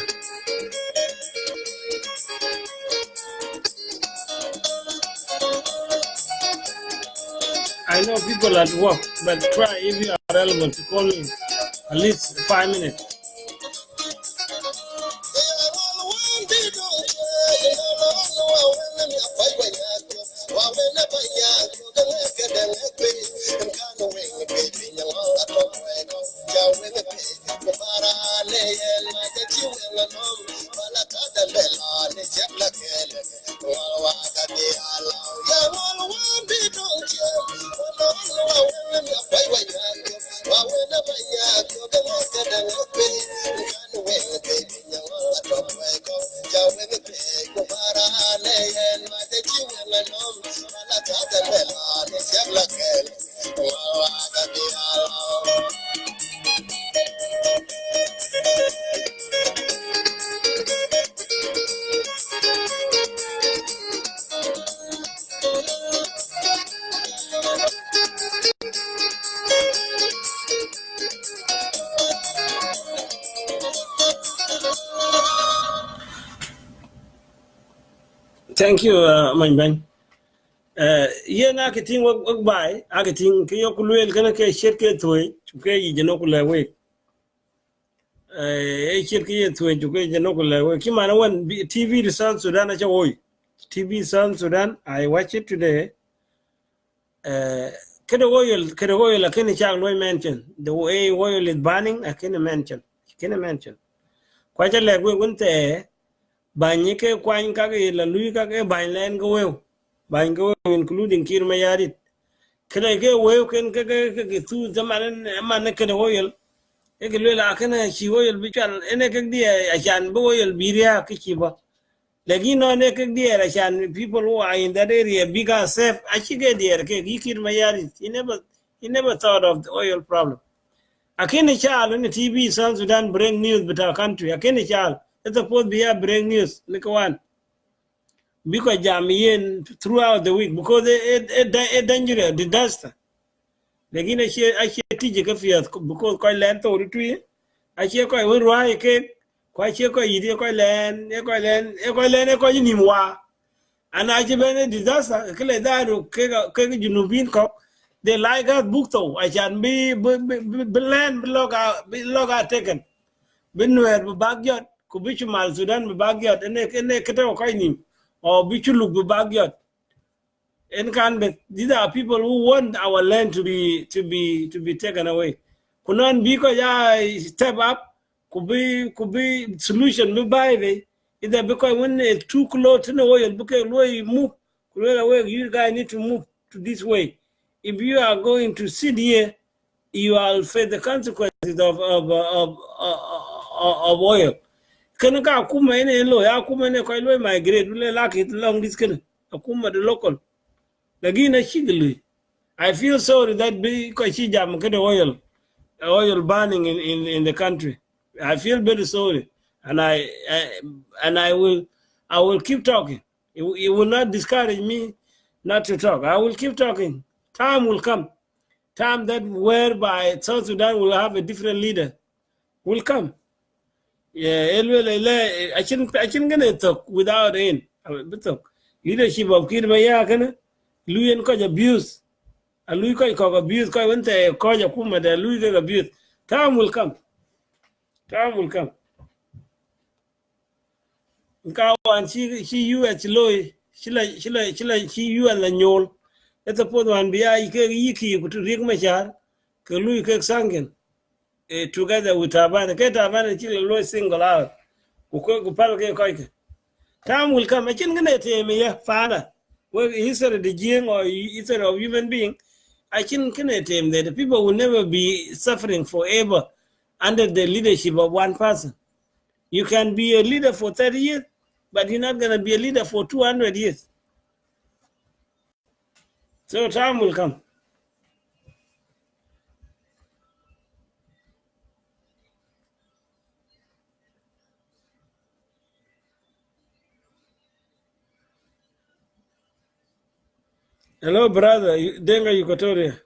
[SPEAKER 1] I know people at work, but try if you are relevant to call me at least 5 minutes. Thank you, my man. Yeah, na kiting wag bay, akiting kayo kulwel kana kay shirke toy, kay jeno kulawek. Shirke toy kay jeno kulawek. Kimana one TV the South Sudan acha woy. TV South Sudan, I watch it today. Kada oil I can't chak loy mention. The way oil is burning, I can't mention. Quite a leg we went there. Banyike kwany kage la lui kage bainlen go wew bain go including kir mayarit kene ke wew ken ke tu zaman man ke oil e ke la kana chi oil bichal ene ke dia achan bo oil biria ke chi ba lagi no ne ke dia achan people who are in that area bigger safe achige dia ke kir mayarit he never thought of the oil problem akene chal in TV South Sudan bring news with our country akene chal it's supposed to be a breaking news, like one. Because jam throughout the week, because it dangerous, disaster. Like I share teach because quite land to retreat. I share quite one right cake, quite share quite easy, quite land, quite nimwa. And I just a disaster, like that, you know, being cock. They like us book though. I can be land, log out taken. Benware, backyard. Kubichu mal Sudan be bagyot ene kete okaini or bichu look be bagyot en kan be these are people who want our land to be taken away kunon bi ko ya step up could be solution be by the either because when it's too close to the oil because we move away you guys need to move to this way if you are going to sit here you will face the consequences of oil. Can ka kuma ene lo ya kuma ne ko lo migrate le like long this can akuma the local. Lagina shigli. I feel sorry that because she jam the oil burning in the country. I feel very sorry, and I will keep talking. It will not discourage me not to talk. I will keep talking. Time will come. Time that whereby South Sudan will have a different leader will come. Yeah, I shouldn't gonna talk without end. Leadership of Kirmaya kana Luyan ko abuse. A Louis ko abuse ko went a ko kuma the Louis abuse. Time will come. Time will come. And she you at Loy, she you and the Nyol. It's a point one be I yiki to Rick Machar, Louis Kirk Sangen, together with Taban, get Taban and Loy single out. Time will come. I can't get me, father. Well, history of the gene or history of human being. I can't get him that the people will never be suffering forever under the leadership of one person. You can be a leader for 30 years, but you're not going to be a leader for 200 years. So time will come. Hello, brother. Denga Equatoria.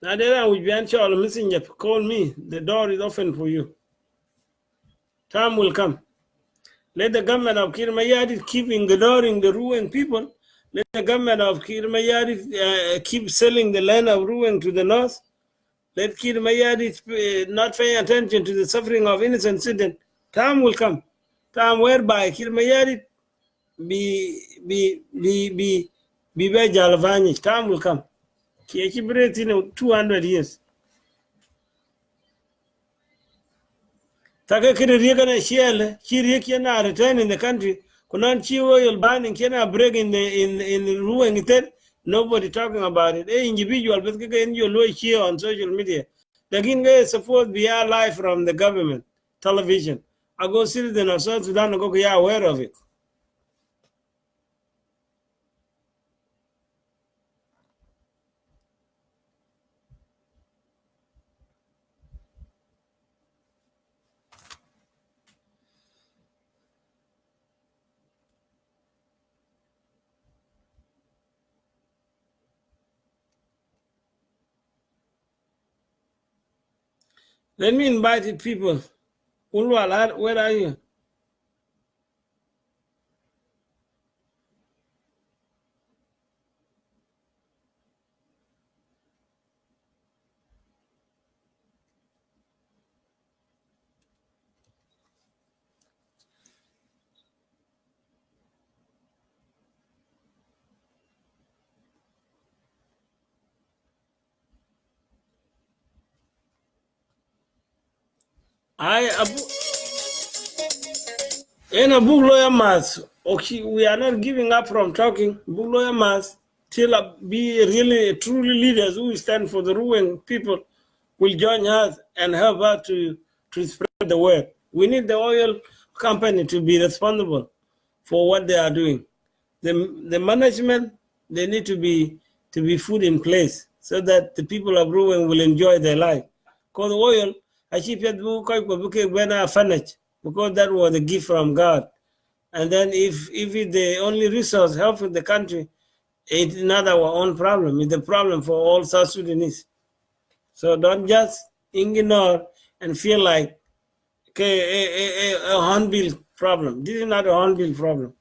[SPEAKER 1] Now, then we be unsure messenger. Call me. The door is open for you. Time will come. Let the government of Kirmayadi keep ignoring the Ruweng people. Let the government of Kirmayadi keep selling the land of Ruweng to the north. Let Kirmayadi not pay attention to the suffering of innocent citizens. Time will come. Time whereby Kirmayadi be Jalavani. Time will come. Kiechibret in 200 years. Taka kiri riga na shiele, chiri kiana return in the country. Kunan chiwo you'll ban in kiana break in the Ruweng instead. Nobody talking about it. A individual but in your low share on social media. The king is supposed to be live from the government television. I go citizen of South Sudan and go aware of it. Let me invite people. Ulwal, where are you? In a book lawyer mass, okay, we are not giving up from talking. Book lawyer mass till be really truly leaders who stand for the Ruweng people will join us and help us to spread the word. We need the oil company to be responsible for what they are doing. The management, they need to be put in place so that the people of Ruweng will enjoy their life. Because oil, because that was a gift from God. And then if it's the only resource helping the country, it's not our own problem. It's a problem for all South Sudanese. So don't just ignore and feel like a hornbill problem. This is not a hornbill problem.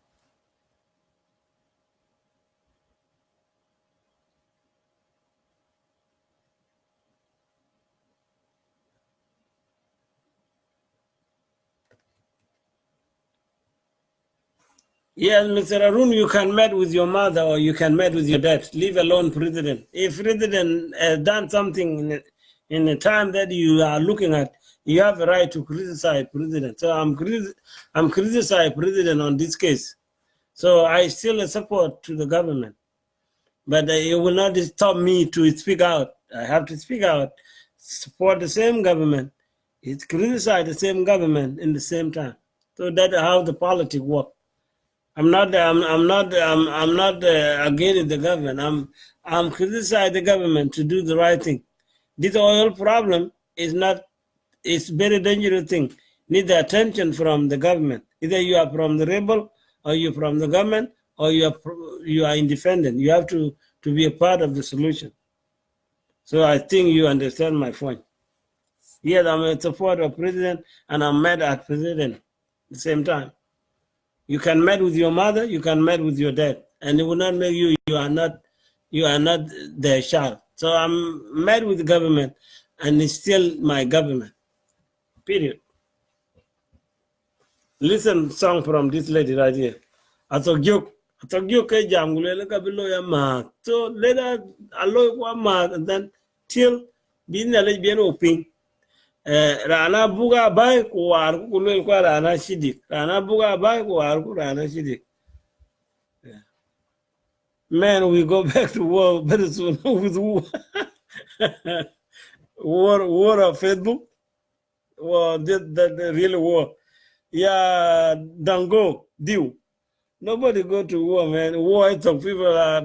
[SPEAKER 1] Yes, Mr. Arun, you can meet with your mother or you can meet with your dad. Leave alone president. If president has done something in the time that you are looking at, you have a right to criticize president. So I'm criticizing president on this case. So I still support to the government. But it will not stop me to speak out. I have to speak out, support the same government, it criticize the same government in the same time. So that's how the politics work. I'm not against the government. I'm criticizing the government to do the right thing. This oil problem is not. It's very dangerous thing. Need the attention from the government. Either you are from the rebel, or you're from the government, or you are independent. You have to be a part of the solution. So I think you understand my point. Yes, I'm a supporter of president, and I'm mad at president at the same time. You can meet with your mother, you can meet with your dad, and it will not make you are not their child. So I'm mad with the government, and it's still my government. Period. Listen song from this lady right here. Atogyo ke jamgule ka bilo ya ma. So later alloy kwa ma, and then till bin na le bien oping. Rana buga bay ko war ko lo kwa rana shidik. Rana buga bay ko war ko rana shidik. Man, we go back to war very soon with war. war of Facebook. War the real war. Yeah, don't go, deal. Nobody go to war, man. War is of people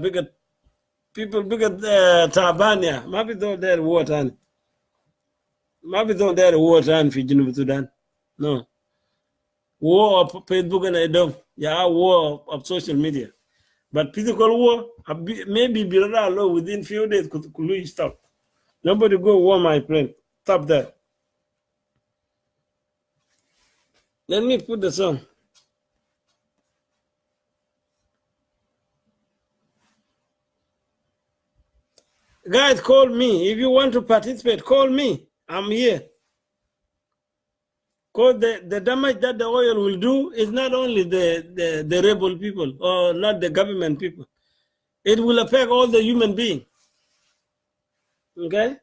[SPEAKER 1] bigger Tabania. Maybe don't dare war time. Maybe don't dare war time for Sudan. No. War of Facebook and Edom. Yeah, war of social media. But physical war, maybe be around within few days could stop. Nobody go war, my friend. Stop that. Let me put the song. Guys, call me. If you want to participate, call me. I'm here. Because the damage that the oil will do is not only the rebel people or not the government people. It will affect all the human beings. Okay?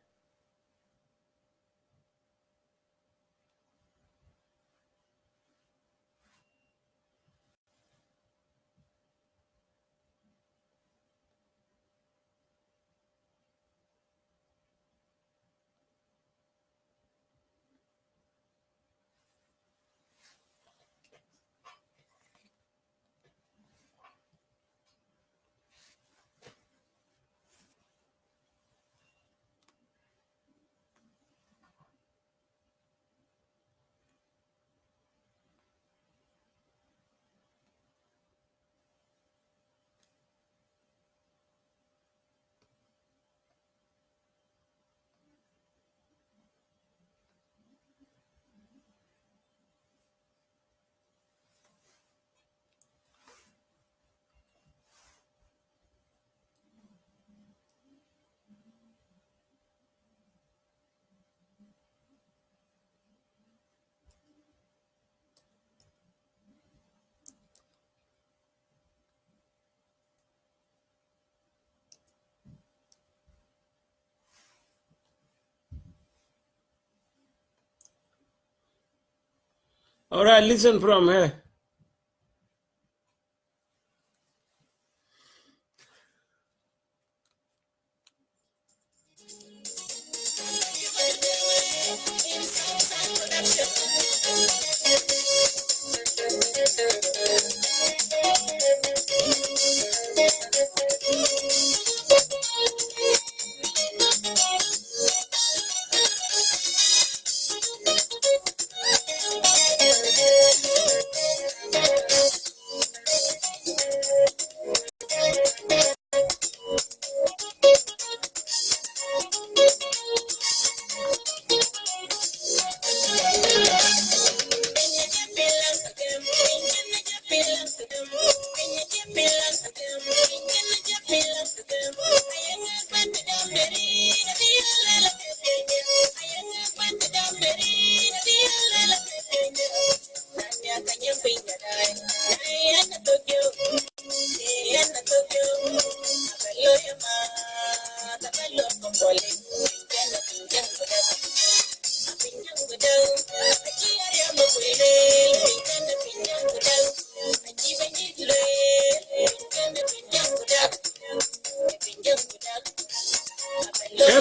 [SPEAKER 1] All right, listen from her.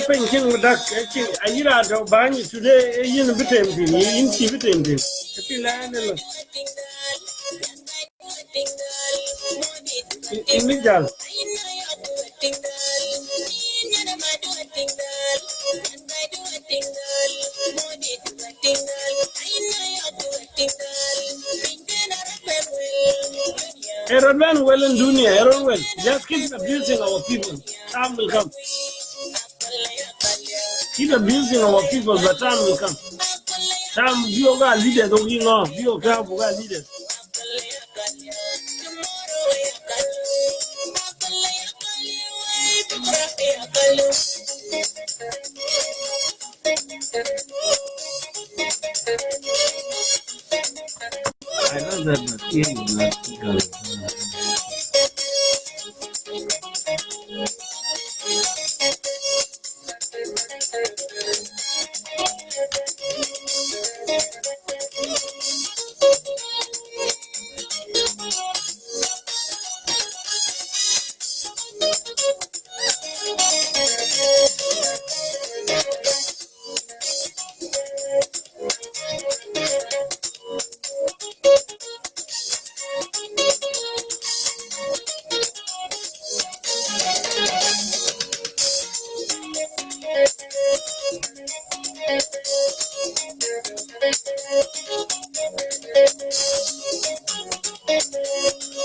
[SPEAKER 1] painting with that. I hear out of Bani today, in between, in between. If you land in Mijal. Error well in dunia, error well. Just keep abusing our people. Time will come. Keep abusing our people, but time will come. Time you got leaders, don't you know? You got leaders. I know that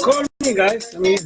[SPEAKER 1] call me, guys. I mean.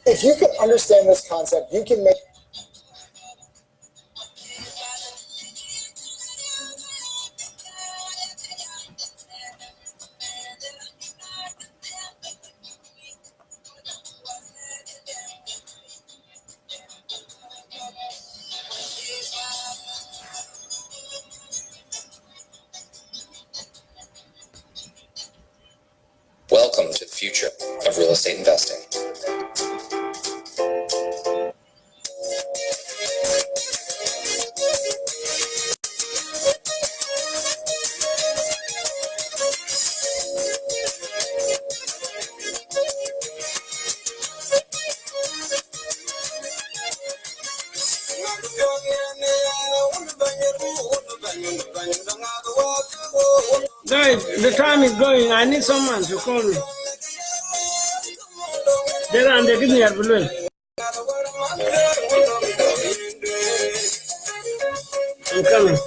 [SPEAKER 4] If you can understand this concept, you can make
[SPEAKER 3] Welcome to the future of real estate investing.
[SPEAKER 1] Guys, the time is going. I need someone to call me. There and they give me a balloon. I'm coming.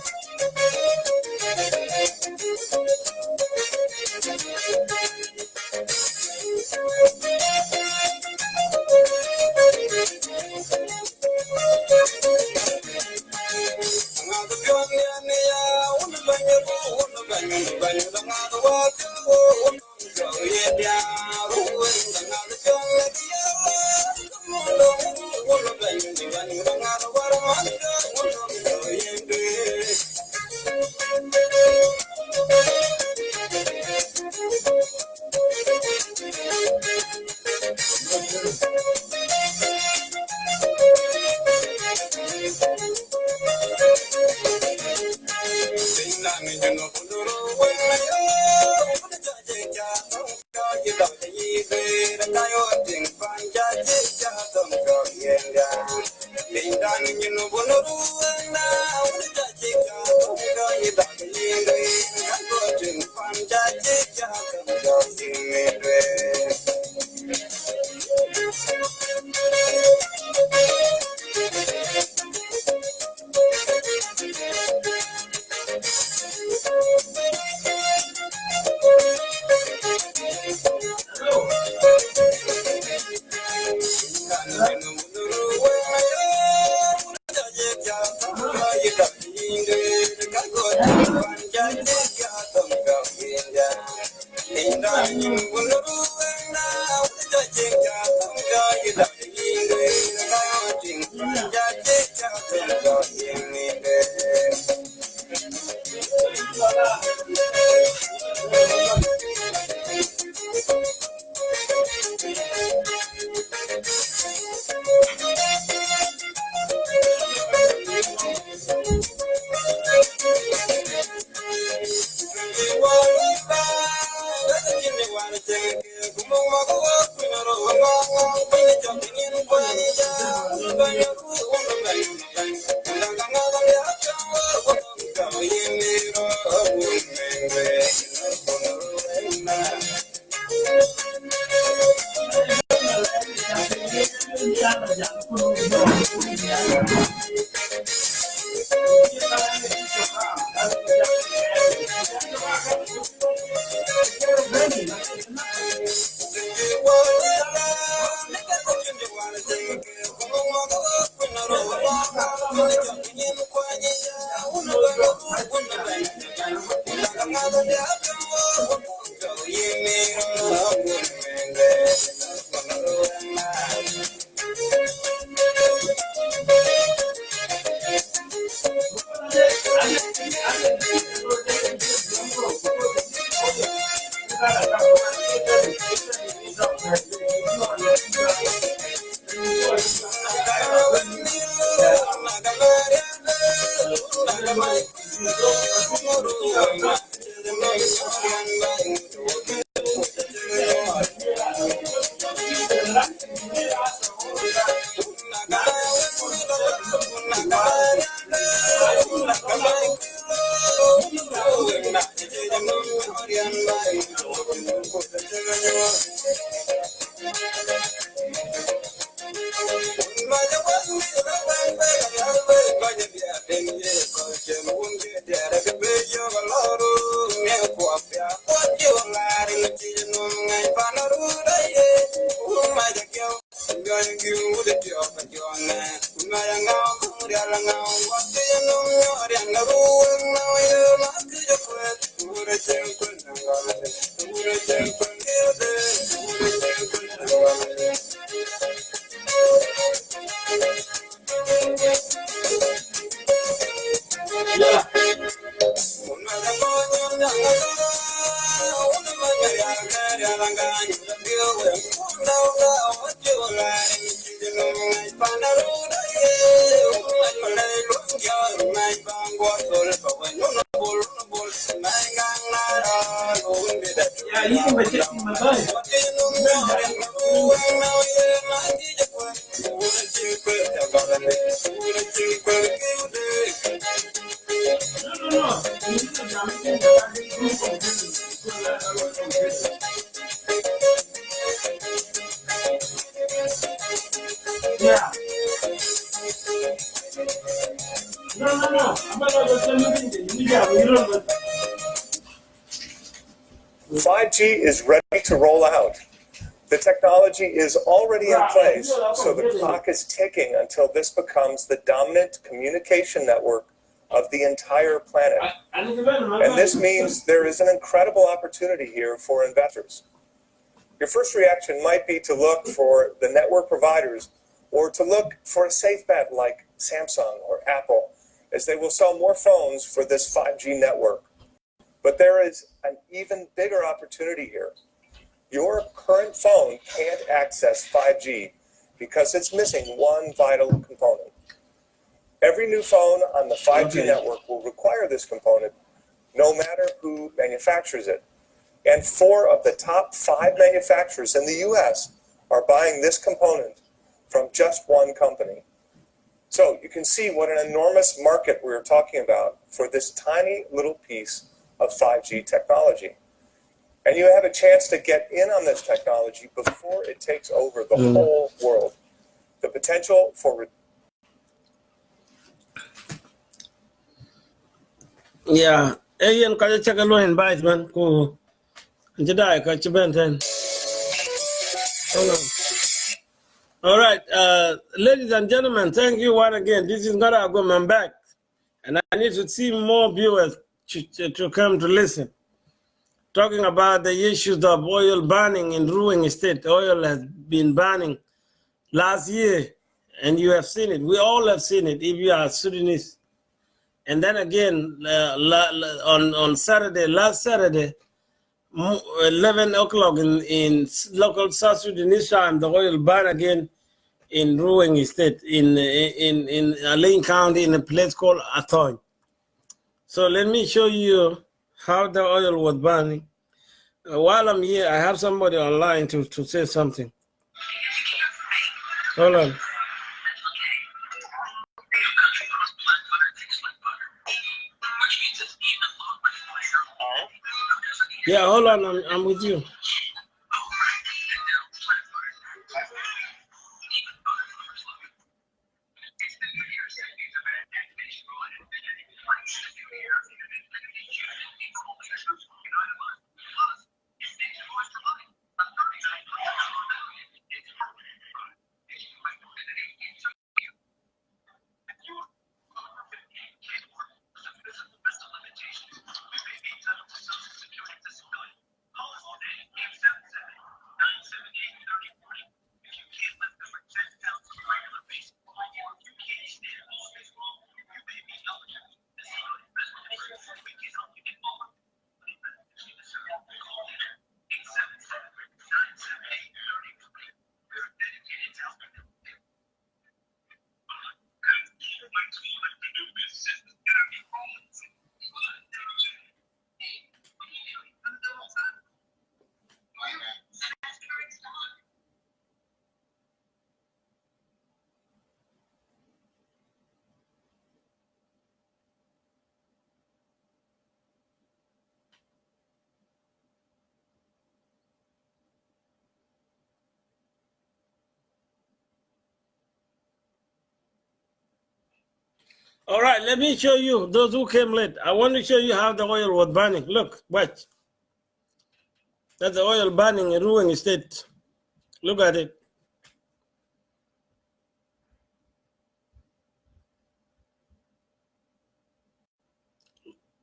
[SPEAKER 5] is ready to roll out. The technology is already in place, so the clock is ticking until this becomes the dominant communication network of the entire planet. And this means there is an incredible opportunity here for investors. Your first reaction might be to look for the network providers or to look for a safe bet like Samsung or Apple, as they will sell more phones for this 5G network. But there is an even bigger opportunity here. Your current phone can't access 5G because it's missing one vital component. Every new phone on the 5G network will require this component, no matter who manufactures it. And 4 of the top 5 manufacturers in the US are buying this component from just one company. So you can see what an enormous market we're talking about for this tiny little piece of 5G technology. And you have a chance to get in on this technology before it takes over the whole world. The potential for...
[SPEAKER 1] Yeah, Ian, can you check a low invite, man? Go. Jedi, catch your benten. Hold on. All right, ladies and gentlemen, thank you once again. This is Ngara Agom. I'm back. And I need to see more viewers to come to listen. Talking about the issues of oil burning in Ruweng State. Oil has been burning last year, and you have seen it. We all have seen it if you are Sudanese. And then again, on Saturday, last Saturday, 11 o'clock in local South Sudanese time, the oil burned again in Ruweng State, in Alain County, in a place called Athoy. So let me show you how the oil was burning. While I'm here, I have somebody online to say something. Hold on. Yeah, hold on, I'm with you. All right, let me show you, those who came late. I want to show you how the oil was burning. Look, watch. That's the oil burning in Ruweng State. Look at it.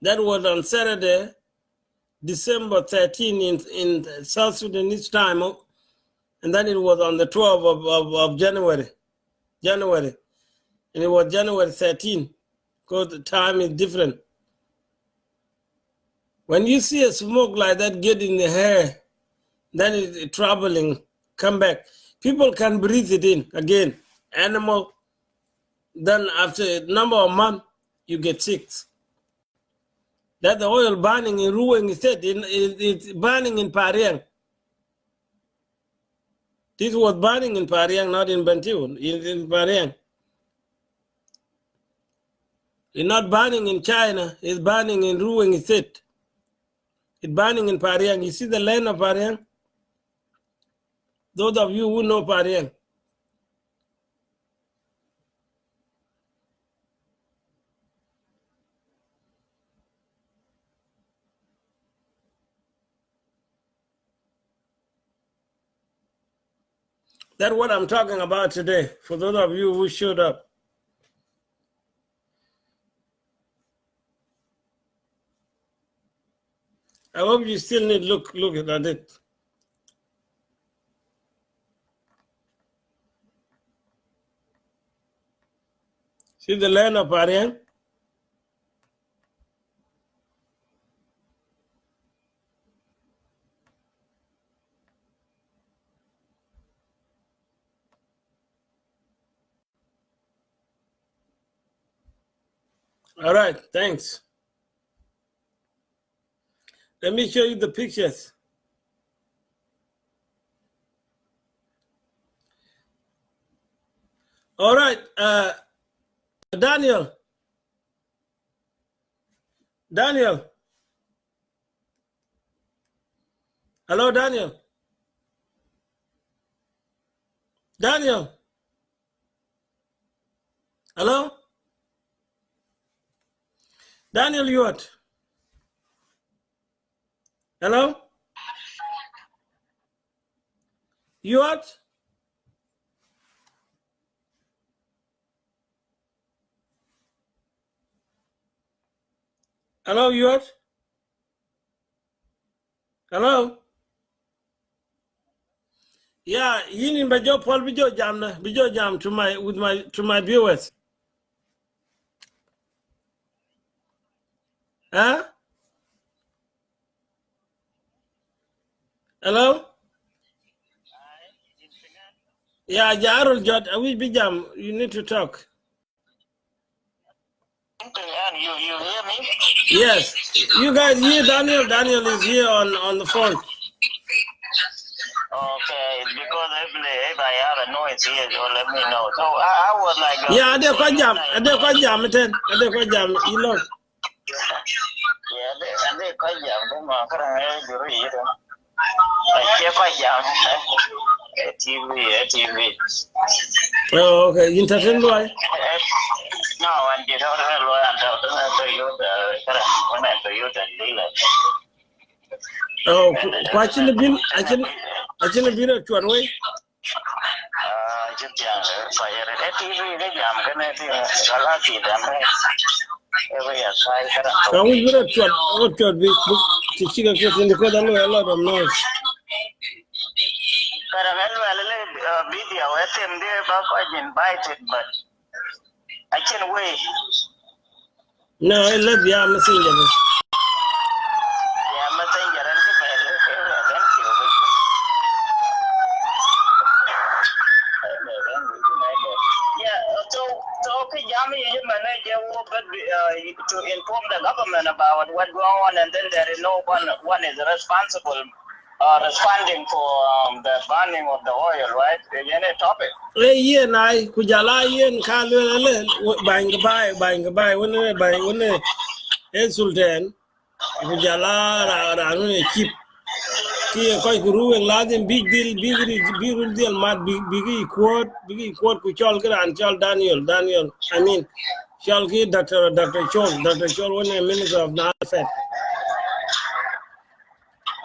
[SPEAKER 1] That was on Saturday, December 13 in South Sudanese time. And then it was on the 12th of January. And it was January 13, because the time is different. When you see a smoke like that get in the hair, then it's traveling, come back. People can breathe it in again. Animal, then after a number of months, you get sick. That the oil burning in Ruweng State, it's burning in Pariang. This was burning in Pariang, not in Bantu, in Pariang. It's not burning in China, it's burning in Ruweng State. It's burning in Pariang. You see the land of Pariang? Those of you who know Pariang. That's what I'm talking about today, for those of you who showed up. I hope you still need look at it. See the land of Pariang? All right, thanks. Let me show you the pictures. All right, Daniel. Hello, Daniel. Hello? Daniel, you what? Hello? You what? Hello, you what? Hello? Yeah, you need my job, Paul. Bijo jam to my viewers. Huh? Hello? Yeah, Jarul Jot, I will be jam. You need to talk.
[SPEAKER 2] You hear me?
[SPEAKER 1] Yes. You guys hear Daniel? Daniel is here on the phone.
[SPEAKER 2] Okay, because if I have a noise here, so let me know. So I was like...
[SPEAKER 1] Yeah, I did quite jam. You know.
[SPEAKER 2] Yeah, they quite jam. I quite jam. TV.
[SPEAKER 1] Oh, okay. Entertain why?
[SPEAKER 2] No, and you don't know when I Toyota dealer.
[SPEAKER 1] Oh, watching the bill. I can be a one way.
[SPEAKER 2] Just fire TV, I'm gonna do a lot of them.
[SPEAKER 1] I will be a big to see a question because I know a lot of noise.
[SPEAKER 2] But I'm video, I think they're invited, but I can't wait.
[SPEAKER 1] No, I let the messenger.
[SPEAKER 2] Yeah, messenger and to inform the government about what's going on, and then there is no one is responsible responding for the burning of the oil, right? Any topic?
[SPEAKER 1] Yeah, I kujala yen kalwele buying goodbye when Sultan kujala ranu keep kia koi guru and laden big deal mad big quote kuchol gran chol Daniel. I mean Shalki Dr. Chol when a minister of Nafet.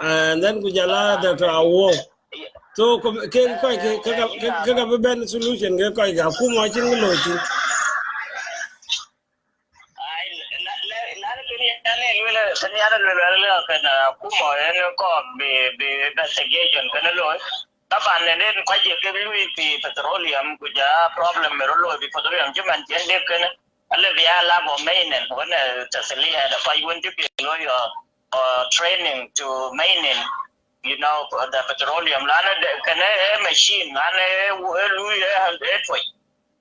[SPEAKER 1] And then Kujala Dr. Awo. So kaka ben solution ke koi ga kuma chin lo
[SPEAKER 3] Taban nenen kwaje ke lui pi petroleum kuja problem merolo bi petroleum juman jende ken alle biya la bo mainen wana tasliya da kwai wonti pi lo yo training to mainen you know the petroleum lana kana machine lana lui etway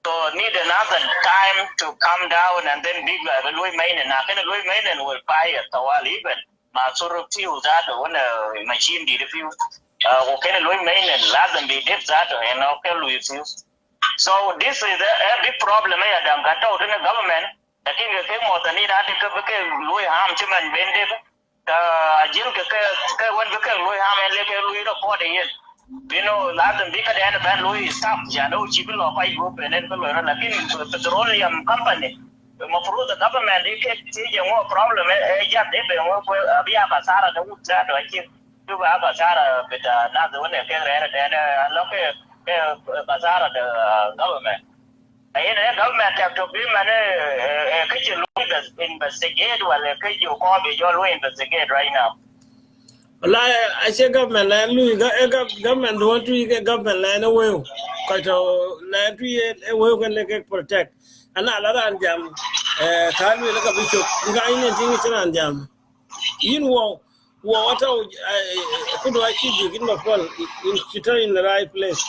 [SPEAKER 3] so need another time to come down and then big lui mainen na kana lui mainen will fire tawal even ma suru fuel that wana machine di fuel okay, Louis Main and Laden be did that and okay, Louis. So this is a big problem. I don't got out in the government. The king came out and need to Louis Ham Chiman Bendit. Jim when became Louis Ham and let Louis report it. You know, Laden bigger than a band Louis staff, Jano, Chibil or White Group and then the petroleum company. The government, they can see more problem. Yeah, they be a Basara, the wood that I think. Tu apa cara beda na the one ke rere dan loke bazar the government ai government have to be mane ke you investigate wala ke you ko be you investigate right now
[SPEAKER 1] I say government land Louis government want to get government land away because land we can protect and a lot of jam can we look at bishop ngai ne tingi jam you know what could I achieve in my phone in the right place?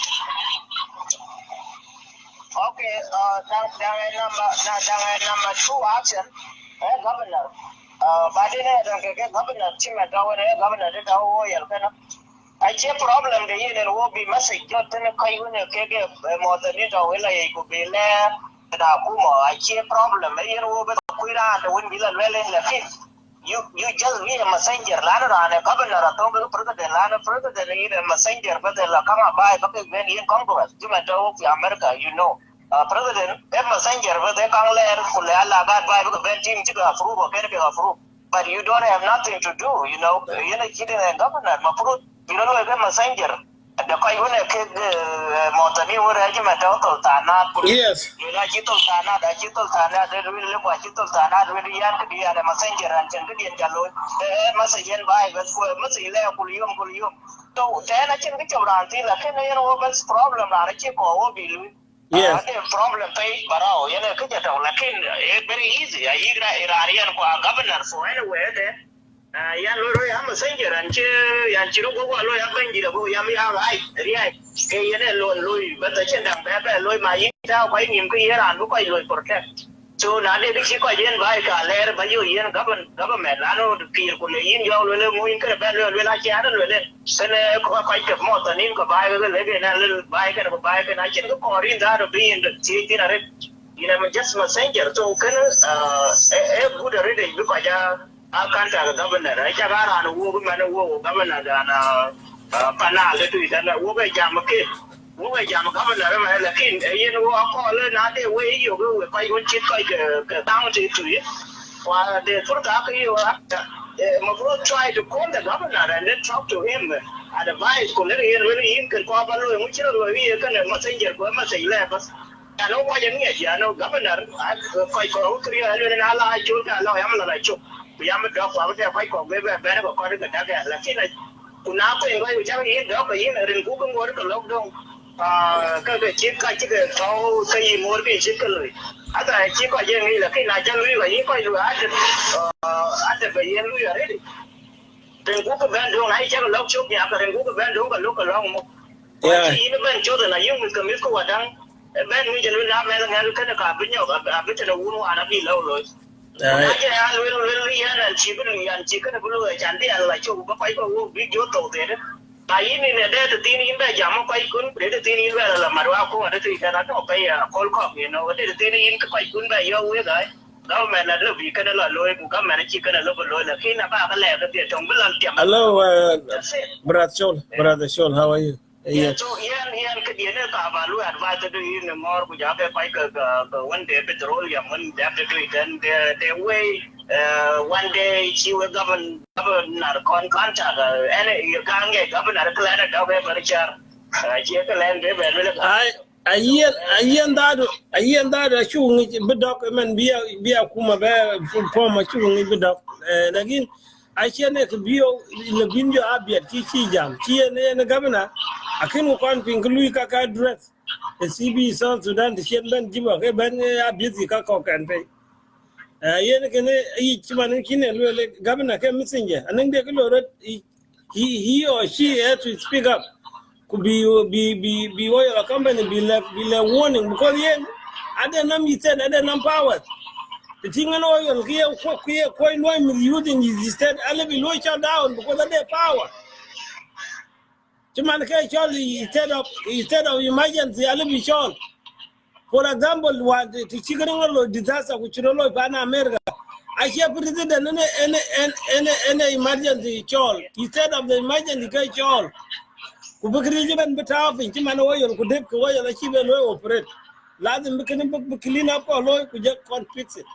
[SPEAKER 3] Okay, number 2 option, governor. But in a governor, Tim and governor, I see a problem the year will be message, got in a Kayuna more than it or could be there. I see a problem, a year over the Quira, the wind will well in the fifth. You just need a messenger, Lana, and a governor, a total president, Lana, president, need a messenger, but they'll come by when in Congress, America, you know. President, a messenger, but they can't let Kulala by the team to approve or get approve. But you don't have nothing to do, you know. You're not kidding a governor, you don't know a messenger. The Kayuna kid Montani regiment total Tana,
[SPEAKER 1] yes,
[SPEAKER 3] Chital Tana, they really look at Chital Tana, really young to be a messenger and Chandrian Jalo, message and by, but for Messy Kulium. So then I can get around till a Kenyan problem, and a chip or will.
[SPEAKER 1] yes,
[SPEAKER 3] problem pay, but you know, very easy. I Iranian governor for anywhere there. I'm a singer and Chiro go Yami right, Louis, but the Chendam Louis, my quite him here and look I protect. So now they see quite in by a by you, government. I know the Pierre in your moving can when I can't send quite a more than him go buy a little bike and a bike, and I can go or in that be in the city. You know, just messenger. So can a good reading because I can't tell the governor. I can't run a woman, a governor, and Pana, to it, and a woman jam a kid. Woman jam a governor, a king, you know, I'll call it not the way you go if I would chip like a bounty to you. While they put up you after Mavro tried to call the governor and then talk to him. Advice, really, in can call a which you can messenger, message levels. I know why you know, governor, I quite go to an ally, you can allow him like you. We am a drop out there, quite go better according to that. Like, Kunako, which I mean, drop in and Google work a lockdown. Chip, how say more basically. As I keep a young looking, I tell you, I quite at the Bayan already. Then Google Band, I tell lock choke after Google Band, look along. Yeah, even children are young with the Miko Wadang. Ben we will not make a cabin a bit of a wound and a below. I will and chicken blue and like you, but I will be your told there. I in a day to thin in the Jama quite couldn't pay the thin in the Maraco and the tree cannot pay a cold cup, you know, what is the thin in quite couldn't buy your way. Government, I love you can allow to come and chicken a little low, the king about a lab, the tumble and
[SPEAKER 1] hello, Brother Shaul, how are you?
[SPEAKER 3] Yeah, so here,
[SPEAKER 2] dia ne ka ba lu advise to in more ku ja ke pai ka one day petroleum one day to it and the way one day she will governor contract and you can't get governor plan to be very sure she can land
[SPEAKER 1] ayen dado chungi bedok men biya kuma be forma chungi bedok lagin achene ke bio le binjo abiat ki jam ki ne gabna akin kon pinglu ka address CB South Sudan the chen ben jibo ke ben abiat ka ko kan pe yen ke ne yi chiman kine le gabna ke messenger anen de ko he or she had to speak up could be oil company be warning because yen other num you said other num power the thing an oil here coin 1 million is instead I'll be low shut down because of their power to man instead of emergency I'll be shown for example what the chicken disaster which you know in America I hear president any emergency chol instead of the emergency chol kubukri jiban bitaw fin man oil ku dep ko oil chi be lo operate lazim be clean up ko lo ku just fix it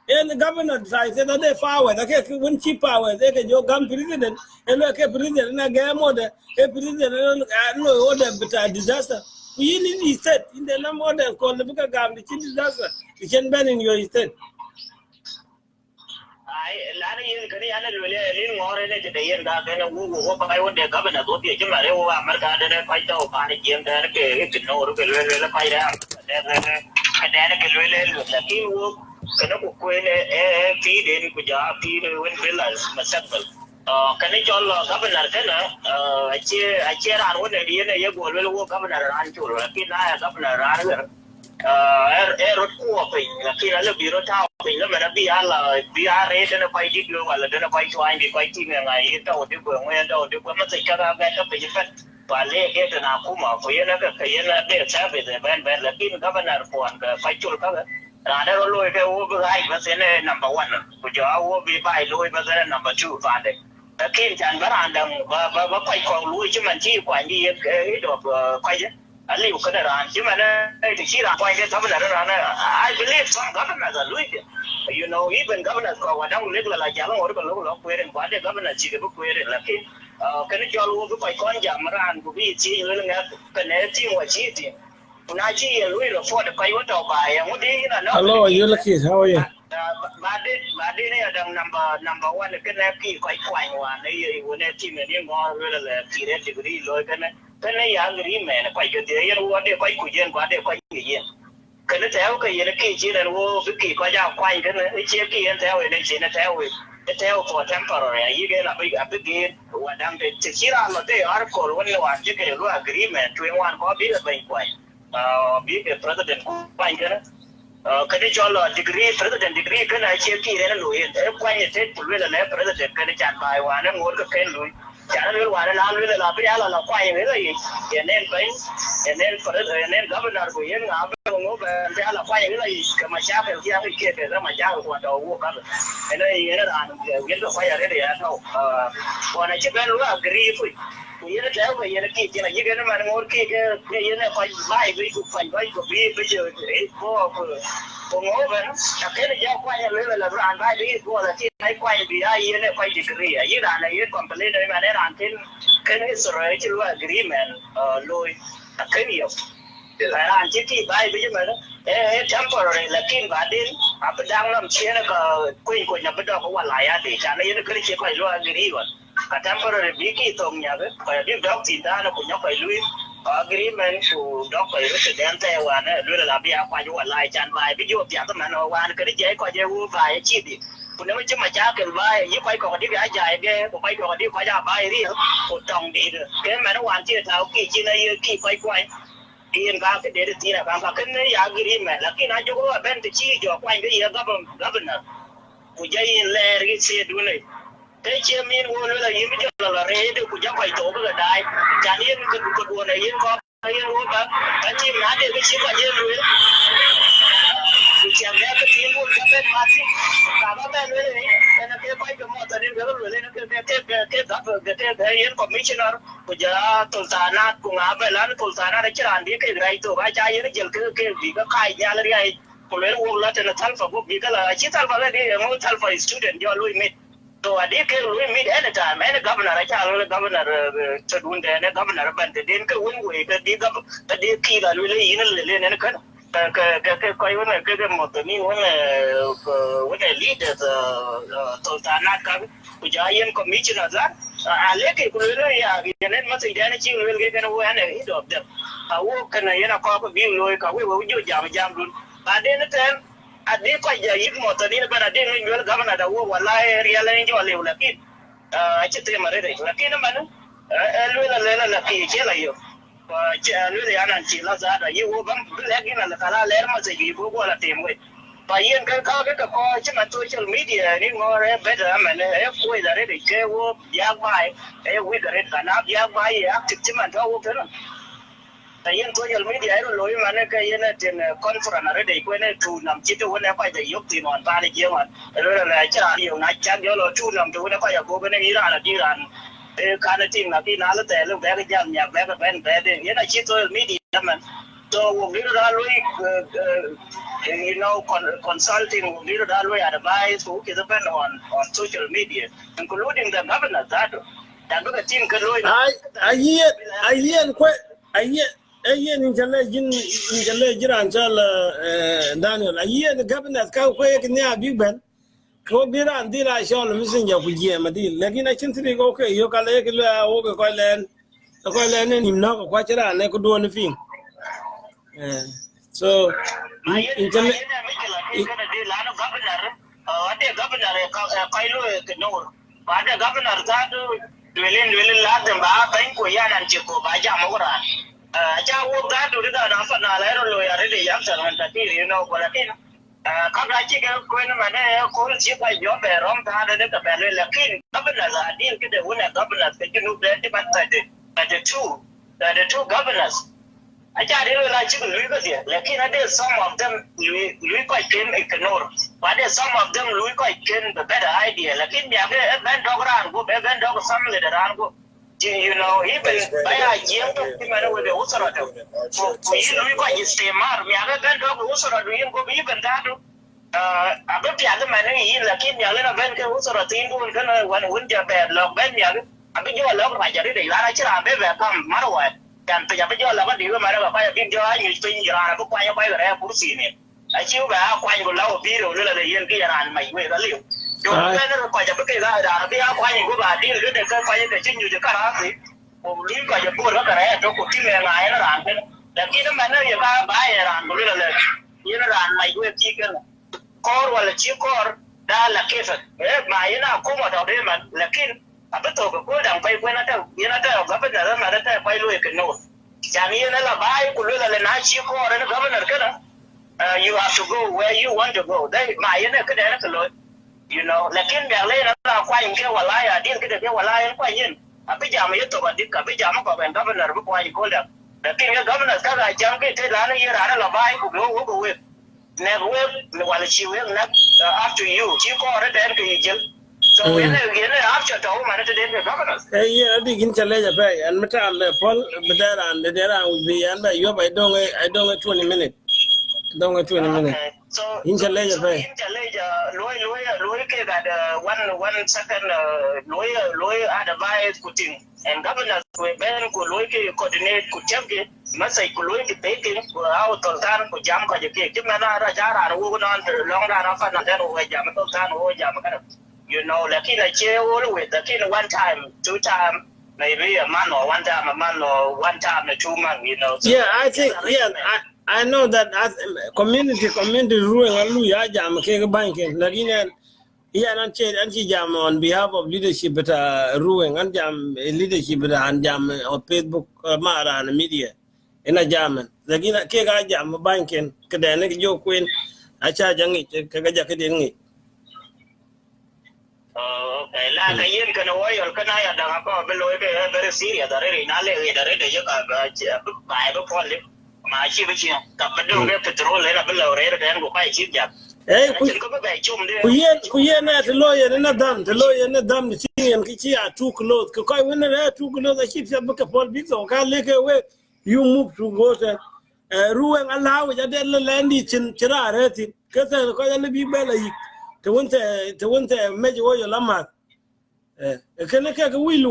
[SPEAKER 1] and the governor said that they power the ke won chi power they ke jo gam president and lo ke president na ga mo de e president no order bita disaster we need state in the number order ko le buka gam the disaster you can ban in your state
[SPEAKER 2] lana yin kani ana lule lin ngore ne de yin da kana wu ko pai wonde gabana do ti jima re wa marka de ne pai to pa ne yin da ne ke no ru ke le pai da ne ke le lakin wo kana ku ko ne ti de ni ku ja ti ne wen villas masakal kana jol gabana kana ache ran wonde de ne ye go le wo gabana ran chu lakin na gabana ran rot kuo pe lakin ala biro ta pe la mana bi re de na pai dik lo wala de na pai twai bi pai ti ngai ta o de ko ngwe ta o de ko ma se ka ga ta pe fa pa le ke ta na kuma ko ye na ka ye na de sa be de ben lakin governor ko an ka pai chul ka ra de lo ke o bi ai ba se ne number 1 ko jo o bi bai lo ba se number 2 fa de lakin chan ba ran dang ba pai ko lu chi man chi kwa ni ke do pai je Ali bukan ran, cuma itu sih ran. Poin dia governor ran. I believe some governors are doing it. You know, even governors kau kadang lihat lah jalan orang kalau lo kuerin, pada governor sih dia kuerin. Tapi kena jual uang tu pakai jam ran, kubi sih lo nggak kena sih wajib sih. Punah sih lo itu afford pakai waktu apa yang mudi na.
[SPEAKER 1] Hello, you lucky? How are you?
[SPEAKER 2] Bade ni ada number 1 kena pi pakai wan. Ini mana tim ni mau lo kira degree lo kena. Kana yang agreement quite good there what they quite good and what they quite yin. Can it tell you the kitchen and wool to keep quite out quite good and tell it in a tell for temporary. You get a big gate what down to hear on the article when you want to get a agreement to one copy of bank quite. Be the president quite good. Can it all degree president degree can I check it and Louis quite a take to really president can it buy one and work a pen Louis. Jangan lupa ada lalu tapi ala la kuai ni lagi. Yang governor ko yang apa ngob nanti ala kuai ni lagi. Kemasyarakat dia kita masyarakat kuat tahu kan. Ini ran gitu kuai ada dia tahu. Wana cakap lu agree pun. Ini tahu ini kita ni kita mana ngor kita ini kuai baik itu kuai bi ngob akhirnya dia kuai lu la ran baik itu la hai quay vì ai ini quay degree ai ran ai complain dari mana rantin kan Israel itu agreement loy akhirnya ran jadi baik bagaimana temporary lakin badin apa dalam cina ke kuin nak beda ko wala ya de kana ini kerja quay lo agree wan ka temporary biki tongnya ke quay dia dok tinda na punya quay lui agreement to dok quay resident wan lu la bia quay wala chan bai bi yo pia teman wan kerja ko je u bai chi di Kuna macam ke bai, ye pai ko di aja ke, ko pai ko di ko ja bai ri, ko tong di. Ke mana wan ti tahu ki cina ye ki pai kwai. Ien ga ke de ti na ga ke ne ya giri me, lakin ajo ko ben ti chi jo kwai ke ye governor. Ku ja yin le ri se du ne. Ke che min wo le ye mi jo la re de ku ja pai to ga dai. Jan yin ko du ne yin ko yin wo ba, ka chi na de ke chi ko ye ru. chiang ya ke tin wo ka ben ma ti ka ba ben le ni na ke pai ke mo ta ni ga le na ke da yen commissioner ku ja sultana ku nga ba lan sultana da kiran di ke rai to ba cha yen jel ke bi ka kai ya le ai ku le wo la ta na talfa go bi ka la chi talfa le di mo talfa student yo lo mi so I did meet anytime. Any governor, I tell the governor to do the governor, but they didn't go away. The day key that really in a little and a kind of quite when I get them to me when I lead the Sultana, which I am commissioner that. I like it, and then must identity will get away and a hit of them. I walk and I cop a view, like we will do jam. But then the time. Adi ko ja yik mo to ni ba adi ngi wel governor da wo wallahi riala ni jo le lakin chete mare de lakin man elwe la ki che la yo che elwe ya nan chi la za da yi wo bam le gi na kala le ma se gi bo la tem we ba yen ka ko che ma social media ni ngo re better man ko da re de che wo ya bai we da re kana ya bai ya ti man to wo ke no yen social media ero loy mane ka yen ten conference re de ko ne tu nam chito wona pa de yok ti non pa ne je wan ero la cha yo na cha yo lo tu nam tu ne pa ya go ne ira na ti ran e ka na tin na ti na la te lu ba ga jam nya ba ga ben ba de yen chito media man so wo gi ra loy consulting wo gi ra loy advice who is depend on social media including the governor that ga tin ka loy
[SPEAKER 1] ayen in jiran chal Daniel ayen governor ka ko ek ne big ben ko biran dila shol misin ja ku je madi lakin a chintri ko ke yo kala ek la o ko len ni no ko chira ne ko do ni fin so in jalle
[SPEAKER 2] governor ka ilo ke no ba da governor ta do dwelen la da ba ban ko yana ce ko ba ja mawara cha wo ga do da na fa na la ro ya re de ya sa man ta ti ko la tin ka ga chi ga ko na mane ko chi ka jo be rom ta de ka be le lakin governor la din ke de wona governor ke ju de ba ta de the two governors I can't really like you look at lakin ade some of them you quite can ignore but some of them you quite can the better idea lakin ya ga ben dog ran go ben dog some le ran go you know even by a year to man with the usara to you quite stay mar me ga ben dog usara do you go even that abe pia ga man yi lakin ya le na ben ke usara tin go kan wan won ja ben log ben ya abe jo log ra ja de la chira be be kam marwa dan pe jabe jo la ba di ma ra ba ya bin jo anyu pe ni ra ba kwa ya ba ra kursi ne a chiu ba kwa ni go la o bi ro le la yen ke ran mai we ga liu jo ka na kwa jabe ke ga da bi a kwa ni go ba di le de ka kwa ye ke chin yu je ka ra si o li kwa je bo ra ka ra to ko ti me nga ya ran ke da ki na ma na ye ba ba ya ran go le la ye na ran mai we ti ke kor wala chi kor da la ke fa ma ye na ko ma da de man lakin abeto ko dang pai ko na ta yana ta governor na ta pai lo ke no jami na la bai ku lo la na chi ko na governor kana you have to go where you want to go dai ma yana ka da ka lo you know lakin da le na kwa yin ke wala ya din ke da wala ya kwa yin abi jami to ba dik abi jami ko ben governor bu kwa ko da lakin ga governor ka ga jam ke te la na yira la bai ku go we ne we wala chi we na after you chi ko ra da ke yijel so after to man to the governors
[SPEAKER 1] yeah digin chale ja pe and metal pol bedara and dera will be and you by I don't 20 minutes don't 20 minutes
[SPEAKER 2] so
[SPEAKER 1] in chale ja pe
[SPEAKER 2] in chale ja loy ke ga one second loy advise kuting and governors we ben ko loy ke coordinate ku temke masai ku loy ke taking ko how to tan ko jam ko je ke kimana ra jara ru non long ra fa na den o jam to tan o jam ka you know lakini always lakini one time two time maybe a month or one time or 2 months you know so
[SPEAKER 1] yeah I think I know that as community ruling alu ya jam ke banken lakini yeah and jam on behalf of leadership at Ruweng and jam leadership and jam on Facebook mara and media in a jam lakini ke ga jam banken kada ne jo queen acha jangi ke ga jakedi
[SPEAKER 2] okay la ka yin kana wayo kana ya da ko be lo be very serious da re na le da re de ka ba ba pole mà chi với chi tập bắt đầu cái petrol là bây giờ đấy là cái của cái chi giảm có cái chung đi
[SPEAKER 1] ku yen na te lawyer na dam ni chin ki chi a too close ko kai when na too close a chi se ka pol big so ka leke we you move to go to ruwen allow ja de landi chin chira reti ka ta ko ya bi bela yi te wonte meji wo yo lama kene ke will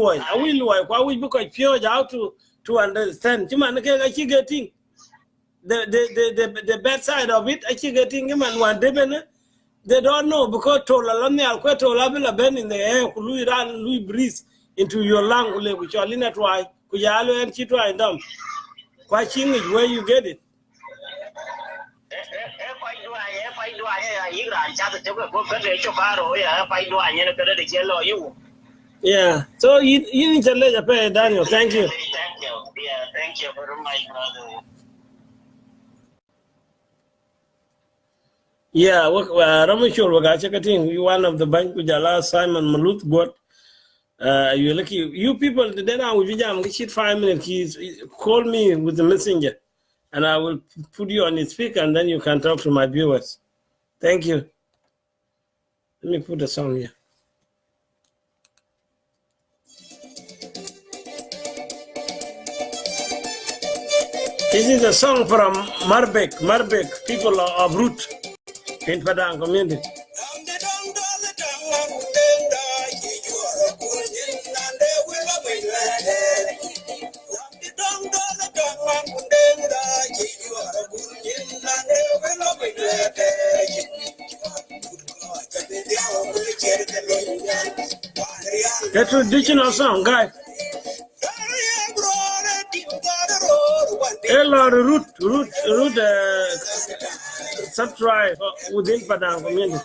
[SPEAKER 1] why kwa we because pure how to understand chima na ke ga chi getting the bad side of it, actually getting him and one day, they don't know because Tolalani Alqueto Labella Ben in the air, Louis ran, Louis breeze into your lung, which are in that why, Kuyalo and Chitra and them. Quite English where you get it. Yeah, so you need to let pay, Daniel. Thank you.
[SPEAKER 2] Yeah, thank you very much, brother.
[SPEAKER 1] Yeah, Ramashul Wagachakating, one of the bank Kujala Simon Malut got you lucky you people the then I will get shit 5 minutes. Call me with the messenger and I will put you on the speaker and then you can talk to my viewers. Thank you. Let me put the song here. This is a song from Marbek, people of Root in Padang community. The traditional song, guys. Hello, root, subtribe within Padang community.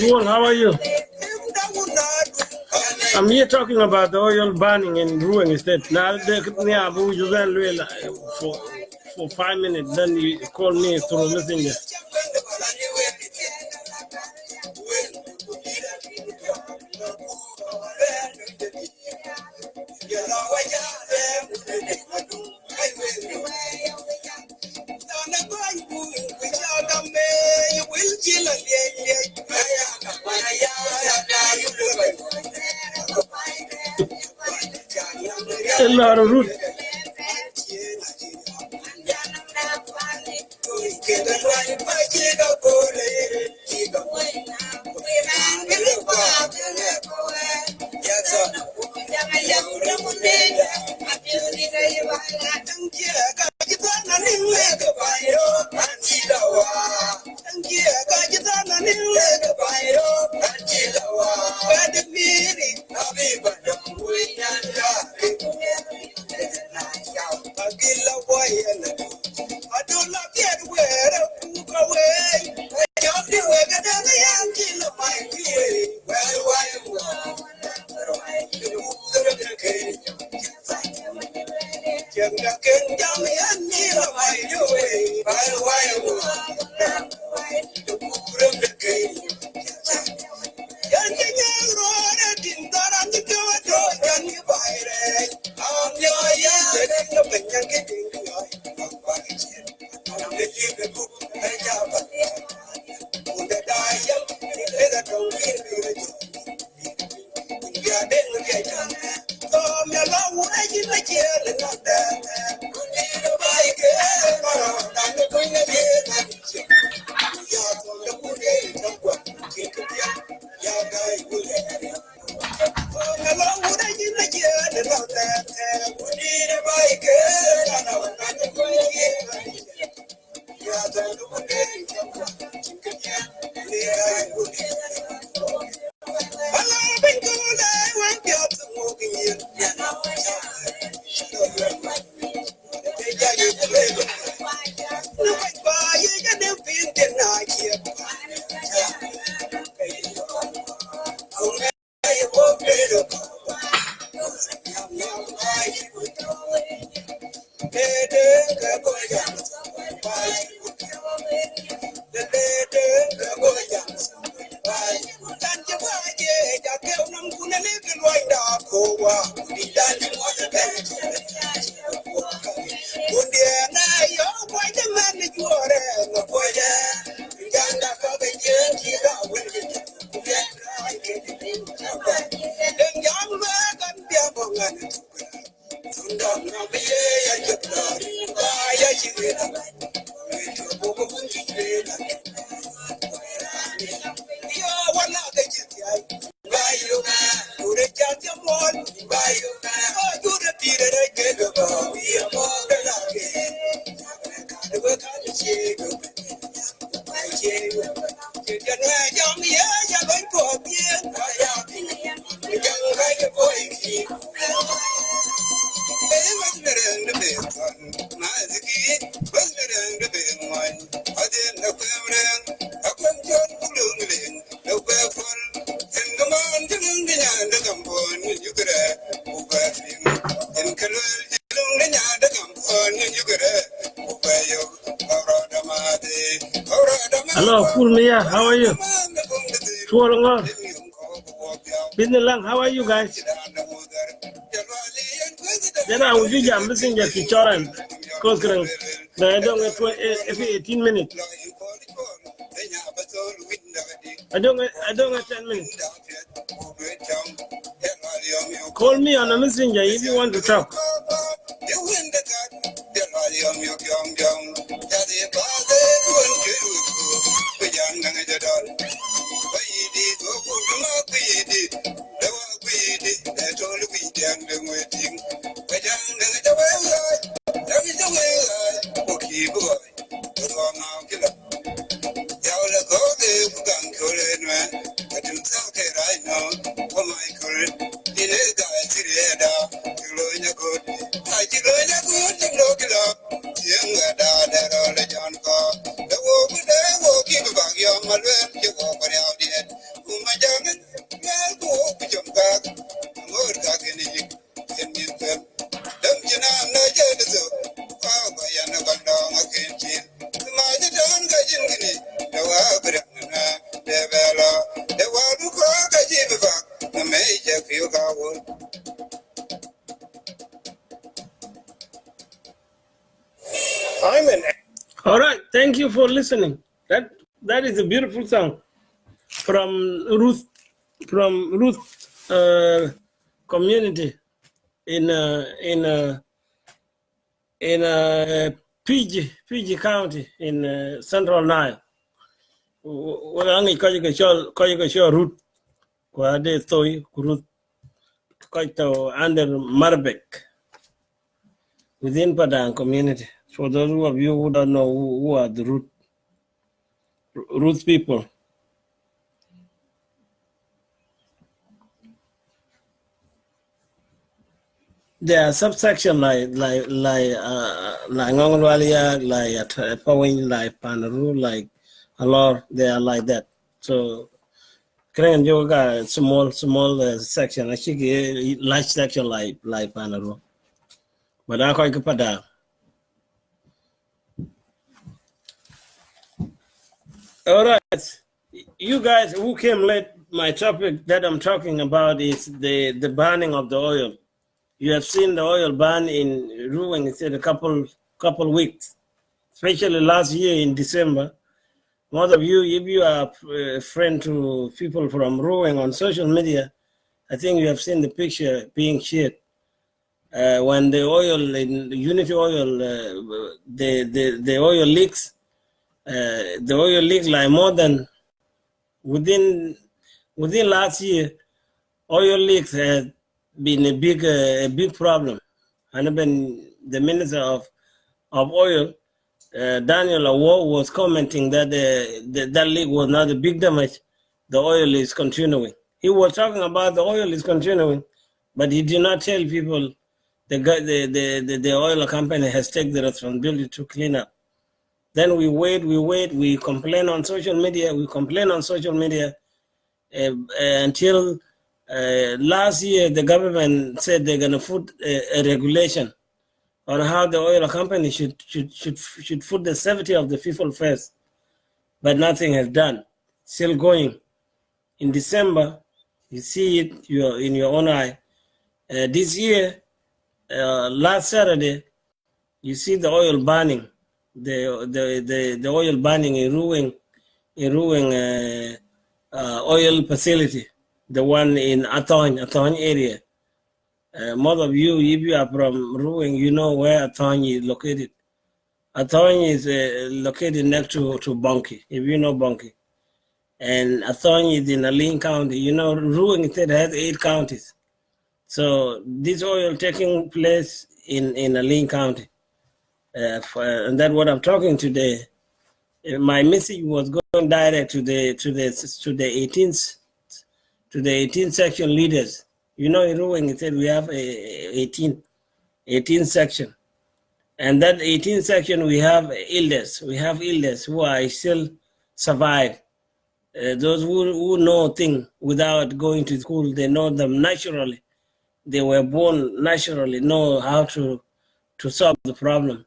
[SPEAKER 1] Ruweng, how are you? I'm here talking about the oil burning in Ruweng State. Now, for 5 minutes, then you call me through Messenger. A lot of root. Hello, Fulmia, how are you? Tuolongor. Binnilang, how are you guys? Then I will be jam messenger to Choran. Cause I don't get every 18 minutes. I don't get 10 minutes. Call me on a messenger if you want to talk.
[SPEAKER 5] I'm an.
[SPEAKER 1] All right, thank you for listening. That is a beautiful song from Ruth community in PG County in Central Nile. We angi ko show Ruth ko ade toy Ruth ko to under Marbek within Padang community. For those of you who don't know who are the Ruth people. There are subsection like Ngongolwalia, like Pawing, like Panaru, like Alor. They are like that. So Kren Yoga small section. I think a large section like Panaru. But I quite pada. All right, you guys who came late. My topic that I'm talking about is the burning of the oil. You have seen the oil ban in Ruweng. It's a couple weeks, especially last year in December. Most of you, if you are a friend to people from Ruweng on social media, I think you have seen the picture being shared. When the oil in Unity Oil, the oil leaks, like more than within last year, oil leaks has been a big problem. And even the Minister of Oil, Daniel Awo, was commenting that that leak was not a big damage. The oil is continuing. He was talking about the oil is continuing, but he did not tell people the oil company has taken the responsibility to clean up. Then we wait, we complain on social media, until last year the government said they're going to put a regulation on how the oil company should put the safety of the people first, but nothing has done. Still going. In December, you see it in your own eye. This year, last Saturday, you see the oil burning, the oil burning in Ruweng oil facility, the one in Atong area. Most of you, if you are from Ruweng, you know where Atong is located. Atong is located next to Bonki, if you know Bonki. And Atong is in Aline County. You know, Ruweng has 8 counties. So this oil taking place in Aline County. And that's what I'm talking today. My message was going direct to the 18th section leaders. You know, in Ruweng, it said we have 18 section. And that 18th section, we have elders. We have elders who are still survive. Those who know things without going to school, they know them naturally. They were born naturally, know how to solve the problem.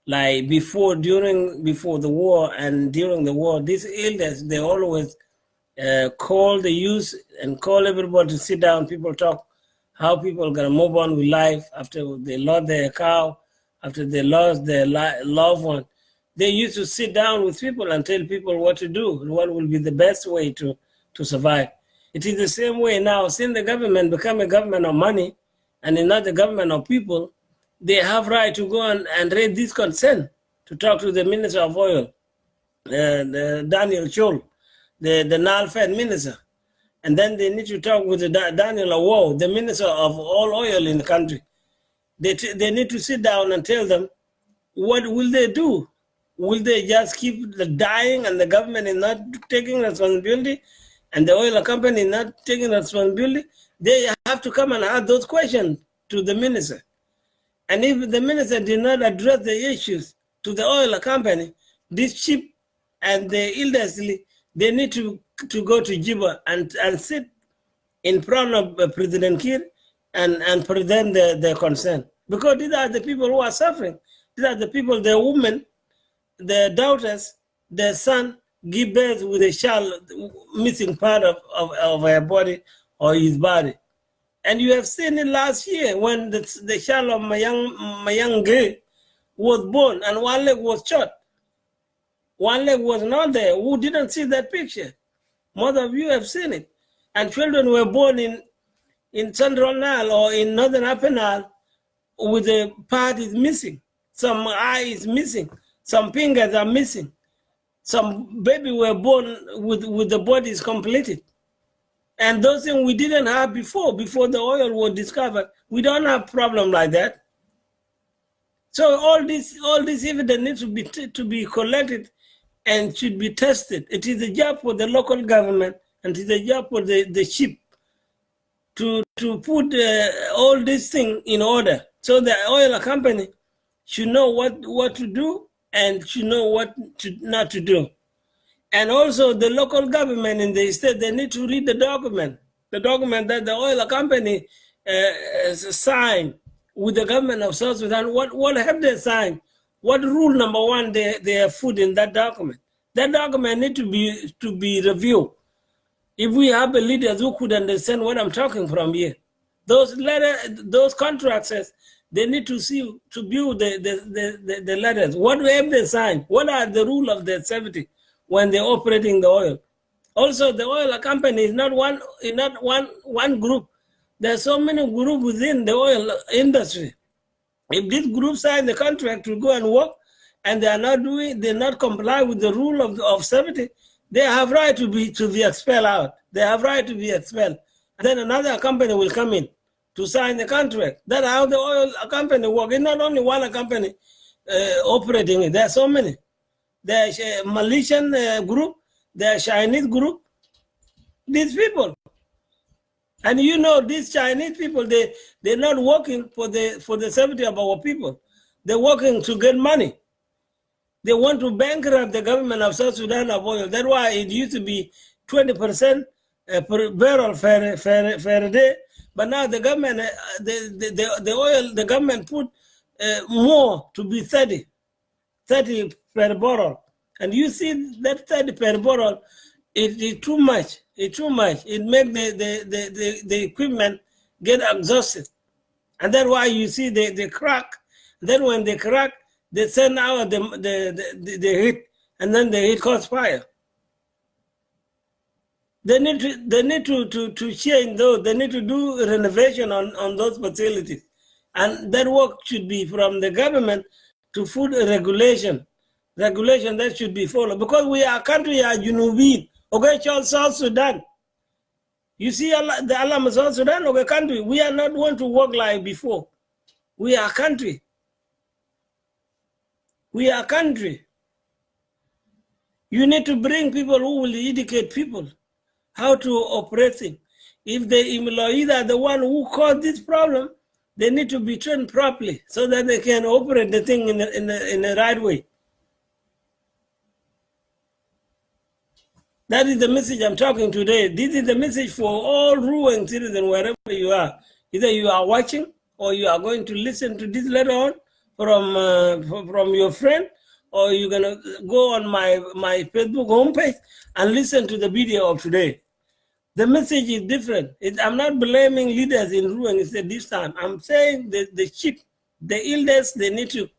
[SPEAKER 1] Like before the war and during the war, these elders, they always call the youth and call everybody to sit down. People talk how people are going to move on with life after they lost their cow, after they lost their loved one. They used to sit down with people and tell people what to do, what will be the best way to survive. It is the same way now. Since the government become a government of money and not the government of people, they have right to go and raise this concern, to talk to the Minister of Oil, Daniel Chol, the Nile-Fed minister. And then they need to talk with Daniel Awo, the Minister of all oil in the country. They need to sit down and tell them, what will they do? Will they just keep dying and the government is not taking responsibility and the oil company is not taking responsibility? They have to come and ask those questions to the minister. And if the minister did not address the issues to the oil company, this ship and the elderly, they need to go to Juba and sit in front of President Kiir and present their concern. Because these are the people who are suffering. These are the people, their women, their daughters, their son give birth with a child missing part of her body or his body. And you have seen it last year when the child of my young girl was born and one leg was shot. One leg was not there. Who didn't see that picture? Most of you have seen it. And children were born in Central Nile or in Northern Upper Nile with a part is missing. Some eye is missing. Some fingers are missing. Some baby were born with the bodies completed. And those things we didn't have before the oil was discovered. We don't have problem like that. So all this evidence needs to be collected and should be tested. It is a job for the local government and it is a job for the chief to put all these things in order. So the oil company should know what to do and should know what not to do. And also the local government in the state, they need to read the document that the oil company signed with the government of South Sudan. What have they signed? What rule number one they have put in that document? That document need to be reviewed. If we have a leaders who could understand what I'm talking from here, those contractors, they need to view the letters. What have they signed? What are the rules of their safety when they're operating the oil? Also, the oil company is not one group. There are so many groups within the oil industry. If this group sign the contract to go and work, and they not comply with the rule of safety, they have right to be expelled out. They have right to be expelled. And then another company will come in to sign the contract. That's how the oil company works. It's not only one company operating it. There are so many. There's a Malaysian group. There's a Chinese group. These people. And you know, these Chinese people, they're not working for the safety of our people. They're working to get money. They want to bankrupt the government of South Sudan of oil. That's why it used to be 20% per barrel per day. But now the government, the government put more to be 30 per barrel. And you see that 30 per barrel, it is too much. It's too much. It makes the equipment get exhausted. And that's why you see they crack. Then when they crack, they send out the heat, and then the heat causes fire. They need to change those. They need to do renovation on those facilities. And that work should be from the government to food regulation that should be followed. Because we are a country, are Junubin, okay, South Sudan. You see the alarm of South Sudan, okay, country. We are not going to work like before. We are a country. We are a country. You need to bring people who will educate people how to operate things. If the employees are the one who caused this problem, they need to be trained properly so that they can operate the thing in the right way. That is the message I'm talking today. This is the message for all Ruweng citizens, wherever you are. Either you are watching or you are going to listen to this later on from your friend, or you're going to go on my Facebook homepage and listen to the video of today. The message is different. I'm not blaming leaders in Ruweng this time. I'm saying the chief, the elders, they need to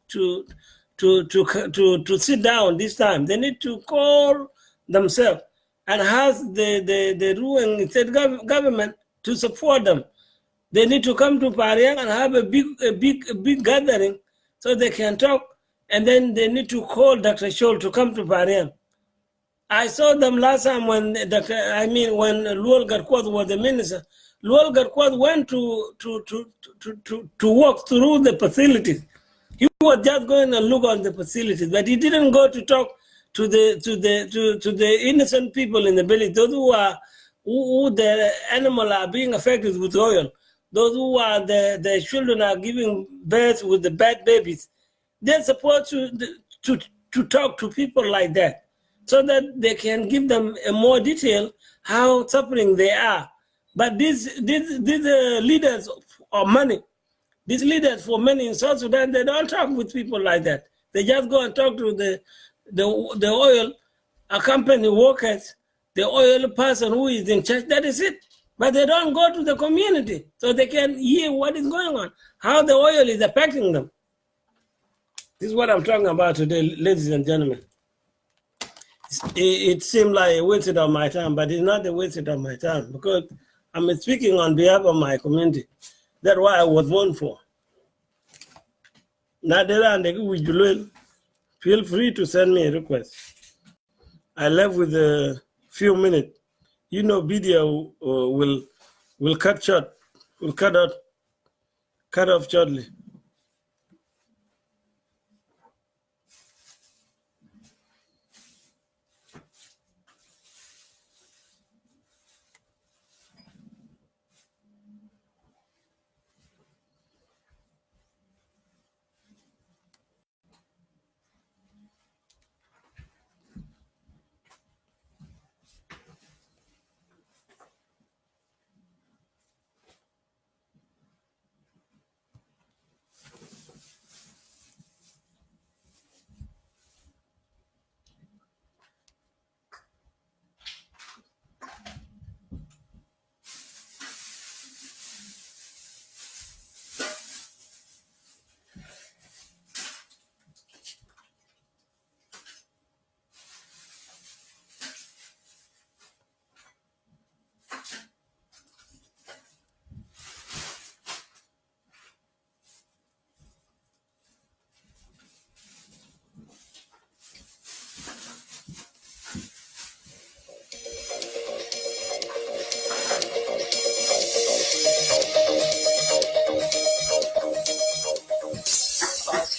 [SPEAKER 1] sit down this time. They need to call themselves and ask the Ruweng state government to support them. They need to come to Pariang and have a big gathering so they can talk, and then they need to call Dr. Scholl to come to Pariang. I saw them last time when Luol Garkwat was the minister. Luol Garkwat went to walk through the facilities. He was just going to look on the facilities, but he didn't go to talk to the innocent people in the village, those who the animal are being affected with oil, those who are the children are giving birth with the bad babies. They're supposed to talk to people like that, so that they can give them a more detail how suffering they are. But these leaders of money, these leaders for money in South Sudan, they don't talk with people like that. They just go and talk to the oil company workers, the oil person who is in charge. That is it. But they don't go to the community so they can hear what is going on, how the oil is affecting them. This is what I'm talking about today, ladies and gentlemen. It seemed like a waste of my time, but it's not a waste of my time because I'm speaking on behalf of my community. That's why I was born for. Feel free to send me a request. I left with a few minutes. You know, video will cut short, will cut off shortly.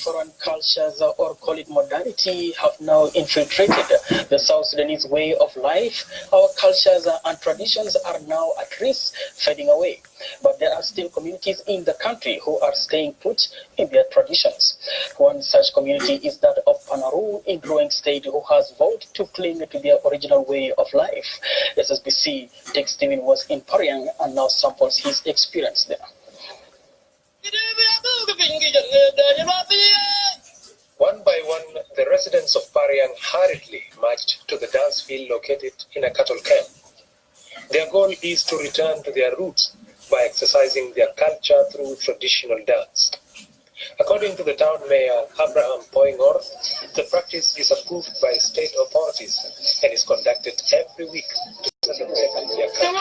[SPEAKER 6] Foreign cultures, or call it modernity, have now infiltrated the South Sudanese way of life. Our cultures and traditions are now at risk fading away. But there are still communities in the country who are staying put in their traditions. One such community is that of Panaru in Ruweng State, who has vowed to cling to their original way of life. SSBC Dick Steven was in Pariang and now samples his experience there.
[SPEAKER 7] One by one, the residents of Pariang hurriedly marched to the dance field located in a cattle camp. Their goal is to return to their roots by exercising their culture through traditional dance. According to the town mayor, Abraham Poingor, the practice is approved by state authorities and is conducted every week to celebrate their culture.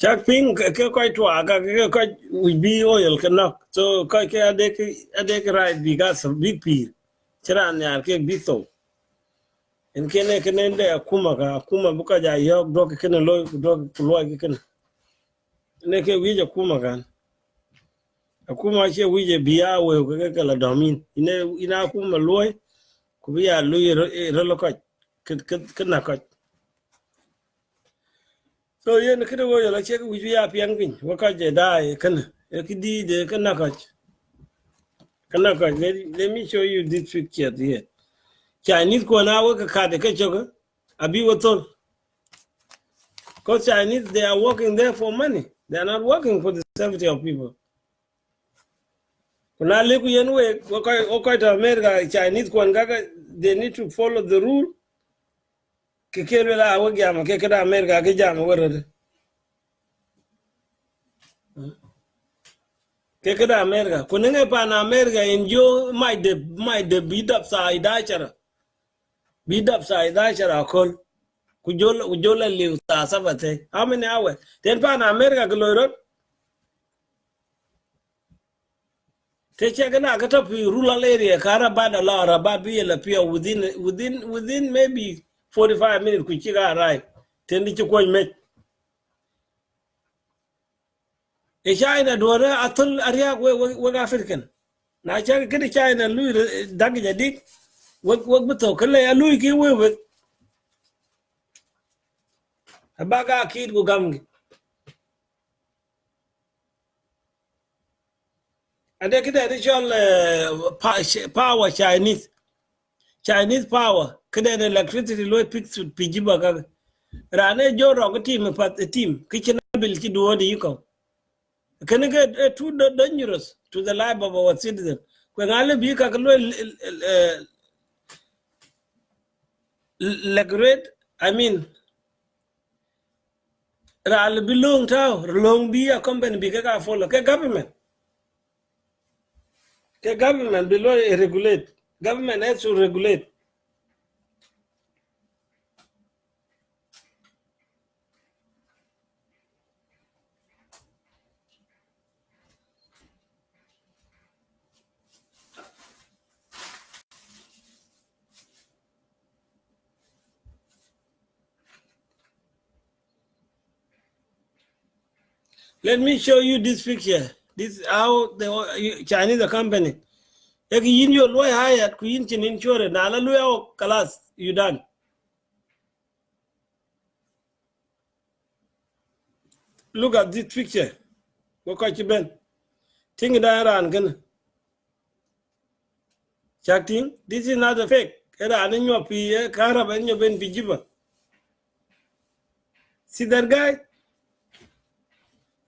[SPEAKER 1] Chak ping ke koi tua ka ke koi we be oil kana so koi ke adek right bigas big pir chiran yar ke bito en kene de akuma buka ja yok dok kene loy dok loy ke kene ne ke wije akuma kan akuma che wije biya we ke la domin ina akuma loy ku biya loy relo ko ke na ko. So yen kede wo la che ku ya pian pin wo ka je dai kan e kidi de kana ka let me show you this picture here. Chinese ko na wo ka de ke choga abi wo tol because Chinese they are working there for money, they are not working for the safety of people. Kuna le ku yen we wo ka to America Chinese ko nga they need to follow the rule ke kele la wo gama ke kada America ke jama wo ke kada America kunenge pa na America enjo my de beat up side achara kol kujola liu sa sabate how many hours ten pa na America gloro te chegana ka to rural area kara bada la rabat bi la pia within maybe 45 minutes ku chiga right ten di ko me e China dore atul ariya we African na chaga kidi China lu dagi jadi we buto kale ya lu ki we abaga kid go gamgi And they get additional power Chinese power. Kada electricity low picks to Pijiba Gaga. Rane Jo Rock team pat the team. Kitchen ability to do the eco. Can get too dangerous to the life of our citizen. When I live you can regulate, I mean, Ral belong to long be a company big follow. Government. Government below regulate. Government has to regulate. Let me show you this picture. This is how the Chinese company. If you your lawyer hired, you in insurance. Na lawyer class you done. Look at this picture. What you ben? Think that around gan. Chatting. This is not a fake. Era in your PA, Karab and your ben Bijiba. See that guy?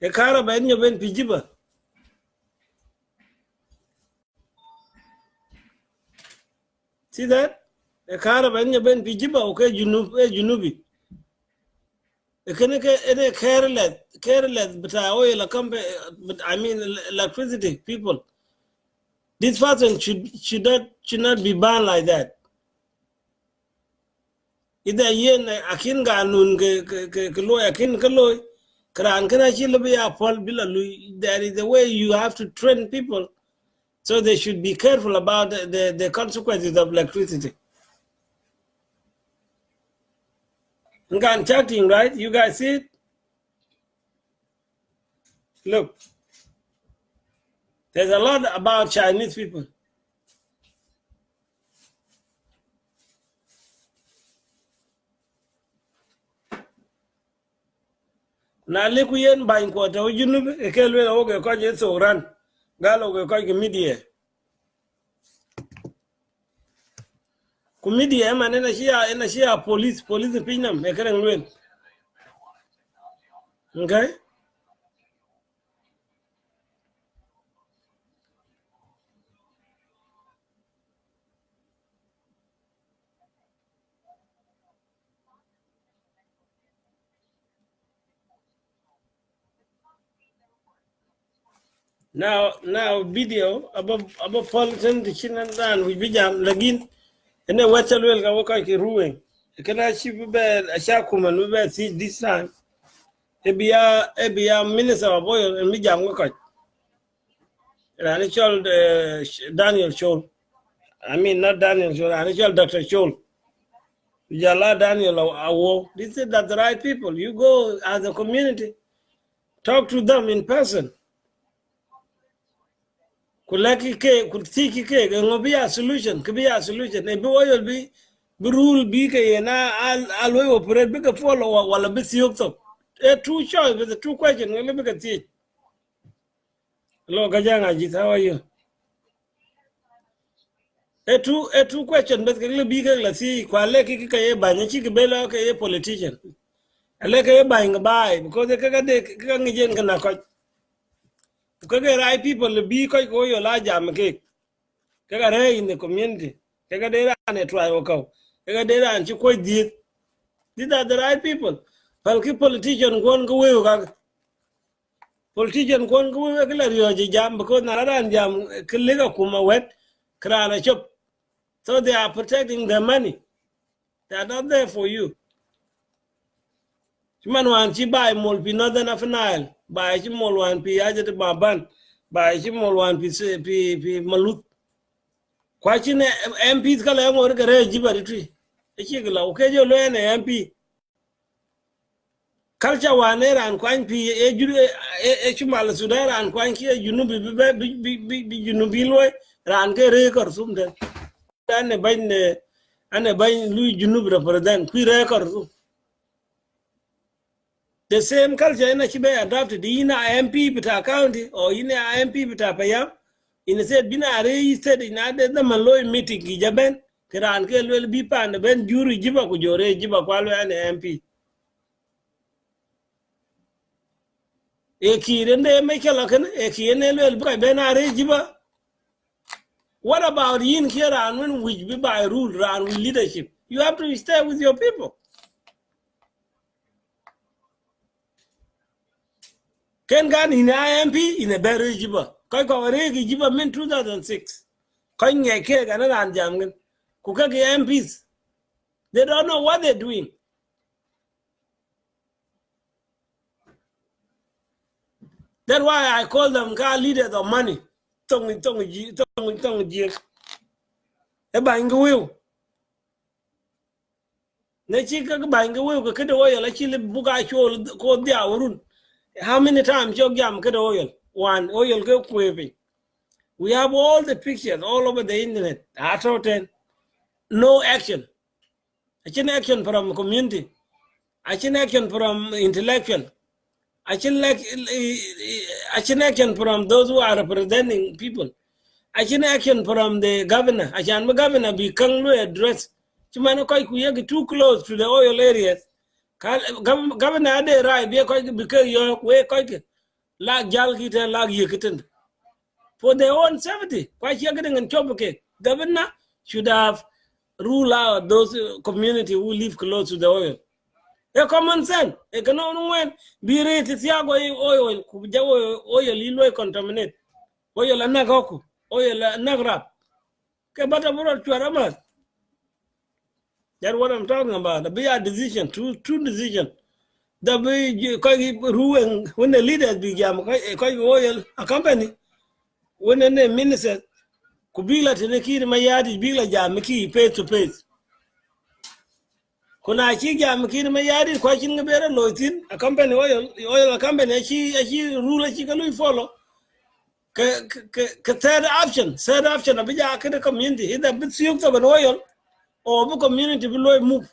[SPEAKER 1] A Karab and your ben Bijiba. See that? A Karab and your ben Bijiba, okay, Junubi. Careless, but oil a company, but I mean electricity people. This person should not be banned like that. Either yen akin ganun ke loy akin ke loy kran kana chile be a pol bila lui. There is a way you have to train people, so they should be careful about the consequences of electricity. Ngan chatting, right? You guys see it? Look, there's a lot about Chinese people. Na leku yen bain ko to junub e kelwe oge ko je so ran galo ge ko ge media ku media man na shia police pinam e karen lwen. Okay. Now video about politician the chin and dan we bijam lagin ene wachalwel ga waka ki Ruweng kana shi be a shakuma no be see this time ebia minister of oil and bijam waka Ranichal Daniel Scholl. I mean not Daniel Scholl, Ranichal Dr. Scholl. Jala Daniel Awo. This is that the right people. You go as a community, talk to them in person. Kulaki ke, kutiki ke, ngobi a solution, could be a solution. Maybe oil be rule be ke na always operate big follow while a bit yokto. A true choice with a true question. Let me get it. Hello, Gajanga Jit, how are you? A true question, but can be a see, Qualeki Kaye Banya Chikabella Kaye politician. I like a buying a buy because they can't get a Kage right people be quite go your large jam cake. Kagare in the community. Kagadera and a try woko. Kagadera and you quite did. These are the right people. Palki politician won't go away. Politician won't go away jam because Nararan jam Kiliga Kuma wet, Krana chop. So they are protecting their money. They are not there for you. Man wan chi buy mol pi northern of Nile, buy chi mol wan pi ajet baban, buy chi mol wan pi malut. Kwa chi ne MPs kala ngor gare jibari tri. E chi gala o kejo lo ne MP. Culture wan ran kwan pi e juru e chumal Sudan ran kwan ki e junubi bi junubi lo ran ke re kor sum den. Ane bain lui junub represent ki re kor sum. The same culture in Chibe adopted in a MP Bita County or in a MP Bita Payam in said bina re said in ade the maloy meeting ki jaben kiran ke lel bi pan ben juri jiba ku jore jiba kwalo an MP e ki rende me kala kan e ki ne lel ba ben are jiba. What about in here and when which be by rule and with leadership? You have to stay with your people. Ken gan in IMP in a better jiba. Koi ko regi jiba min 2006. Koi ngeke gan ran jamgan. Kuka ke MPs. They don't know what they're doing. That's why I call them car leaders of money. Tong ji. E bang will. Ne chika bang will ka kede oil actually buga chol ko dia urun. How many times you jam kede oil? One oil go quaving. We have all the pictures all over the internet. After 10, no action. Action action from community. Action action from intellectual. Action action from those who are representing people. Action action from the governor. Action governor be kanglu address. Chimano koi kuyagi too close to the oil areas. Governor ade right be koi because you way koi lag jal kita lag yekiten. For their own safety. Quite getting and chobuke. Governor should have rule out those community who live close to the oil. A common sense. A canon when be rated Tiago oil, Kuja oil, Ilway contaminate. Oil and Nagoku, oil and Nagrap. Kabata Charamas. That's what I'm talking about. The BR decision, two decision. The Ruweng, when the leaders began, oil, a company, when the minister, Kubila Teneki, my yard is bigger Jamiki, pay to pay. Kuna chi jam kin me yadi kwa chin ngabera loitin a company oil a company she rule chi kalu follow third option abija ka community either bit siyuk to an oil or bu community bi loy move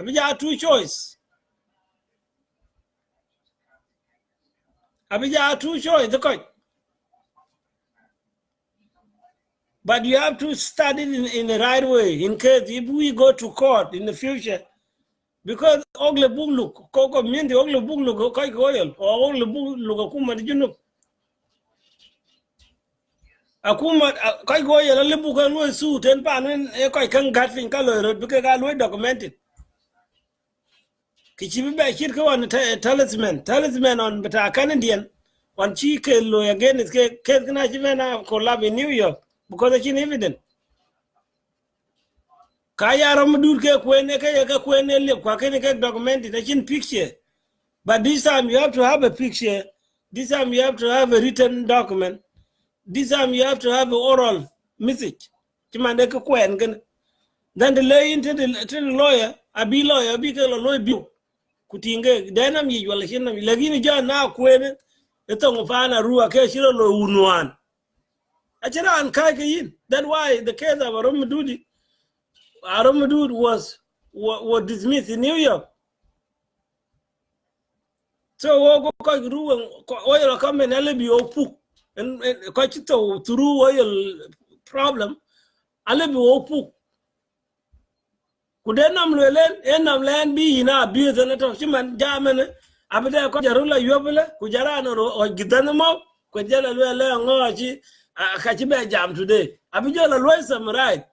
[SPEAKER 1] abija two choice the coach. But you have to study it in the right way in case if we go to court in the future. Because ogle book look, community ogle book look, oil, or ogle book look, akuma, did you know? Akuma, kai oil, a little book and suit and pan, and a kai can gat in color because I will document it. Kichibi Chirko on talisman on but a Canadian, one cheek again is Kate collab in New York because it's evident. Kaya Ramadur Kwen documented a picture. But this time you have to have a picture. This time you have to have a written document. This time you have to have an oral message. Then the lay into the lawyer, a be lawyer, a big lawyer bill. Kutinga, then I'm you will hear me. Lagini John now Queen, the tongue of Anna Rua Kashiro Unuan. Achara and Kakayin. That's why the case of Aramadud was dismissed in New York. So go Ruweng oil come and alibi opu and quite through oil problem. Alibi opu. Kudenam Lelen, Enam land be in our beers and a Toshiman German. Abida Kojarula Yobela, Kujarano or Gidanamo, Kujala Leongoji, Kachiba jam today. Abijola Loisam right.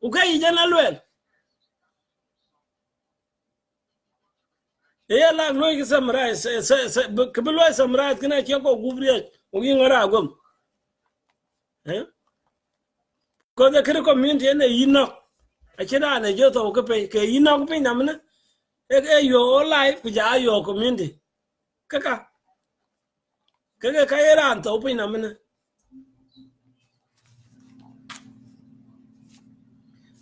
[SPEAKER 1] Okay, General well. Yeah, like Lois some rice, Kabula some rice, can I check out Gubria, Wingara? Because the critical community and the Enoch. I cannot a jot of Enoch pay namina. Your whole life, which are your community. Kaka Kairan to open namina.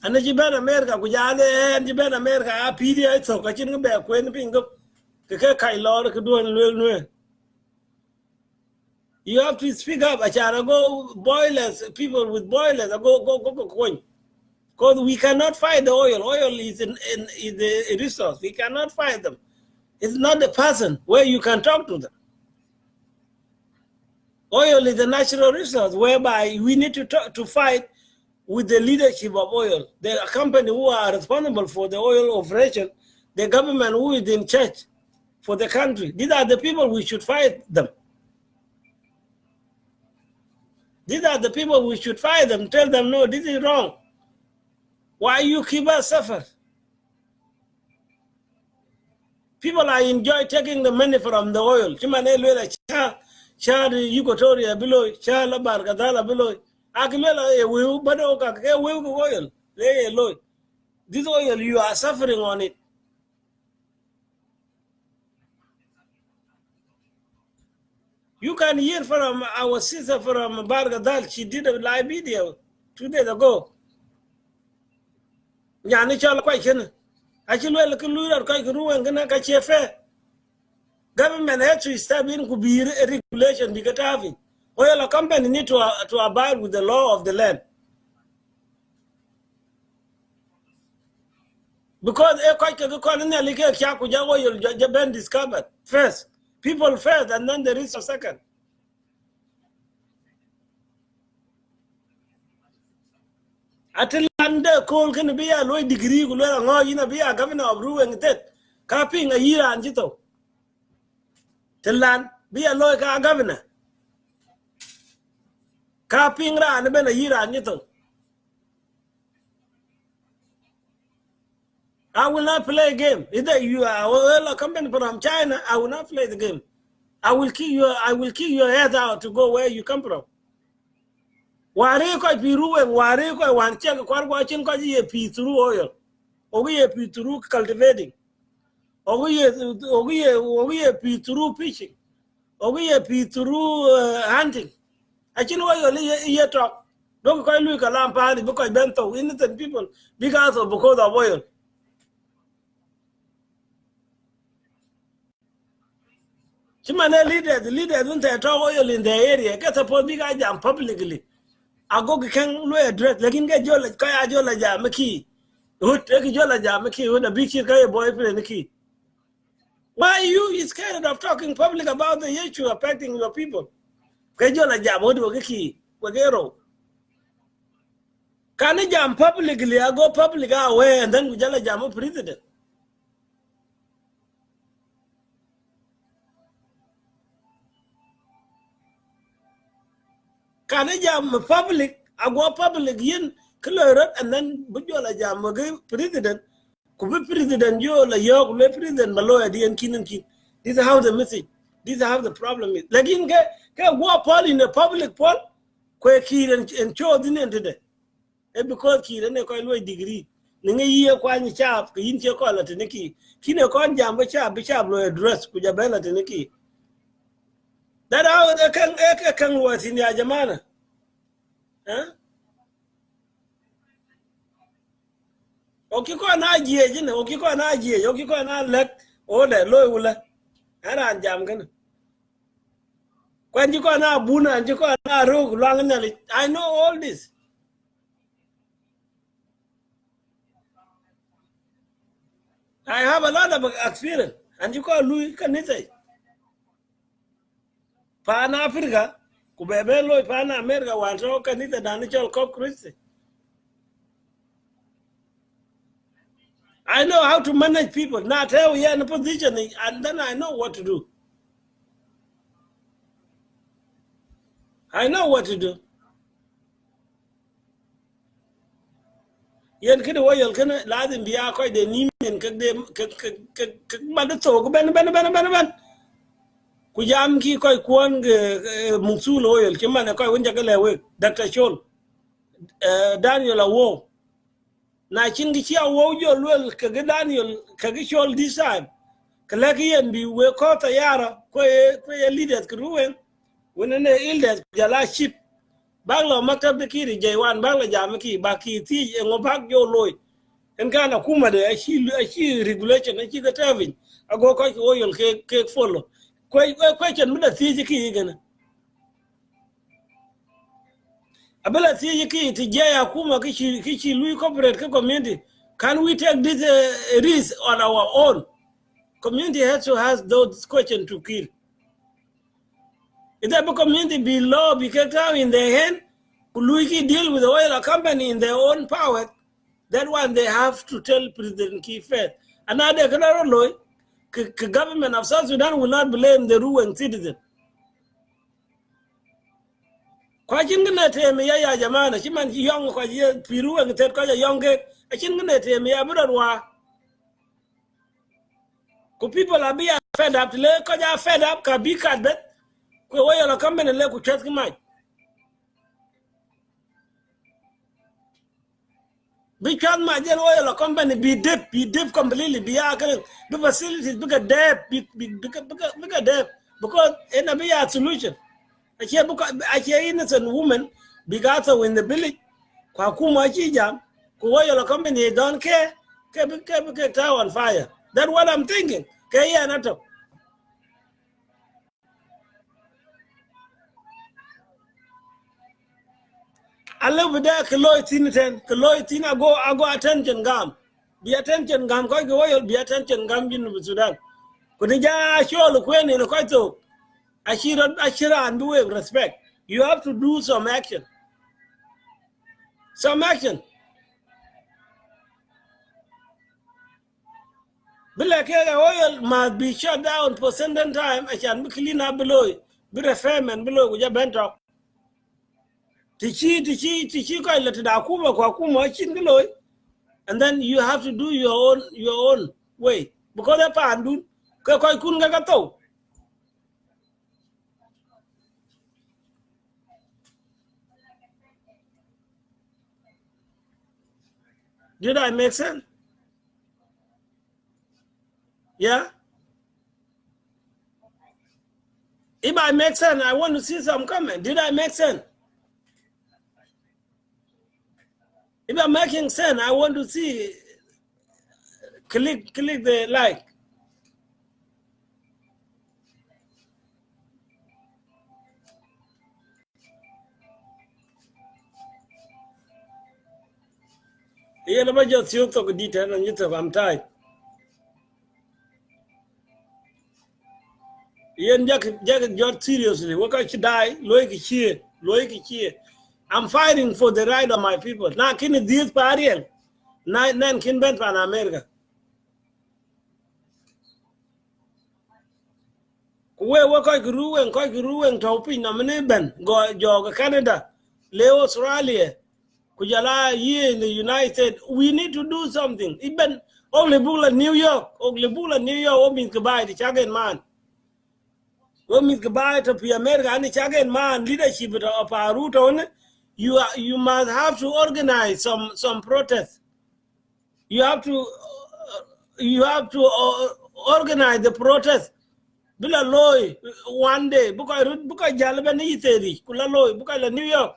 [SPEAKER 1] And the Japan America, Kujale and Japan America are PDI, so I can go back when ping up the Kailor could do and you have to speak up. I shall go boilers, people with boilers, go coin. Because we cannot fight the oil. Oil is a resource. We cannot fight them. It's not the person where you can talk to them. Oil is a natural resource whereby we need to fight with the leadership of oil. The company who are responsible for the oil operation, the government who is in charge for the country. These are the people we should fight them. These are the people we should fight them. Tell them, no, this is wrong. Why you keep us suffer? People are enjoy taking the money from the oil. Equatoria below, Labar Gadala below. Akimela, we Badoka, oil. This oil, you are suffering on it. You can hear from our sister from Bargadal. She did a live video 2 days ago. Yani chala kwa ikena. Actually, look at Ruweng gonna catch a fair. Government has to establish a regulation because having oil company need to abide with the law of the land. Because oil been discovered first. People first and then the resource second. Atlanta coal can be a low degree, be a governor of Ruweng Tet. Capping a year and jito. Land be a lawyer governor. Capping ran a year and jito. I will not play a game. Either you are a company from China, I will not play the game. I will kick your head out to go where you come from. Ware ko Ruweng, ware ko wan check watching ko ye pi through oil. Ogi pi through cultivating. Ogi pi through fishing. Ogi pi through hunting. Actually oil ye talk. Don't call you kalam party because bento innocent people because of oil. Chimane leaders don't talk oil in the area. Get support big jam publicly. I go can address like in get jola kaya jola jamaki. Who take jola jamaki with a big kaya boyfriend key. Why you is scared of talking public about the issue affecting your people? Kajola jam what do key wagero. Can I jam publicly? I go public away and then we jala jam president. Can I jam public? I go public yin clear and then bujola jam president. Could be president yo la yo president Maloya and kin. This is how the message. This is how the problem is. Like in get go poll in the public poll, kwe kid and show the end today. And because kid and a coin degree. Ninga year kwani chap, kin che call at Niki. Kino con jam bishop lo address kujabella Niki. That how they can work in the Ajamana. Huh? Okiko na jie jine, okiko na jie, okiko na let order loy wula. Ana jam gan. When you go na buna and you go na rogue long, I know all this. I have a lot of experience. And you call Louis Canete. Pan Africa, Kubebelo, Pan America, was all Canita, Daniel Cock Christie. I know how to manage people. Now tell we are in a position, and then I know what to do. I know what to do. Yen kid oil can lad in Bia quite the name and Madato, Ben. Kujam ki koi kwang Musul oil, Chimana koi Winjagale, Dr. Shol, Daniel Awo. Na chingichia wo yo lwel kage Daniel kage Shol this time. Kalaki and be we caught a yara, kwe leaders Ruweng, when an illness, Jala ship. Bagla Maktab the Kiri, J1, Bagla Jamaki, Baki, T, and Lopak Yo Loy. And Kana Kuma, I see regulation, and she got having. I go quite oil cake follow. Question with a Tijiki again. Abella Tijiki, Tijaya Kuma, Kichi, Louis Corporate Community. Can we take this risk on our own? Community has to ask those questions to kill. If the community below be kept out in their hand, Kuluiki deal with the oil company in their own power. That one they have to tell President Key first. Another government of South Sudan will not blame the Ruweng citizen. Kwajin gana teme ya jamana chiman young kwa piru and ted kwa young get a chin gana teme ya budwa. Ku people are be fed up le kwa fed up ka bi kad bet ko oil company le ku chat ki because my oil company be deep completely be the facilities bigger debt bigger debt because in a be a solution. I hear innocent woman begat in the village. Kwakuma chijam, oil company don't care. Ke tower on fire. That's what I'm thinking. Kaya nato. I live with that Kaloi Tin I go attention gam. Be attention gam koi oil be attention gam in Sudan. Kunija show the queen in a quito. Ashira and do respect. You have to do some action. Some action. Like oil must be shut down for certain time. I can be clean up below. Be a famine below with your bento. Tichi quite let it akuma kwakuma chin below. And then you have to do your own way. Because the pandu koi kunga gato. Did I make sense? Yeah? If I make sense, I want to see some comment. Did I make sense? If I'm making sense, I want to see. Click the like. You never just you talk detail and you talk, I'm tired. You Jack seriously. What can you die? Loiki here. I'm fighting for the right of my people. Now can you this party? Nine can bend pan America. What koi Ruweng topi nominate ben go jog Canada, Leo Australia. Kujala here in the United States, we need to do something. Even only Bula New York, means goodbye to Chagan man. What means goodbye to America and Chagan man leadership of our route on you must have to organize some protests. You have to organize the protest. Bila loy one day buka jalabani iteri kula loy buka la New York.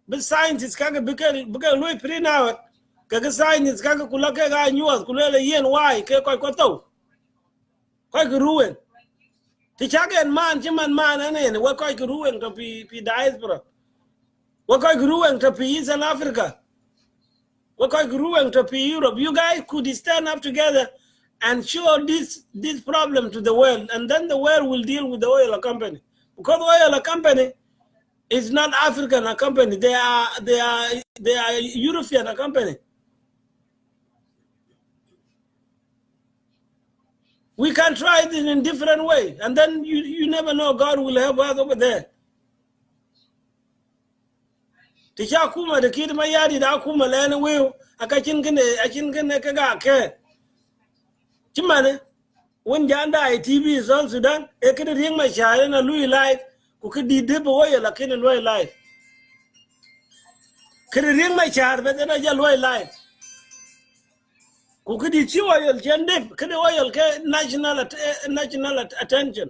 [SPEAKER 1] But scientists kaga buka loy print out kaga scientists kaga kula kaga news kula la yen why ke koi koto koi Ruweng ti chagen man chiman man ane wa koi Ruweng to pi diaspora wa koi Ruweng to pi Eastern Africa wa koi Ruweng to pi Europe. You guys could stand up together and show this problem to the world, and then the world will deal with the oil company, because oil company is not African company. They are European company. We can try it in a different way, and then you never know. God will help us over there. Tisha kuma the kid mayadi da kuma lene will akachin kene kaga ke. Chimane when janda TV is on Sudan, e could ring my child and a Louis life, who could be dip away like in a Louis life. Could ring my child, but then I just Louis life. Who could you oil, Jandip, could oil national attention.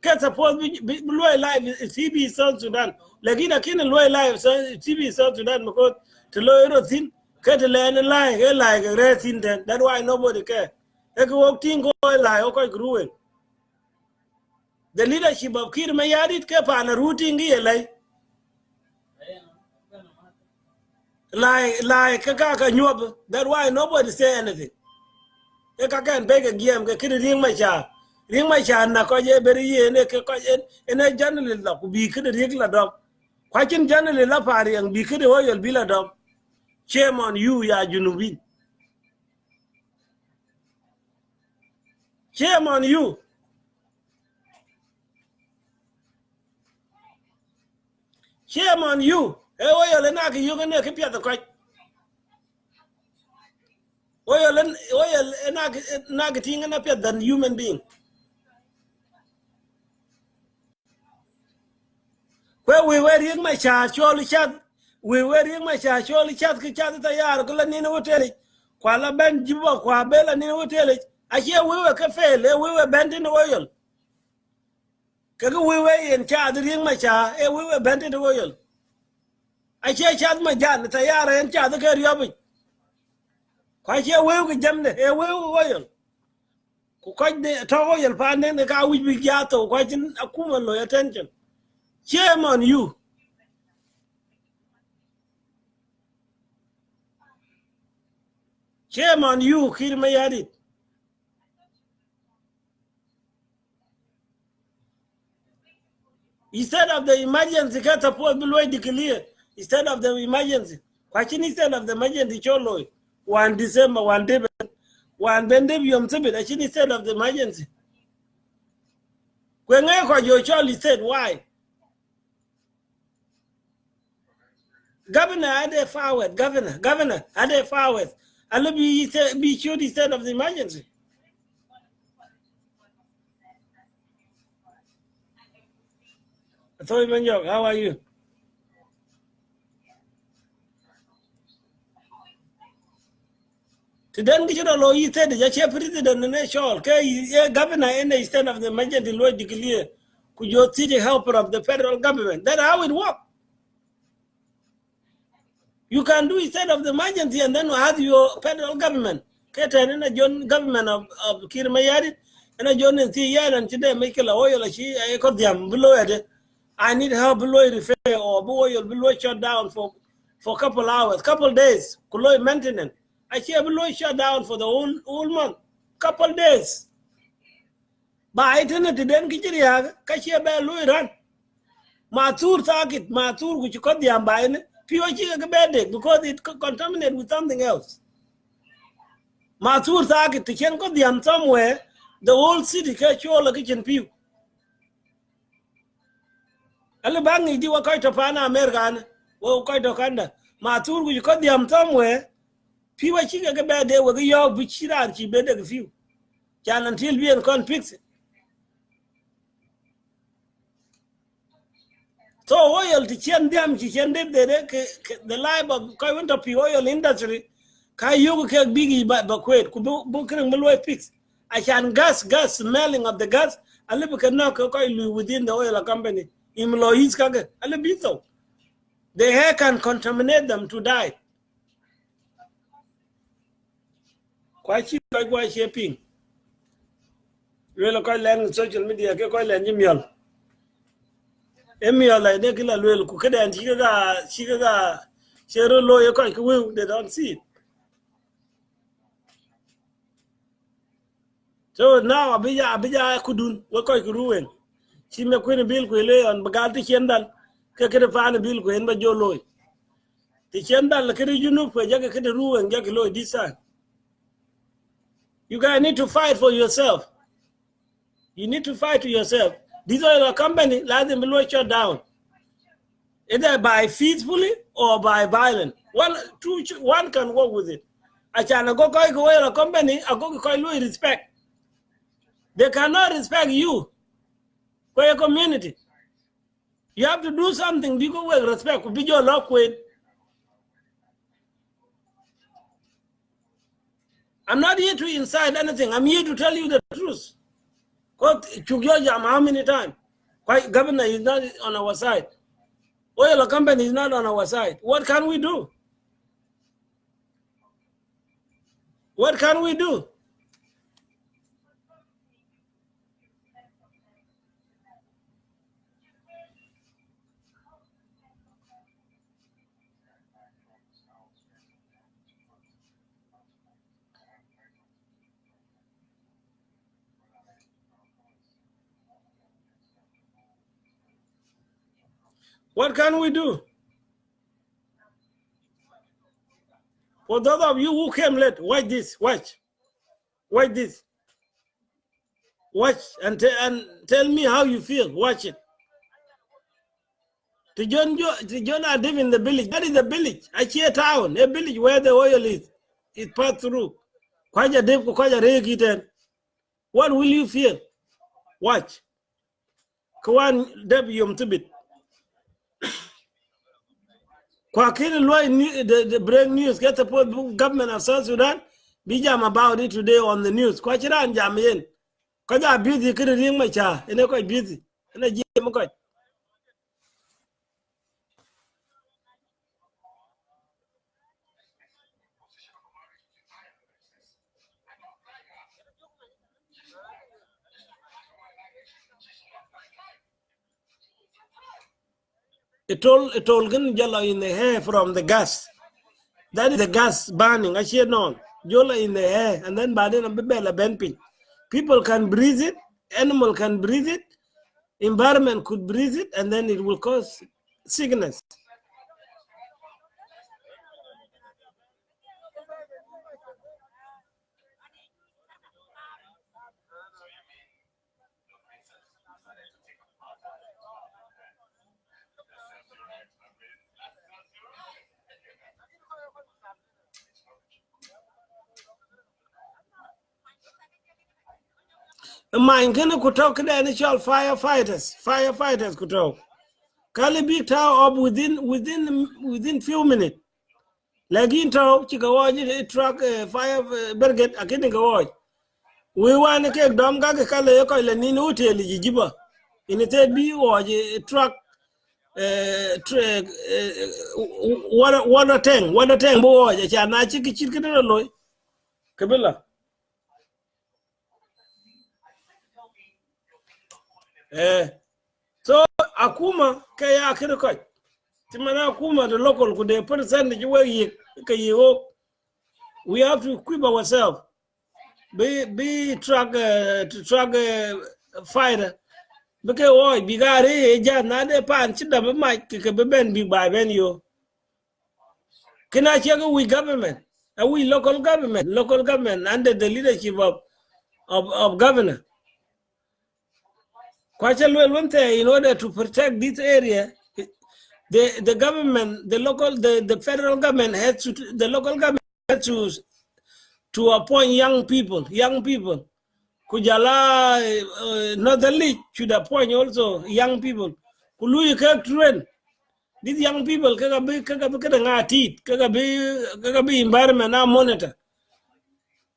[SPEAKER 1] Can't suppose Louis life is TV South Sudan. Like in a kin and Louis life, TV South Sudan, because to lawyer thin, cut a land and lie, like a red thin, that's why nobody cares. The leadership of Kir Mayadit kept on a routing here like Kaka Nyob. That's why nobody say anything. I can't beg a game, get ring my child. ring ma chan na ko je beri ye ne ke ko ene journalist la ku bi ke ring la dom kwa chin journalist la pari yang bi ke oil bi la dom shame on you ya junubin shame on you shame on you e oil na ke yugo ne ke pia to ko oil na ke tinga na pia than human being where we were in my charge, surely chat. We were in my charge, surely chat, chat, the yard, Golan hotel. Kuala Ben Jibo, Quabella, Nino hotel. I hear we were cafe, we were bent in oil. Kaga we were in charge, ring my charge, we were bent in oil. I hear chat my jan, the Tayara and chat the carry of it. Quite here we were jammed, we were oil. Quite the oil, pan, the guy will be gato, quite in accumulate attention. Shame on you. Shame on you, kill my head. Instead of the emergency, support below declare. Instead of the emergency, question instead of the emergency, cholo 1 December, 1 day, 1 bendebium tibet. Actually, instead of the emergency. When I got your child, said why? Governor had a forward, governor had a forward. I'll be sure instead of the emergency. So, how are you? Then get a law, he said, the chair president and a shawl, okay, governor and instead of the emergency law declare, could you see the helper of the federal government? That's how it works. You can do instead of the emergency and then have your federal government. And a John government of Kirmayari and a John and Tia and today make a oil, I got them below it. I need help below repair or oil below shut down for a couple hours, couple days, below maintenance. I see below shut down for the whole month, couple days. By it then get your Kashia Bell run. Matur target, Matur, which you got the ambine, pure chicken because it contaminated with something else. Matur target, the can got the somewhere, the whole city catch all the kitchen pew. Alabangi, you were quite a pana American, or quite a kanda. Matur, which you got the somewhere, pure chicken bed there with the yog, which she ran, she better a few. Can until we can fix it. So oil to chen them, she can dip the life of current of the oil industry. Kai you can biggie but quit, booking Malay fix. I can gas smelling of the gas. A little can knock within the oil company. In Lois Kaga, a little bit so. The air can contaminate them to die. Quite cheap, like why shaping. Really quite land social media, quite land Jimmy. Emil like they kill a little cooked and she got Shero lawyer quite will, they don't see it. So now Abija Kudun, what quite Ruweng. She may queen a bill quille on Bagati Chendal, Kakata Fan a bill queen by Joe Loy. The Chendal, the Kiri Junu for Jacka Ruweng, Jackie Loy this time. You guys need to fight for yourself. You need to fight to yourself. These are your company, let them below shut down. Either by peacefully or by violence. One can work with it. I can go to a company, I go to respect. They cannot respect you for your community. You have to do something because with respect. Be your love queen. I'm not here to incite anything. I'm here to tell you the truth. How many times? Governor is not on our side. Oil company is not on our side. What can we do? What can we do? What can we do? For those of you who came late, watch this. Watch this. Watch and tell me how you feel. Watch it. To John live in the village. That is the village. Achie town, a village where the oil is. It passed through. What will you feel? Watch. Kawan deb yom tibit. The break news get the government of South Sudan. Bijam about it today on the news. Kwachiran jamien. Kaja busy kiri ring my cha. Ene quite busy. Ene jam quite. It all yellow in the hair from the gas. That is the gas burning. I see no yellow in the hair, and then by then people can breathe it, animal can breathe it, environment could breathe it, and then it will cause sickness. Mine can could talk the initial firefighters could talk. Kali big tower up within few minutes. Like in town, Chikawaji truck fire brigade again go. We want to take Dom Gaga Kala Yoko Lenin Hotel Jiba. In a third B or a truck water tank boy, a Chanachi chicken alloy. Kabila. So Akuma Kaya Kirikoi. Timana Akuma, the local could they put a sandwich away. We have to equip ourselves. Be truck fighter. Because oh, bigare ja na de pan chida be mic ke be ben big by ben yo. Can I check we government? Are we local government under the leadership of governor? Quite a well in order to protect this area, the government, the federal government has to, the local government has to appoint young people. Kujala Northern League should appoint also young people. Kulu train. These young people kagabi environment now monitor.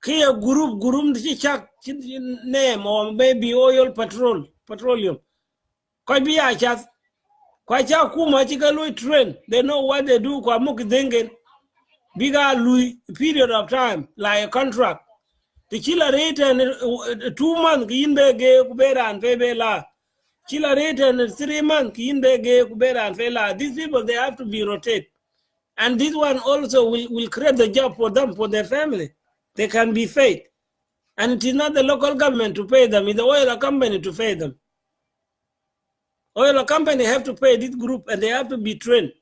[SPEAKER 1] Kia gurum chak name or maybe oil petroleum. Quite be a chat. Quite a kuma chika train. They know what they do kwa muki dengen. Biga lui period of time like a contract. The chiller rate and 2 months in the gay kubera and febela. Chiller rate and 3 months in the gay kubera and fela. These people they have to be rotated. And this one also will create the job for them, for their family. They can be paid. And it is not the local government to pay them, it's the oil company to pay them. Oil company have to pay this group and they have to be trained.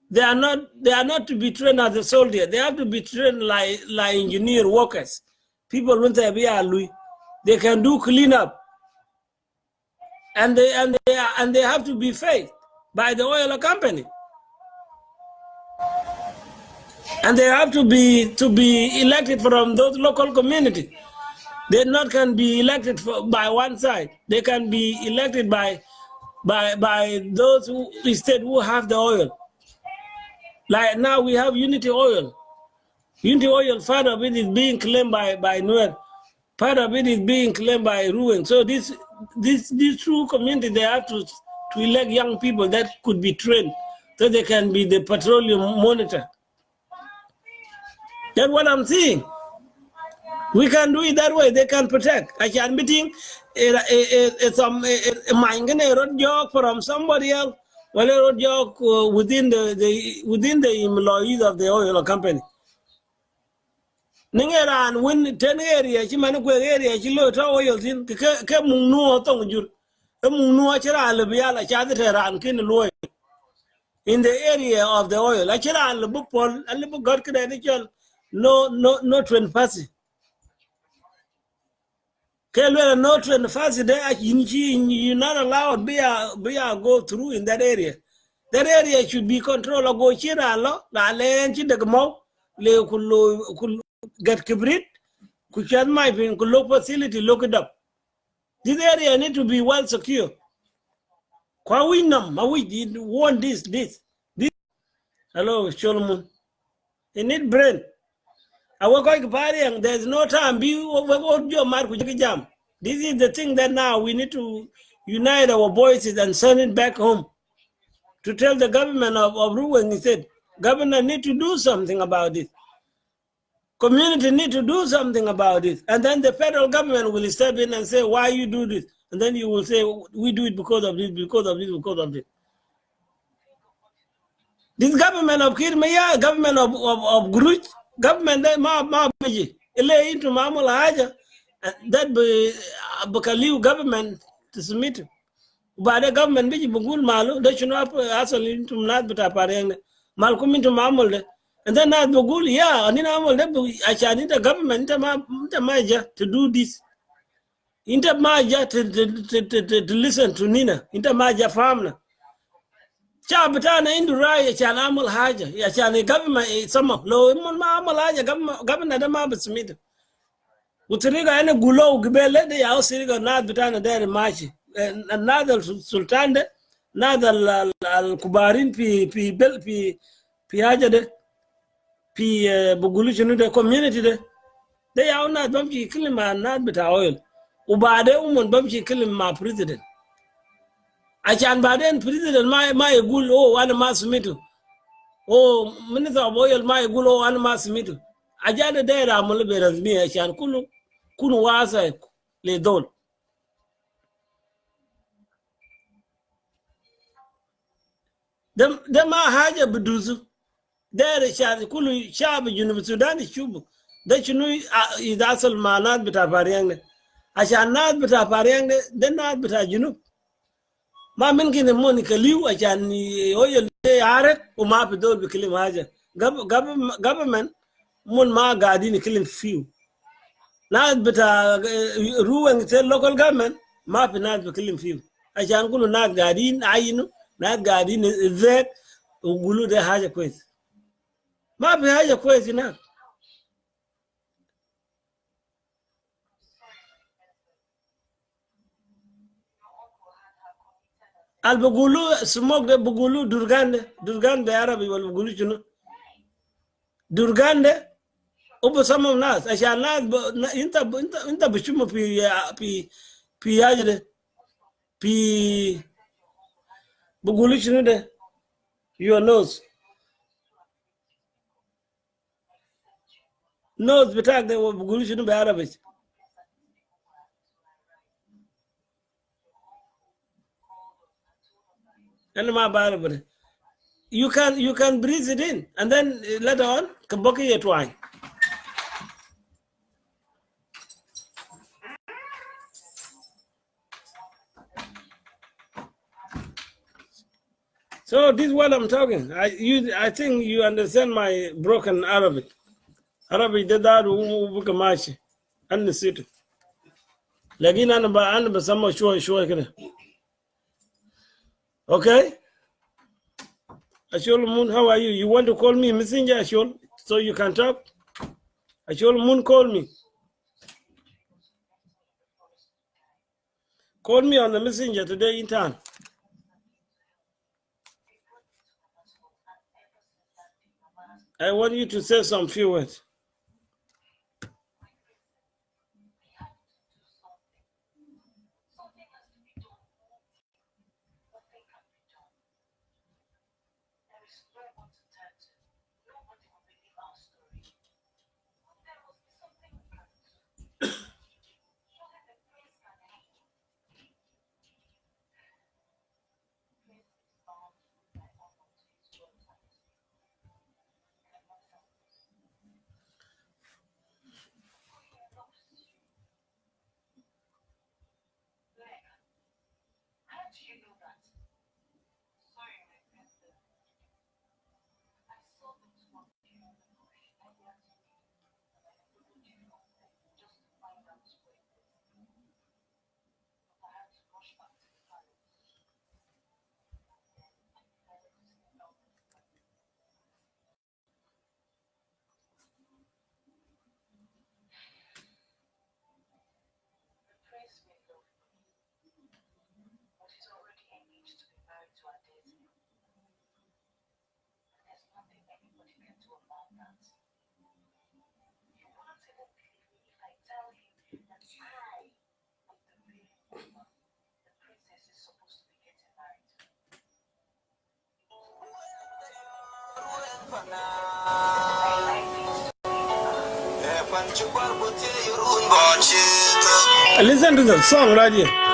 [SPEAKER 1] They are not to be trained as a soldier. They have to be trained like engineer workers. People when they can do cleanup. And they have to be paid by the oil company. And they have to be elected from those local communities. They not can be elected by one side. They can be elected by those who have the oil. Like now we have Unity Oil. Unity Oil, part of it is being claimed by Nuer. Part of it is being claimed by Ruweng. So these two communities, they have to elect young people that could be trained so they can be the petroleum monitor. That's what I'm saying. We can do it that way. They can protect. I can be thinking a road job from somebody else. Well, a road job within the employees of the oil company. Ningeran when 10 area, she managed area, she low oil in Kamu tong jur. munu achira albiya la chadre ran kin loy in the area of the oil achira albupol albu god credential no trend pass kelwe no trend pass there you not allowed be a go through in that area. That area should be controlled. Go chira lo la len chi de mo le kul get kibrit kuchan my pin kulo facility look it up. This area need to be well secure. Kwa we nam ma we want this. Hello, Solomon. You need brain. I work like party and there's no time. Be your mark jam. This is the thing that now we need to unite our voices and send it back home to tell the government of Ruweng. He said, governor need to do something about this. Community need to do something about this. And then the federal government will step in and say, why you do this? And then you will say, we do it because of this, because of this, because of this. This government of Kirmaya, government of Guruj, government that ma biji, ele into mamula haja, that be Bakaliu government to submit. But the government biji bugul malu, they should not asal into not but apparent malkum into mamul. And then not bugul, yeah, and in amul, I need the government into maja to do this. Into maja to listen to Nina, into maja family. Chabitana indura ya chana amul haja ya chana government sama lo mun ma amul haja government da ma bismit utiriga ene gulo gibele de ya usiriga na bitana da machi nada sultan de nada al kubarin pi bel pi haja de pi bugulu chunu de community de ya una bamchi kilima na bita oil ubade umon bamchi kilima president achan baden president ma yegul wana masmitu minister of oil ma yegul wana masmitu ajade daira mul be razmi achan kunu wasa le dol dem ma haja biduzu daira shan kulu shab junub sudan shubu da chunu idasal manat bita pariyang ne achan nat bita pariyang de nat bita junub ما ممكن موني كليو عشان يويل يعرف وما بدول بكلم حاجه government مون ما قاعدين يكلم فيه ناس بتاع روينج local government ما في ناس بكلم فيه عشان كل ناس قاعدين عينوا ناس قاعدين ذات ويقولوا ده حاجه كويس ما في حاجه كويس هناك al bugulu smoke de bugulu durgande arabi wal bugulu chuno durgande ubu sama nas ashan nas inta bishumu pi yajde pi bugulu chuno de your nose bitak de bugulu chuno be arabi and ma barabre you can breathe it in and then later on kaboki it wine. So this is what I'm talking. I think you understand my broken Arabic. Arabic did that bukamashi and the city. Lagin anaba sama shua kena. Okay? Ashol Moon, how are you? You want to call me messenger, Ashol, so you can talk? Ashol Moon, call me. Call me on the messenger today in time. I want you to say some few words. Listen to the song right here.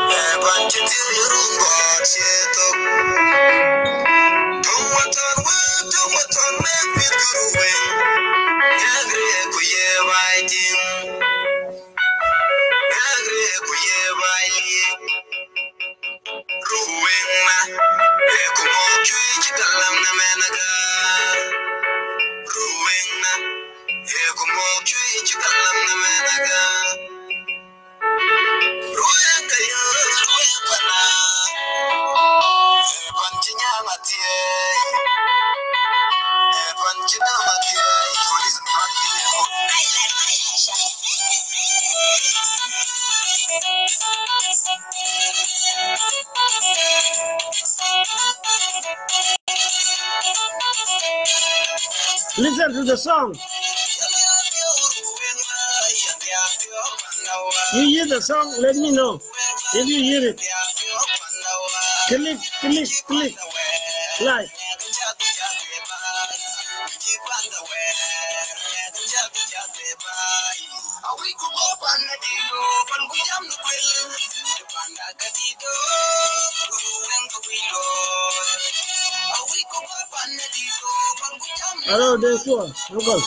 [SPEAKER 1] Listen to the song. You hear the song? Let me know if you hear it. Click, click, click. Like. Hello, there's one. Uncle.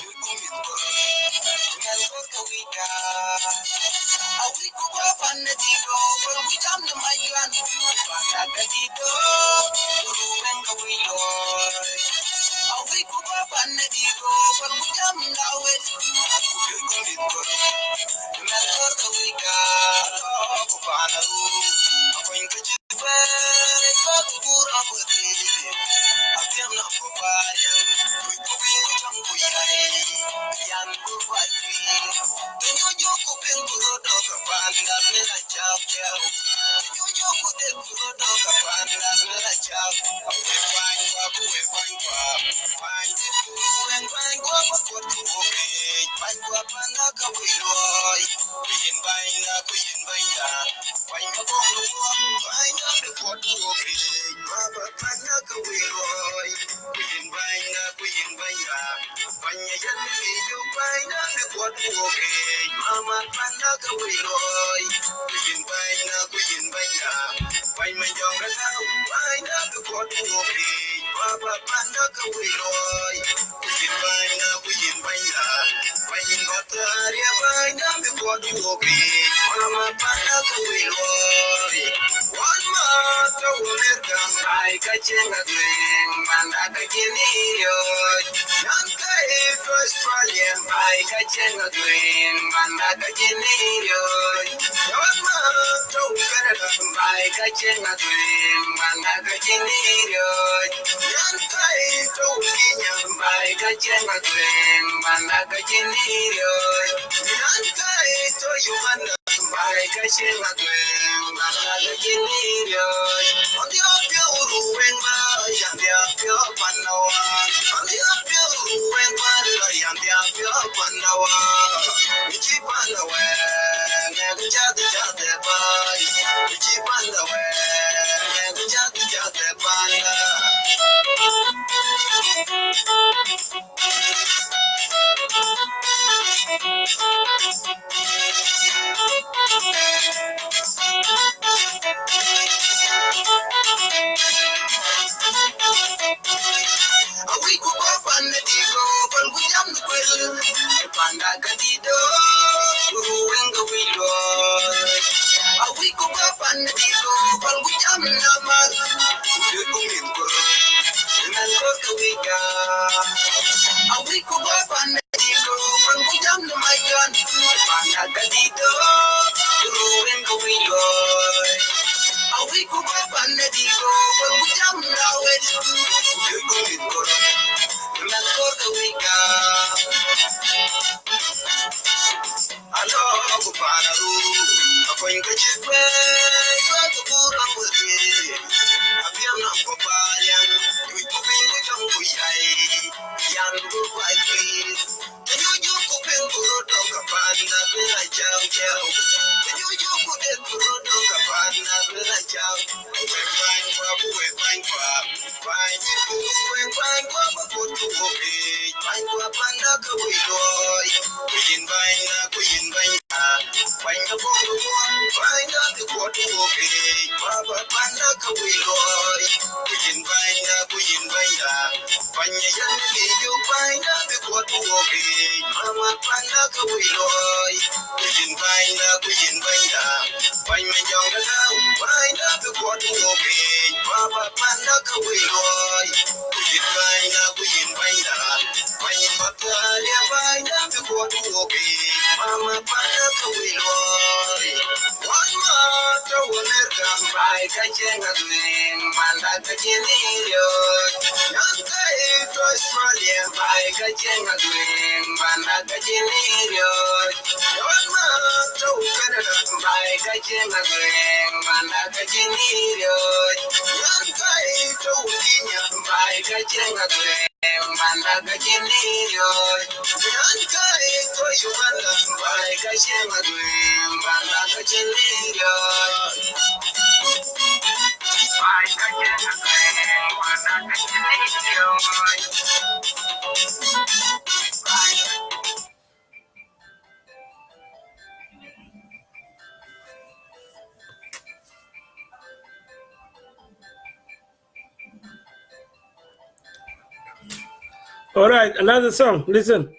[SPEAKER 1] All right, another song. Listen.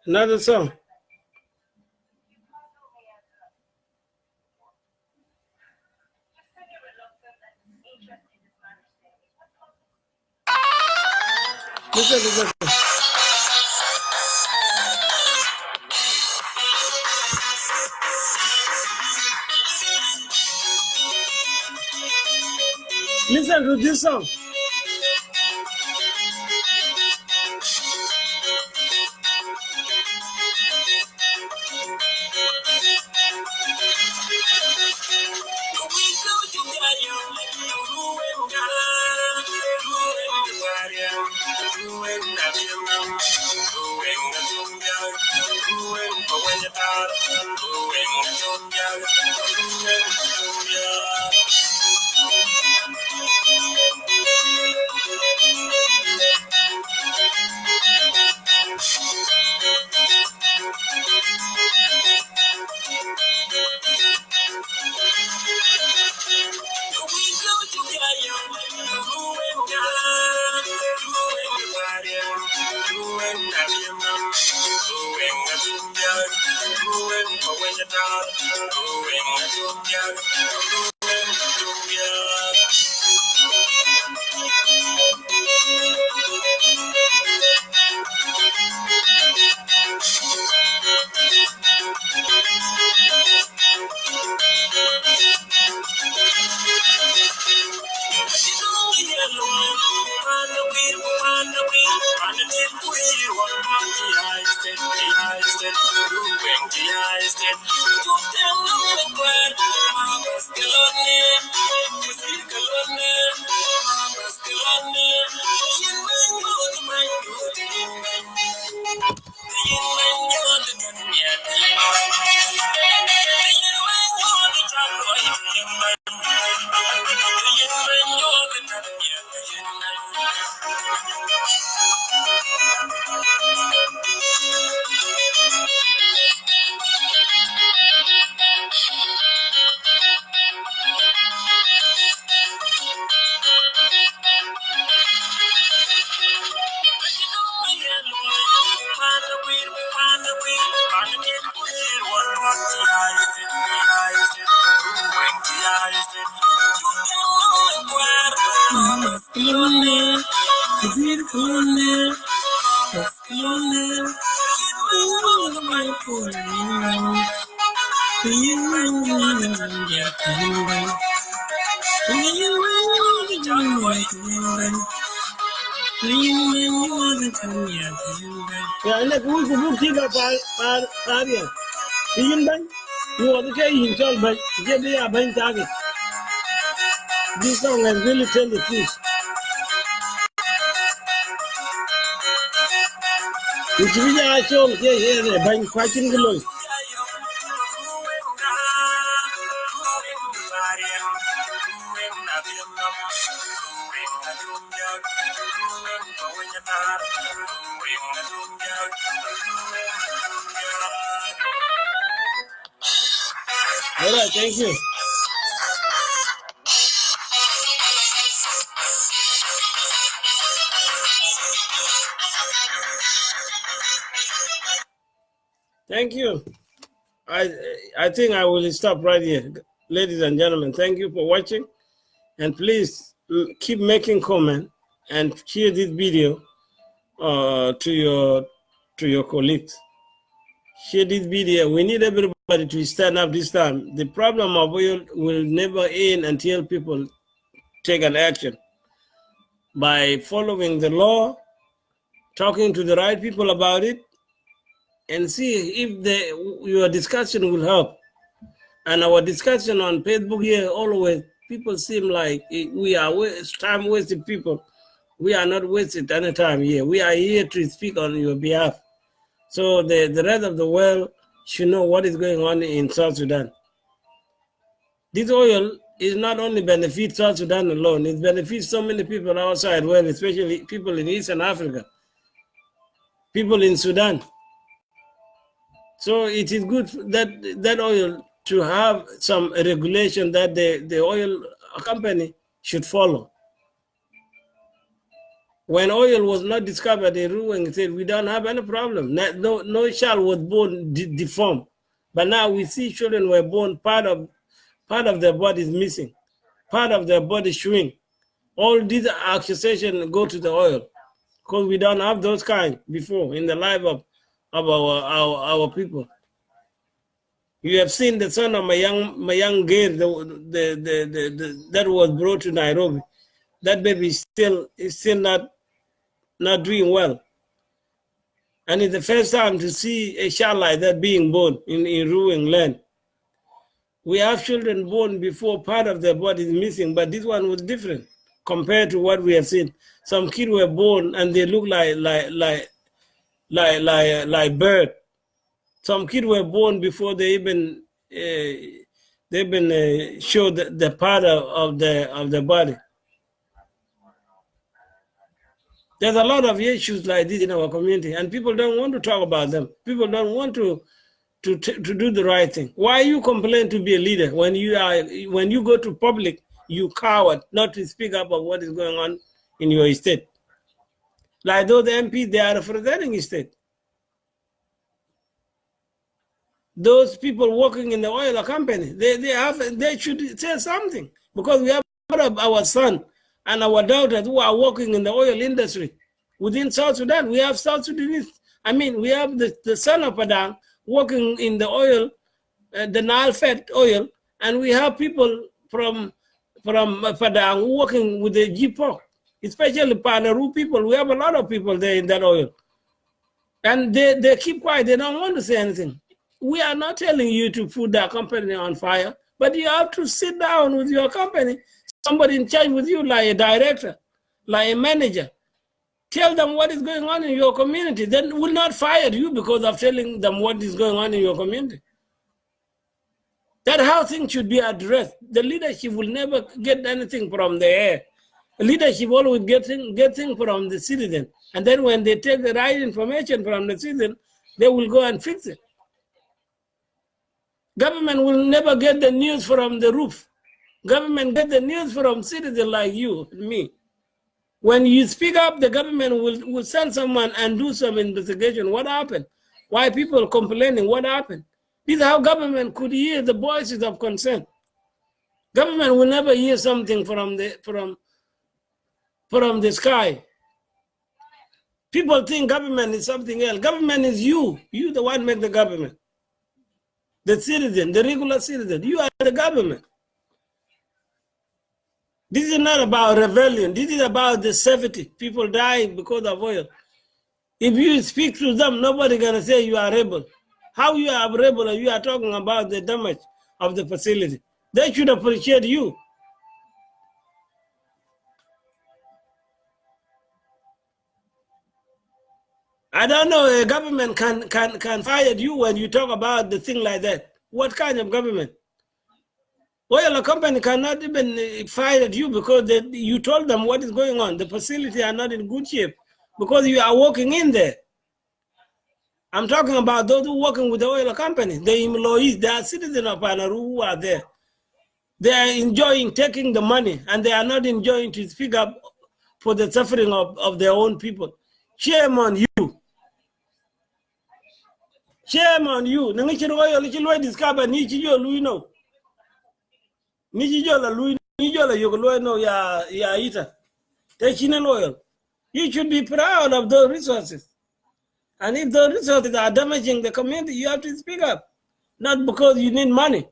[SPEAKER 1] Another song. Listen. Listen to this song. This song has really tell the truth. Which we are shown here, by fighting the Lord. All right, thank you. Thank you. I think I will stop right here. Ladies and gentlemen, thank you for watching. And please keep making comment and share this video to your colleagues. Share this video. We need everybody to stand up this time. The problem of oil will never end until people take an action. By following the law, talking to the right people about it, and see if your discussion will help. And our discussion on Facebook here, always, people seem like we are time-wasted people. We are not wasted any time here. We are here to speak on your behalf. So the rest of the world should know what is going on in South Sudan. This oil is not only benefit South Sudan alone, it benefits so many people outside, well, especially people in Eastern Africa, people in Sudan. So it is good that oil to have some regulation that the oil company should follow. When oil was not discovered in Ruweng, said we don't have any problem. No child was born deformed, but now we see children were born part of their body is missing, part of their body shrink. All these accusations go to the oil because we don't have those kind before in the life of our people. You have seen the son of my young girl that was brought to Nairobi. That baby is still not doing well. And it's the first time to see a child like that being born in Ruweng land. We have children born before part of their body is missing, but this one was different compared to what we have seen. Some kids were born and they look like bird. Some kids were born before they even showed the part of the body. There's a lot of issues like this in our community, and people don't want to talk about them. People don't want to do the right thing. Why you complain to be a leader when you go to public, you coward not to speak up of what is going on in your state? Like those MPs, they are representing the state. Those people working in the oil company, they should say something, because we have our son and our daughters who are working in the oil industry within South Sudan. We have South Sudanese. I mean, we have the son of Padang working in the oil, the Nile fed oil, and we have people from Padang working with the GPOC, especially Panaru people. We have a lot of people there in that oil. And they keep quiet. They don't want to say anything. We are not telling you to put that company on fire, but you have to sit down with your company, somebody in charge with you, like a director, like a manager. Tell them what is going on in your community. Then will not fire you because of telling them what is going on in your community. That's how things should be addressed. The leadership will never get anything from the air. The leadership always get things from the citizen. And then when they take the right information from the citizen, they will go and fix it. Government will never get the news from the roof. Government get the news from citizens like you and me. When you speak up, the government will send someone and do some investigation. What happened? Why people complaining? What happened? This is how government could hear the voices of concern. Government will never hear something from the sky. People think government is something else. Government is you. You the one make the government. The citizen, the regular citizen, you are the government. This is not about rebellion. This is about the safety. People dying because of oil. If you speak to them, nobody gonna say you are rebel. How you are rebel and you are talking about the damage of the facility? They should appreciate you. I don't know, a government can fire you when you talk about the thing like that. What kind of government? Oil company cannot even fire at you because you told them what is going on. The facility are not in good shape because you are working in there. I'm talking about those who are working with the oil company, the employees, they are citizens of Panaru who are there. They are enjoying taking the money and they are not enjoying to speak up for the suffering of their own people. Shame on you. Shame on you. Discover oil. You should be proud of those resources. And if those resources are damaging the community, you have to speak up. Not because you need money.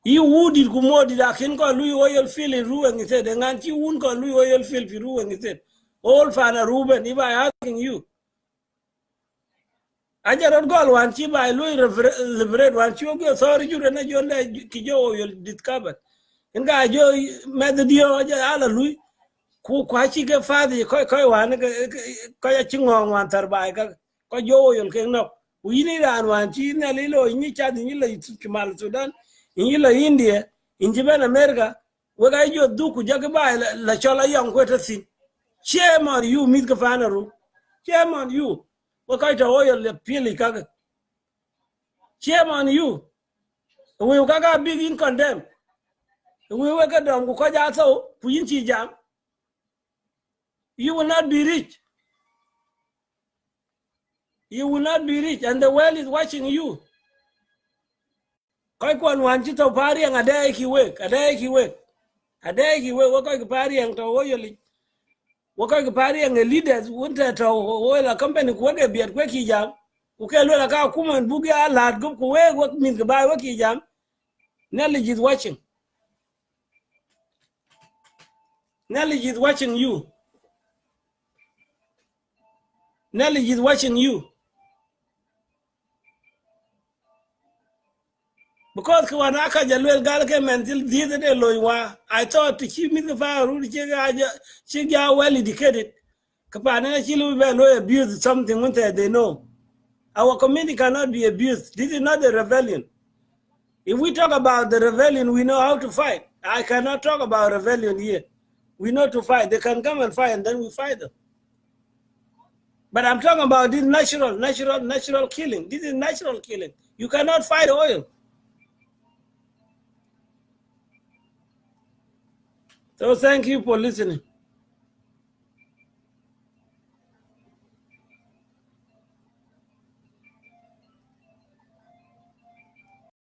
[SPEAKER 1] You would it kumo did akin ko lui oil field in Ruweng he said, and you won't call lui oil field in Ruweng he said. All fana Ruben, if I asking you. I just go one chip by Louis liberate one you go sorry you and your kijo oil discovered. And guy jo met the deal ala Louis. Ku kwachi ke father koi wan ko ya chingong wan tarbai ka ko jo oil ke no. We need an one chi na lilo ni chat ni la Kimal Sudan. In India, in Japan, America, what I do could jack by La Chola Young Quetasi. Shame on you, Miss Gafanaru. Shame on you. What kind of oil the Pili Kaga? Shame on you. We got big in condemn. We work at them, Kojaso, Puinchi Jam. You will not be rich. You will not be rich, and the world is watching you. Kaikwan wanchito pari and a day he wake, a day he wake. A day he wake, what like party and to oil. Waka party and the leaders wouldn't at oil a company kweke be at Quaki Jam. Okay, look like our Kuman Bugia lad go away what means to buy Waki Jam. Nelly is watching. Nelly is watching you. Nelly is watching you. Because Kawanaka Jalwell Galke mental the other day Loiwa, I thought to keep me the fire, she got well educated. Kapana Chilu will abuse something when they know. Our community cannot be abused. This is not a rebellion. If we talk about the rebellion, we know how to fight. I cannot talk about rebellion here. We know to fight. They can come and fight, and then we fight them. But I'm talking about this natural killing. This is natural killing. You cannot fight oil. So thank you for listening.